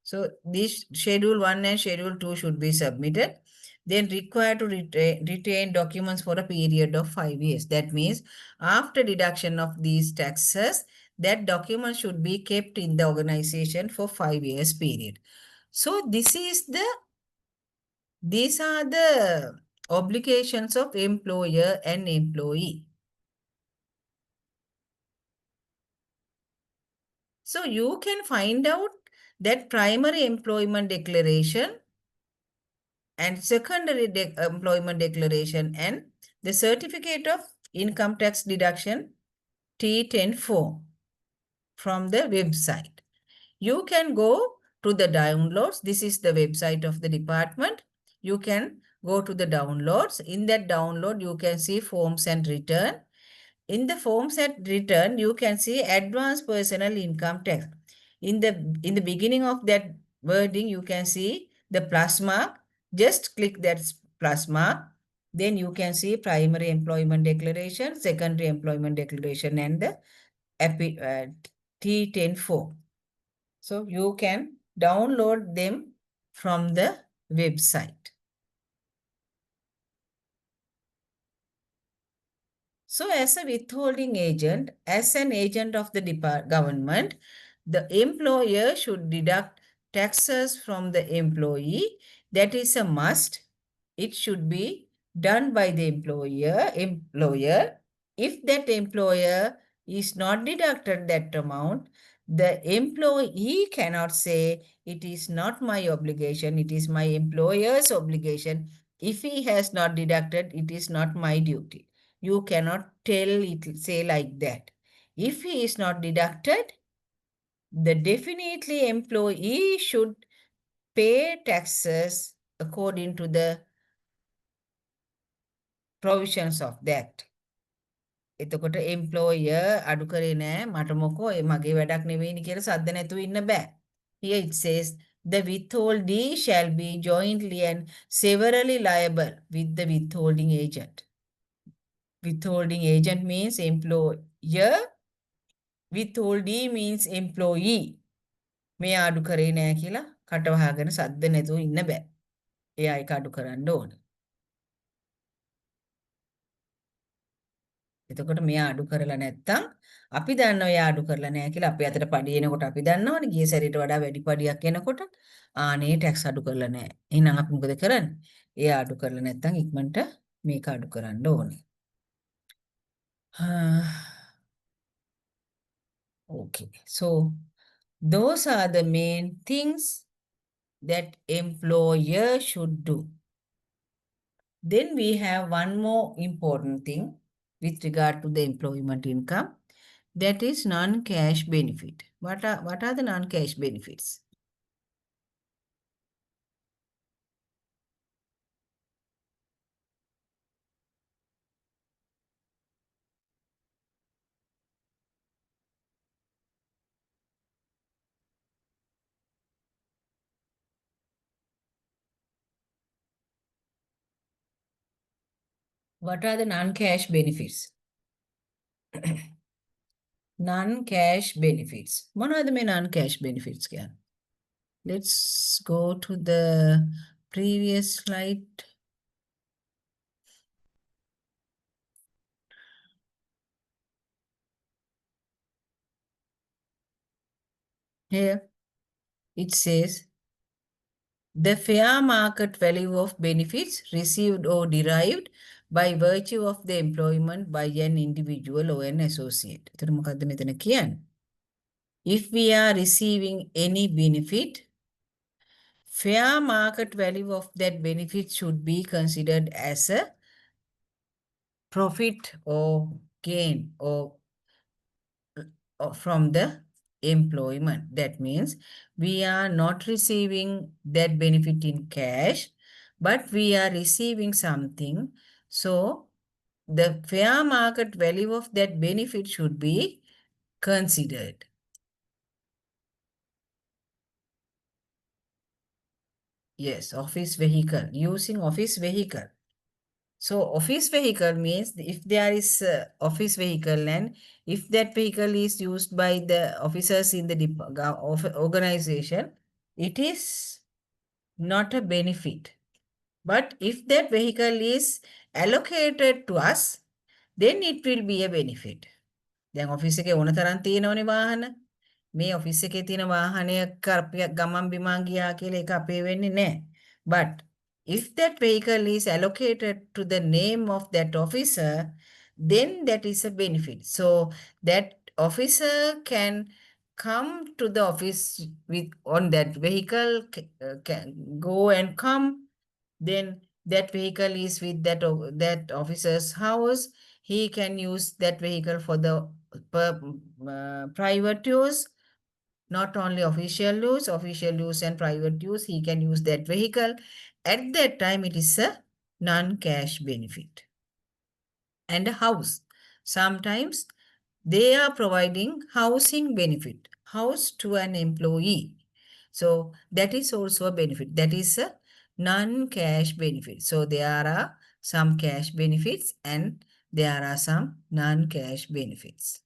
So this schedule 1 and schedule 2 should be submitted. Then required to retain documents for a period of 5 years. That means after deduction of these taxes, that document should be kept in the organization for 5 years period. So these are the obligations of employer and employee. So you can find out that primary employment declaration and secondary employment declaration and the certificate of income tax deduction T10 form from the website. You can go to the downloads. This is the website of the department. You can go to the downloads. In that download, you can see forms and return. In the forms and return, you can see advanced personal income tax. In the beginning of that wording, you can see the plus mark. Just click that plus mark. Then you can see primary employment declaration, secondary employment declaration, and the T10 form. So you can download them from the website. So as a withholding agent, as an agent of the government, the employer should deduct taxes from the employee. That is a must. It should be done by the employer. If that employer is not deducted that amount, the employee cannot say, it is not my obligation, it is my employer's obligation. If he has not deducted, it is not my duty. You cannot say like that. If he is not deducted, the definitely employee should pay taxes according to the provisions of that. එතකොට employer අඩු කරේ නෑ මට මොකෝ මගේ වැඩක් නෙවෙයිනි කියලා සද්ද නැතුව ඉන්න බෑ. Here it says the withholdee shall be jointly and severally liable with the withholding agent. Withholding agent means employer. Withholdee means employee. මේ අඩු කරේ නෑ කියලා කටවහගෙන සද්ද නැතුව ඉන්න බෑ. එයා ඒක අඩු කරන්න ඕන. එතකොට මෙයා අඩු කරලා නැත්තම් අපි දන්නවා එයා අඩු කරලා නැහැ කියලා. අපි අතට පඩි එනකොට අපි දන්නවනේ ගිය සැරේට වඩා වැඩි පඩියක් එනකොට ආනේ ටැක්ස් අඩු කරලා නැහැ. එහෙනම් අපි මොකද කරන්නේ? එයා අඩු කරලා නැත්තම් ඉක්මනට මේක අඩු කරන්න ඕනේ. Okay. So those are the main things that employer should do. Then we have one more important thing with regard to the employment income. That is non-cash benefit. What are the non-cash benefits? What are the non-cash benefits? Non-cash benefits. මොනවද මේ non-cash benefits කියන්නේ? Let's go to the previous slide. Here it says the fair market value of benefits received or derived by virtue of the employment by an individual or an associate. එතන මොකද්ද මෙතන කියන්නේ? If we are receiving any benefit, fair market value of that benefit should be considered as a profit or gain or from the employment. That means we are not receiving that benefit in cash, but we are receiving something. So the fair market value of that benefit should be considered. Yes, office vehicle, using office vehicle. So office vehicle means if there is office vehicle and if that vehicle is used by the officers in the organization, it is not a benefit. But if that vehicle is allocated to us, then it will be a benefit. දැන් office එකේ ඕන තරම් තියෙනවනේ වාහන. මේ office එකේ තියෙන වාහනයක අපි ගමන් බිමන් ගියා කියලා ඒක අපේ වෙන්නේ නැහැ. But if that vehicle is allocated to the name of that officer, then that is a benefit. So that officer can come to the office with on that vehicle, can go and come. Then that vehicle is with that officer's house. He can use that vehicle for the private use, not only official use and private use. He can use that vehicle. At that time, it is a non-cash benefit. And a house. Sometimes they are providing housing benefit, house to an employee. So that is also a benefit. That is a non-cash benefit. So there are some cash benefits and there are some non-cash benefits.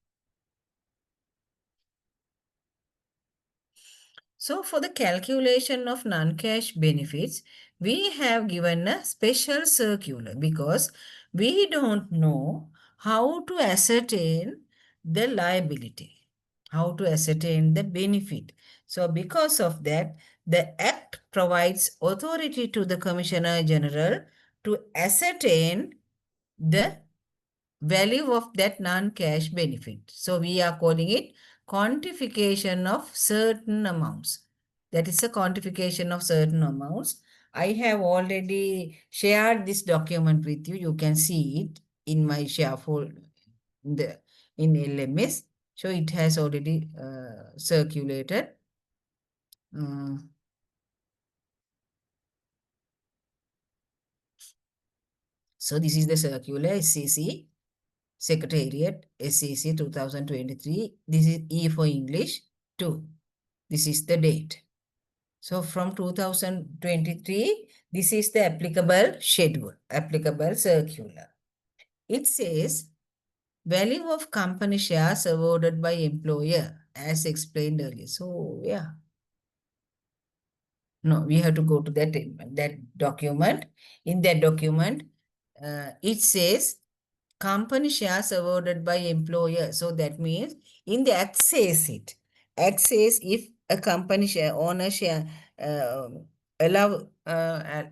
So for the calculation of non-cash benefits, we have given a special circular because we don't know how to ascertain the liability, how to ascertain the benefit. So because of that, the Act provides authority to the Commissioner General to ascertain the value of that non-cash benefit. So we are calling it quantification of certain amounts. That is a quantification of certain amounts. I have already shared this document with you. You can see it in my share folder in LMS. So it has already circulated. So this is the circular SCC Secretariat SCC 2023. This is E for English 2. This is the date. So from 2023, this is the applicable schedule, applicable circular. It says value of company shares awarded by employer as explained earlier. So yeah. No, we have to go to that document. In that document, it says company shares awarded by employer. So that means in the Act says it. Act says if a company owner share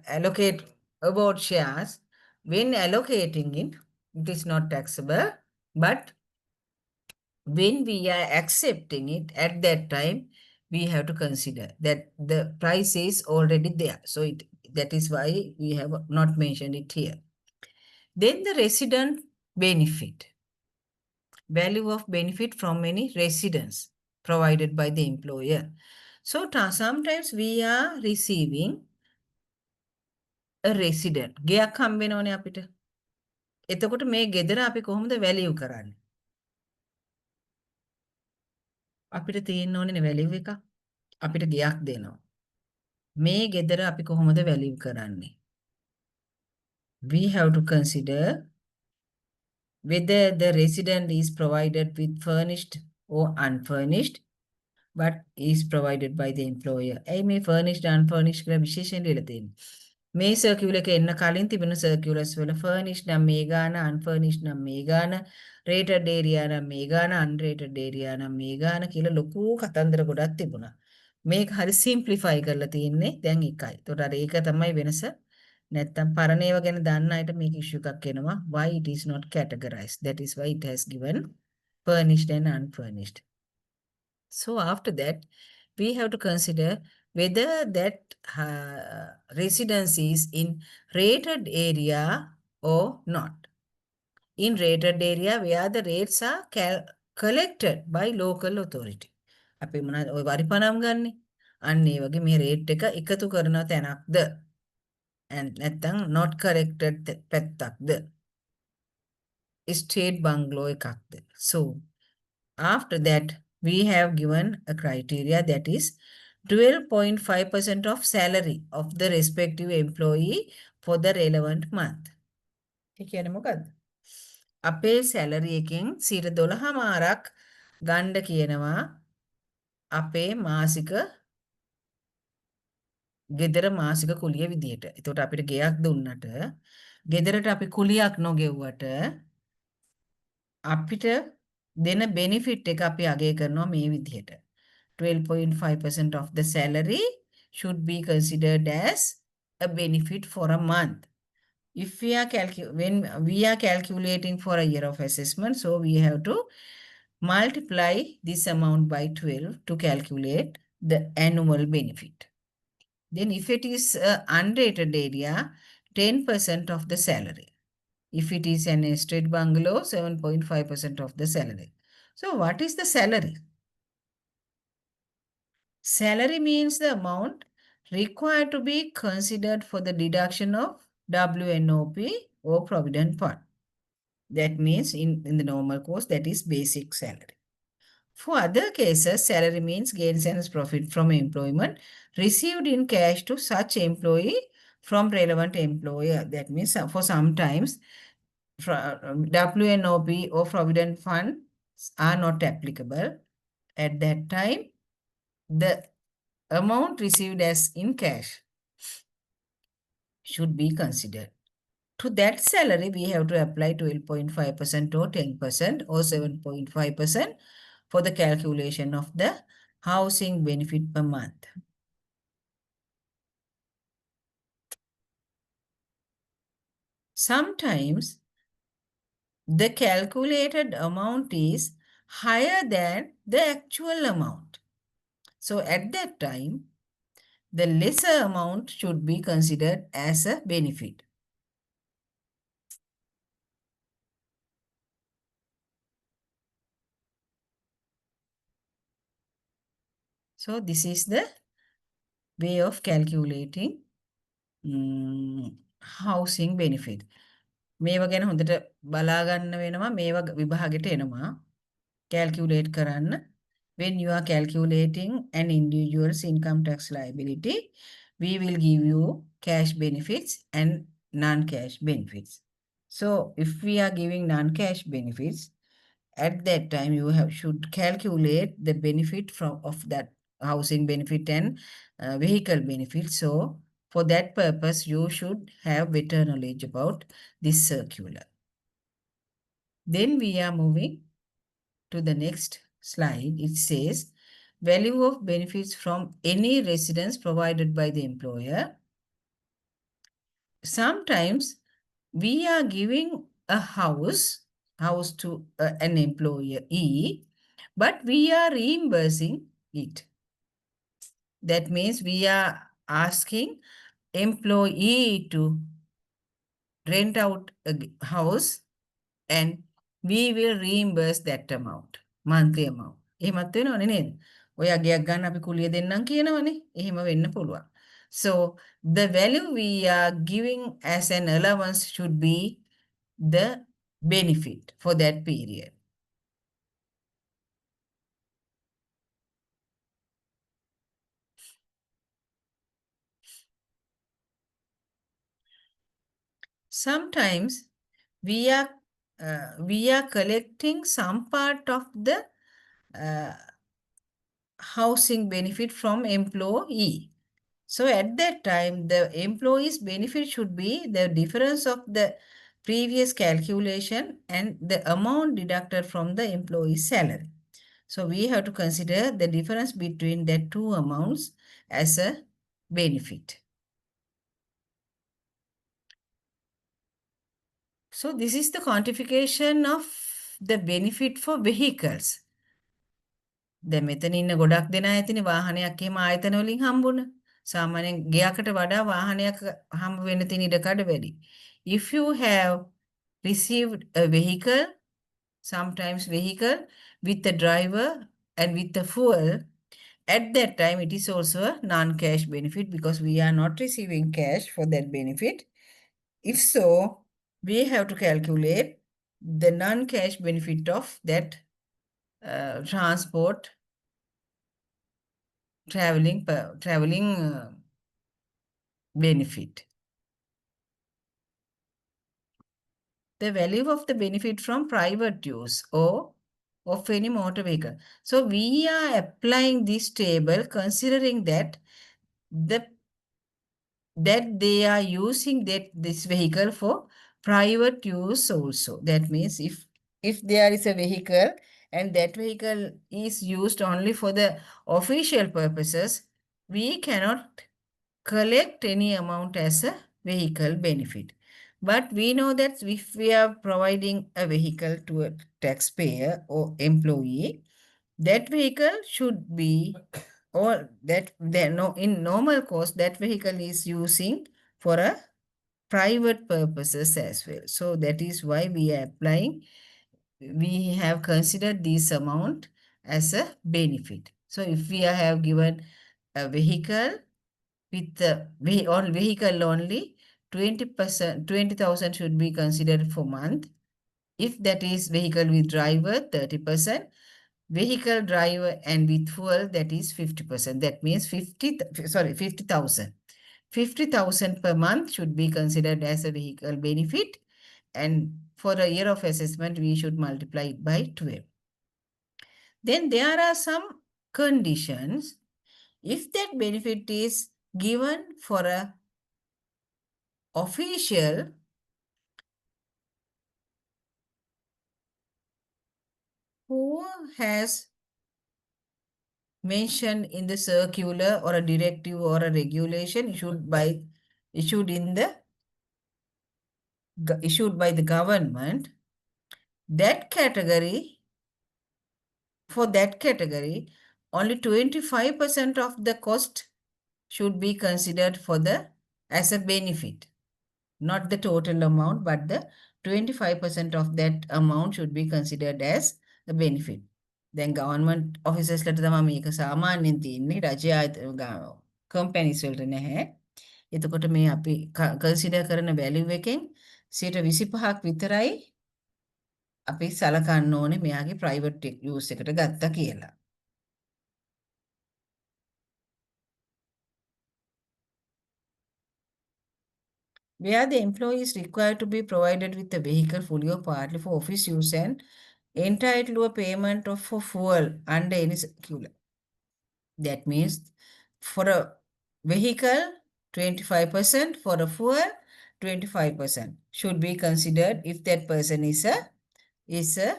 allocate award shares, when allocating it, it is not taxable. But when we are accepting it at that time, we have to consider that the price is already there. So that is why we have not mentioned it here. Then the resident benefit. Value of benefit from any residence provided by the employer. So sometimes we are receiving a resident. ගෙයක් හම්බ වෙනවනේ අපිට. එතකොට මේ ගෙදර අපි කොහොමද value කරන්නේ? අපිට තියෙන්න ඕනේ වැලියු එක. අපිට ගෙයක් දෙනවා. මේ ගෙදර අපි කොහොමද වැලියු කරන්නේ? We have to consider whether the resident is provided with furnished or unfurnished, but is provided by the employer. ඇයි මේ furnished unfurnished කියලා විශේෂයෙන් ලියලා තියෙන්නේ? මේ circular එක එන්න කලින් තිබෙන circulars වල furnished නම් මේ ගාන, unfurnished නම් මේ ගාන, rated area නම් මේ ගාන, unrated area නම් මේ ගාන කියලා ලොකු කතන්දර ගොඩක් තිබුණා. මේක හරි simplify කරලා තියෙන්නේ දැන් එකයි. ඒතකොට අර ඒක තමයි වෙනස. නැත්තම් පරණ ඒවා ගැන දන්න අයට මේක issue එකක් එනවා. Why it is not categorized? That is why it has given furnished and unfurnished. So after that, we have to consider whether that residence is in rated area or not. In rated area where the rates are collected by local authority. අපි මොනවද ওই වරිපණම් ගන්නෙ? අන්න ඒ වගේ මේ rate එක එකතු කරන තැනක්ද? නැත්නම් not corrected පැත්තක්ද? state bungalow එකක්ද? So after that we have given a criteria that is 12.5% of salary of the respective employee for the relevant month. ඒ කියන්නේ මොකද්ද? අපේ සැලරි එකෙන් 12%ක් ගන්න කියනවා අපේ මාසික ගෙදර මාසික කුලිය විදියට. එතකොට අපිට ගෙයක් දුන්නට ගෙදරට අපි කුලියක් නොගෙව්වට අපිට දෙන බෙනිෆිට් එක අපි අගය කරනවා මේ විදියට. 12.5% of the salary should be considered as a benefit for a month. If we are when we are calculating for a year of assessment, so we have to multiply this amount by 12 to calculate the annual benefit. Then if it is an unrated area, 10% of the salary. If it is an estate bungalow, 7.5% of the salary. So what is the salary? Salary means the amount required to be considered for the deduction of WNOP or Provident Fund. That means in the normal course, that is basic salary. For other cases, salary means gains and profit from employment received in cash to such employee from relevant employer. That means for sometimes WNOP or Provident Funds are not applicable. At that time, the amount received as in cash should be considered. To that salary, we have to apply 12.5% or 10% or 7.5% for the calculation of the housing benefit per month. Sometimes the calculated amount is higher than the actual amount. So at that time, the lesser amount should be considered as a benefit. So this is the way of calculating housing benefit. මේවා ගැන හොඳට බලා ගන්න වෙනවා. මේවා විභාගෙට එනවා. Calculate කරන්න. When you are calculating an individual's income tax liability, we will give you cash benefits and non-cash benefits. So if we are giving non-cash benefits, at that time you should calculate the benefit of that housing benefit and vehicle benefit. So for that purpose, you should have better knowledge about this circular. Then we are moving to the next slide. It says value of benefits from any residence provided by the employer. Sometimes we are giving a house to an employee, but we are reimbursing it. That means we are asking employee to rent out a house and we will reimburse that amount, monthly amount. එහෙමත් වෙනවනේ නේද? ඔයා ගයක් ගන්න අපි කුලිය දෙන්නම් කියනවනේ. එහෙම වෙන්න පුළුවන්. So the value we are giving as an allowance should be the benefit for that period. Sometimes we are collecting some part of the housing benefit from employee. So at that time, the employee's benefit should be the difference of the previous calculation and the amount deducted from the employee's salary. So we have to consider the difference between the two amounts as a benefit. So this is the quantification of the benefit for vehicles. දැන් මෙතන ඉන්න ගොඩක් දෙනා ඇතිනේ වාහනයක් එහෙම ආයතන වලින් හම්බුන. සාමාන්‍යයෙන් ගෙයකට වඩා වාහනයක් හම්බ වෙන්න තියෙන ඉඩකඩ වැඩි. If you have received a vehicle, sometimes vehicle with a driver and with the fuel, at that time it is also a non-cash benefit because we are not receiving cash for that benefit. If so, we have to calculate the non-cash benefit of that transport traveling benefit. The value of the benefit from private use or of any motor vehicle. So we are applying this table considering that they are using this vehicle for private use also. That means if there is a vehicle and that vehicle is used only for the official purposes, we cannot collect any amount as a vehicle benefit. But we know that if we are providing a vehicle to a taxpayer or employee, that vehicle should be, or that no, in normal course, that vehicle is using for a private purposes as well. So that is why we are applying, we have considered this amount as a benefit. So if we have given a vehicle with the on vehicle only, 20%, 20,000 should be considered for month. If that is vehicle with driver, 30%. Vehicle driver and with fuel, that is 50%. That means 50,000. 50,000 per month should be considered as a vehicle benefit. And for a year of assessment, we should multiply it by 12. Then there are some conditions. If that benefit is given for a official who has mentioned in the circular or a directive or a regulation issued in the issued by the government, that category, for that category, only 25% of the cost should be considered for the as a benefit. Not the total amount, but the 25% of that amount should be considered as a benefit. Then government officers ලට තමයි මේක සාමාන්‍යයෙන් තියෙන්නේ, රජය companies වලට නැහැ. එතකොට මේ අපි consider කරන value එකෙන් 25ක් විතරයි අපි සලකන්න ඕනේ මෙයාගේ private use එකට ගත්තා කියලා. Where the employee is required to be provided with a vehicle fully or partly for office use and entitled to a payment of for fuel under any circular. That means for a vehicle, 25%, for a fuel, 25% should be considered if that person is a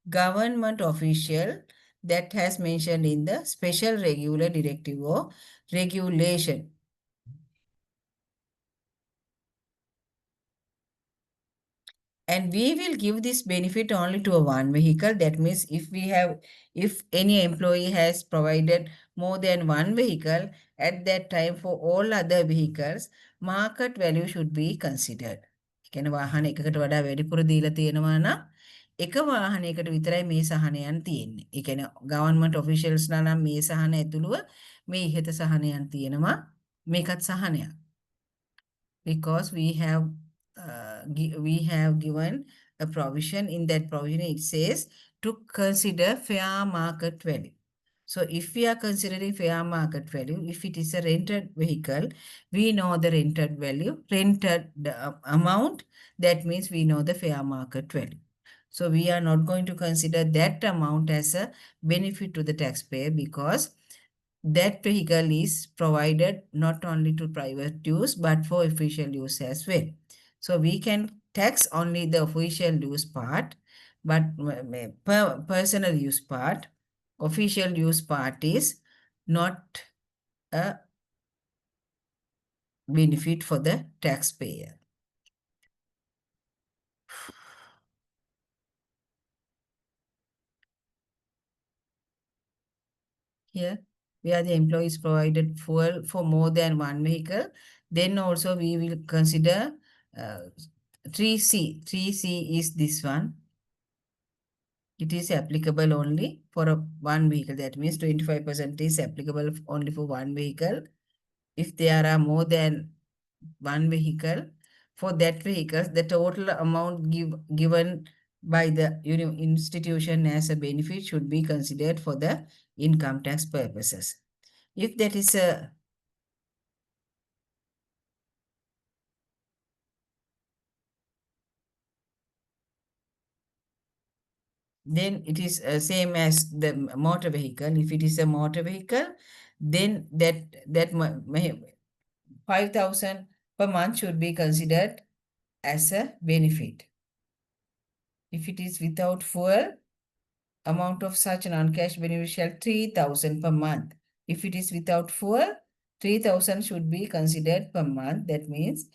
government official that has mentioned in the special regular directive or regulation. And we will give this benefit only to a one vehicle. That means if any employee has provided more than one vehicle, at that time for all other vehicles, market value should be considered. කියන වාහන එකකට වඩා වැඩිපුර දීලා තියෙනවා නම් එක වාහනයකට විතරයි මේ සහනයන් තියෙන්නේ. ඒ කියන්නේ government officials නම් මේ සහන ඇතුළුව මේ ඉහත සහනයන් තියෙනවා. මේකත් සහනයක්. Because we have given a provision. In that provision it says to consider fair market value. So if we are considering fair market value, if it is a rented vehicle, we know the rented value, the amount, that means we know the fair market value. So we are not going to consider that amount as a benefit to the taxpayer because that vehicle is provided not only to private use but for official use as well. So we can tax only the official use part, but personal use part, official use part is not a benefit for the taxpayer. Here, where the employee is provided fuel for more than one vehicle, then also we will consider 3C. 3C is this one. it is applicable only for one vehicle. That means 25% is applicable only for one vehicle. If there are more than one vehicle, for that vehicle, the total amount given by the institution as a benefit should be considered for the income tax purposes. If that is a then it is same as the motor vehicle. If it is a motor vehicle, then that 5,000 per month should be considered as a benefit. If it is without fuel, amount of such non-cash benefit shall 3,000 per month. If it is without fuel, 3,000 should be considered per month. That means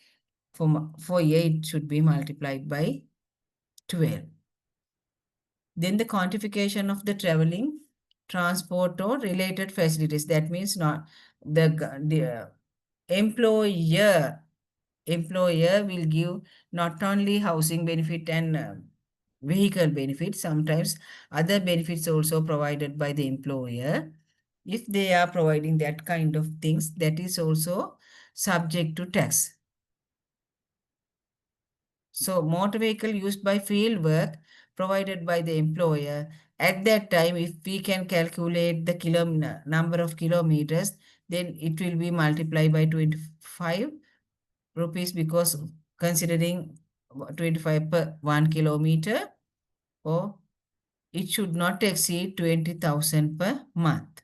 for year it should be multiplied by 12. Then the quantification of the traveling, transport or related facilities. That means not the employer will give not only housing benefit and vehicle benefit, sometimes other benefits also provided by the employer. If they are providing that kind of things, that is also subject to tax. So motor vehicle used by field work provided by the employer. At that time, if we can calculate the number of kilometers, then it will be multiplied by 25 rupees, because considering 25 per 1 kilometer, or it should not exceed 20,000 per month.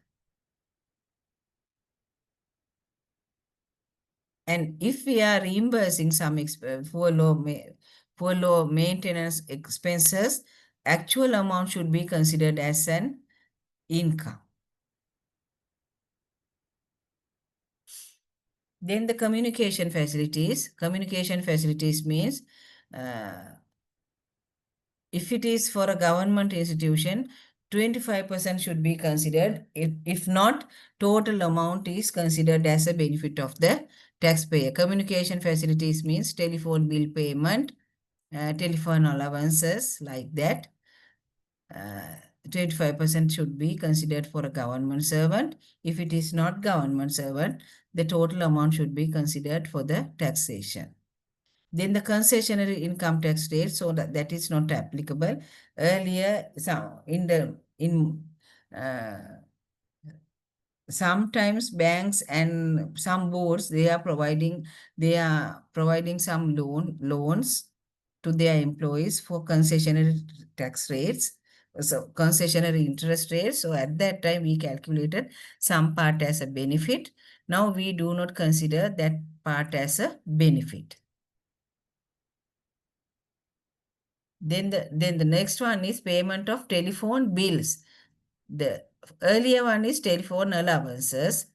And if we are reimbursing some fuel or maintenance expenses, actual amount should be considered as an income. Then the communication facilities. Communication facilities means if it is for a government institution, 25% should be considered. If not, total amount is considered as a benefit of the taxpayer. Communication facilities means telephone bill payment, telephone allowances, like that. 25% should be considered for a government servant. If it is not government servant, the total amount should be considered for the taxation. Then the concessionary income tax rate, so that is not applicable. Earlier, sometimes banks and some boards, they are providing some loans to their employees for concessionary tax rates, so concessionary interest rates. So at that time we calculated some part as a benefit. Now we do not consider that part as a benefit. Then the next one is payment of telephone bills. The earlier one is telephone allowances,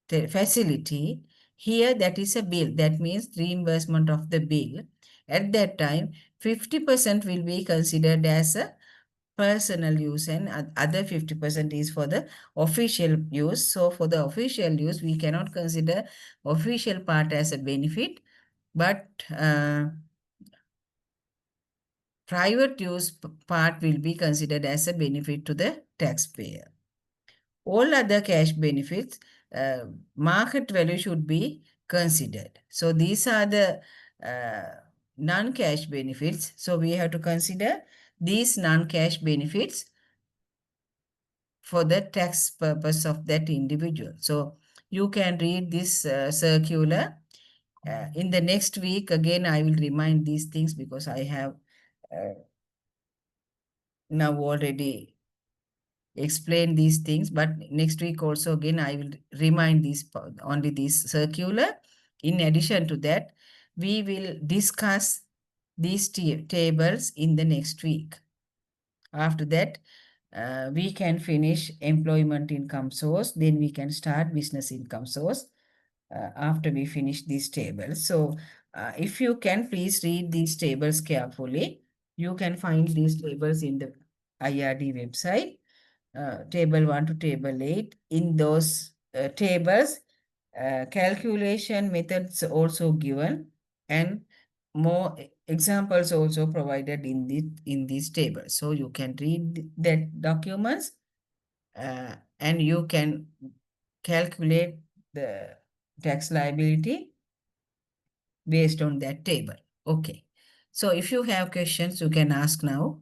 facility. Here that is a bill. That means reimbursement of the bill. At that time, 50% will be considered as a personal use and other 50% is for the official use. So for the official use, we cannot consider official part as a benefit, but private use part will be considered as a benefit to the taxpayer. All other cash benefits, market value should be considered. So these are the non-cash benefits. So we have to consider these non-cash benefits for the tax purpose of that individual. So you can read this circular. In the next week, again, I will remind these things because I have now already explain these things, but next week also again I will remind only this circular. In addition to that, we will discuss these tables in the next week. After that, we can finish employment income source, then we can start business income source after we finish these tables. So if you can please read these tables carefully, you can find these tables in the IRD website. Table 1 to table 8. In those tables, calculation methods also given, and more examples also provided in this table. So you can read that documents and you can calculate the tax liability based on that table. Okay. So if you have questions, you can ask now.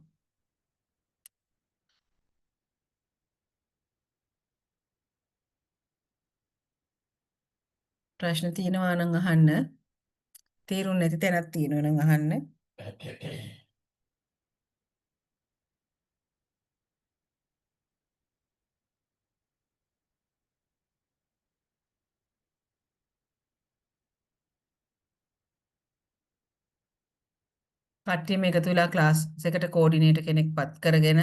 ප්‍රශ්න තියෙනවා නම් අහන්න. තේරුම් නැති තැනක් තියෙනවා නම් අහන්න. කට්ටියම එකතු වෙලා ක්ලාස් එකට කෝඩිනේටර් කෙනෙක් පත් කරගෙන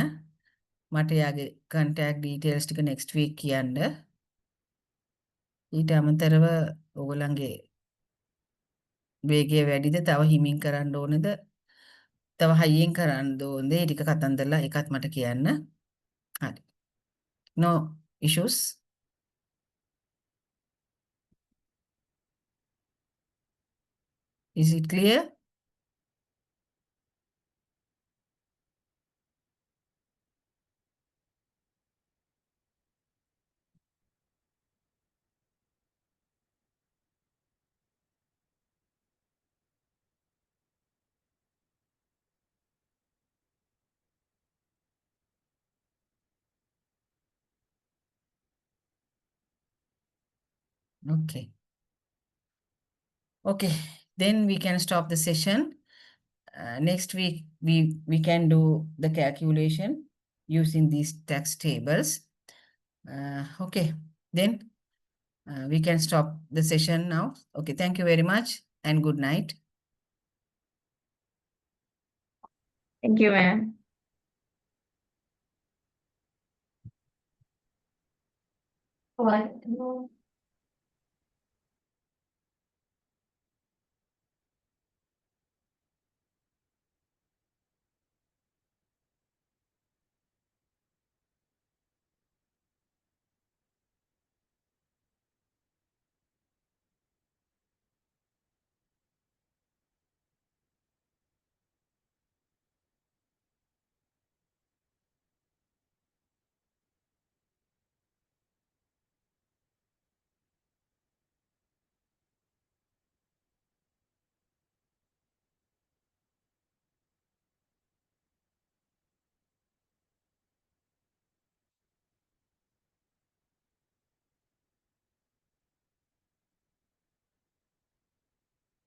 මට යාගේ contact details ටික next week කියන්න. ඊට අමතරව ඕගොල්ලන්ගේ වේගය වැඩිද තව හිමින් කරන්න ඕනද තව හයියෙන් කරන්න ඕනද ඒ ටික කතන්දරලා ඒකත් මට කියන්න. හරි. No issues. Is it clear? Okay. Okay, then we can stop the session. Next week, we can do the calculation using these tax tables. Okay, then we can stop the session now. Okay, thank you very much and good night. Thank you, ma'am. What?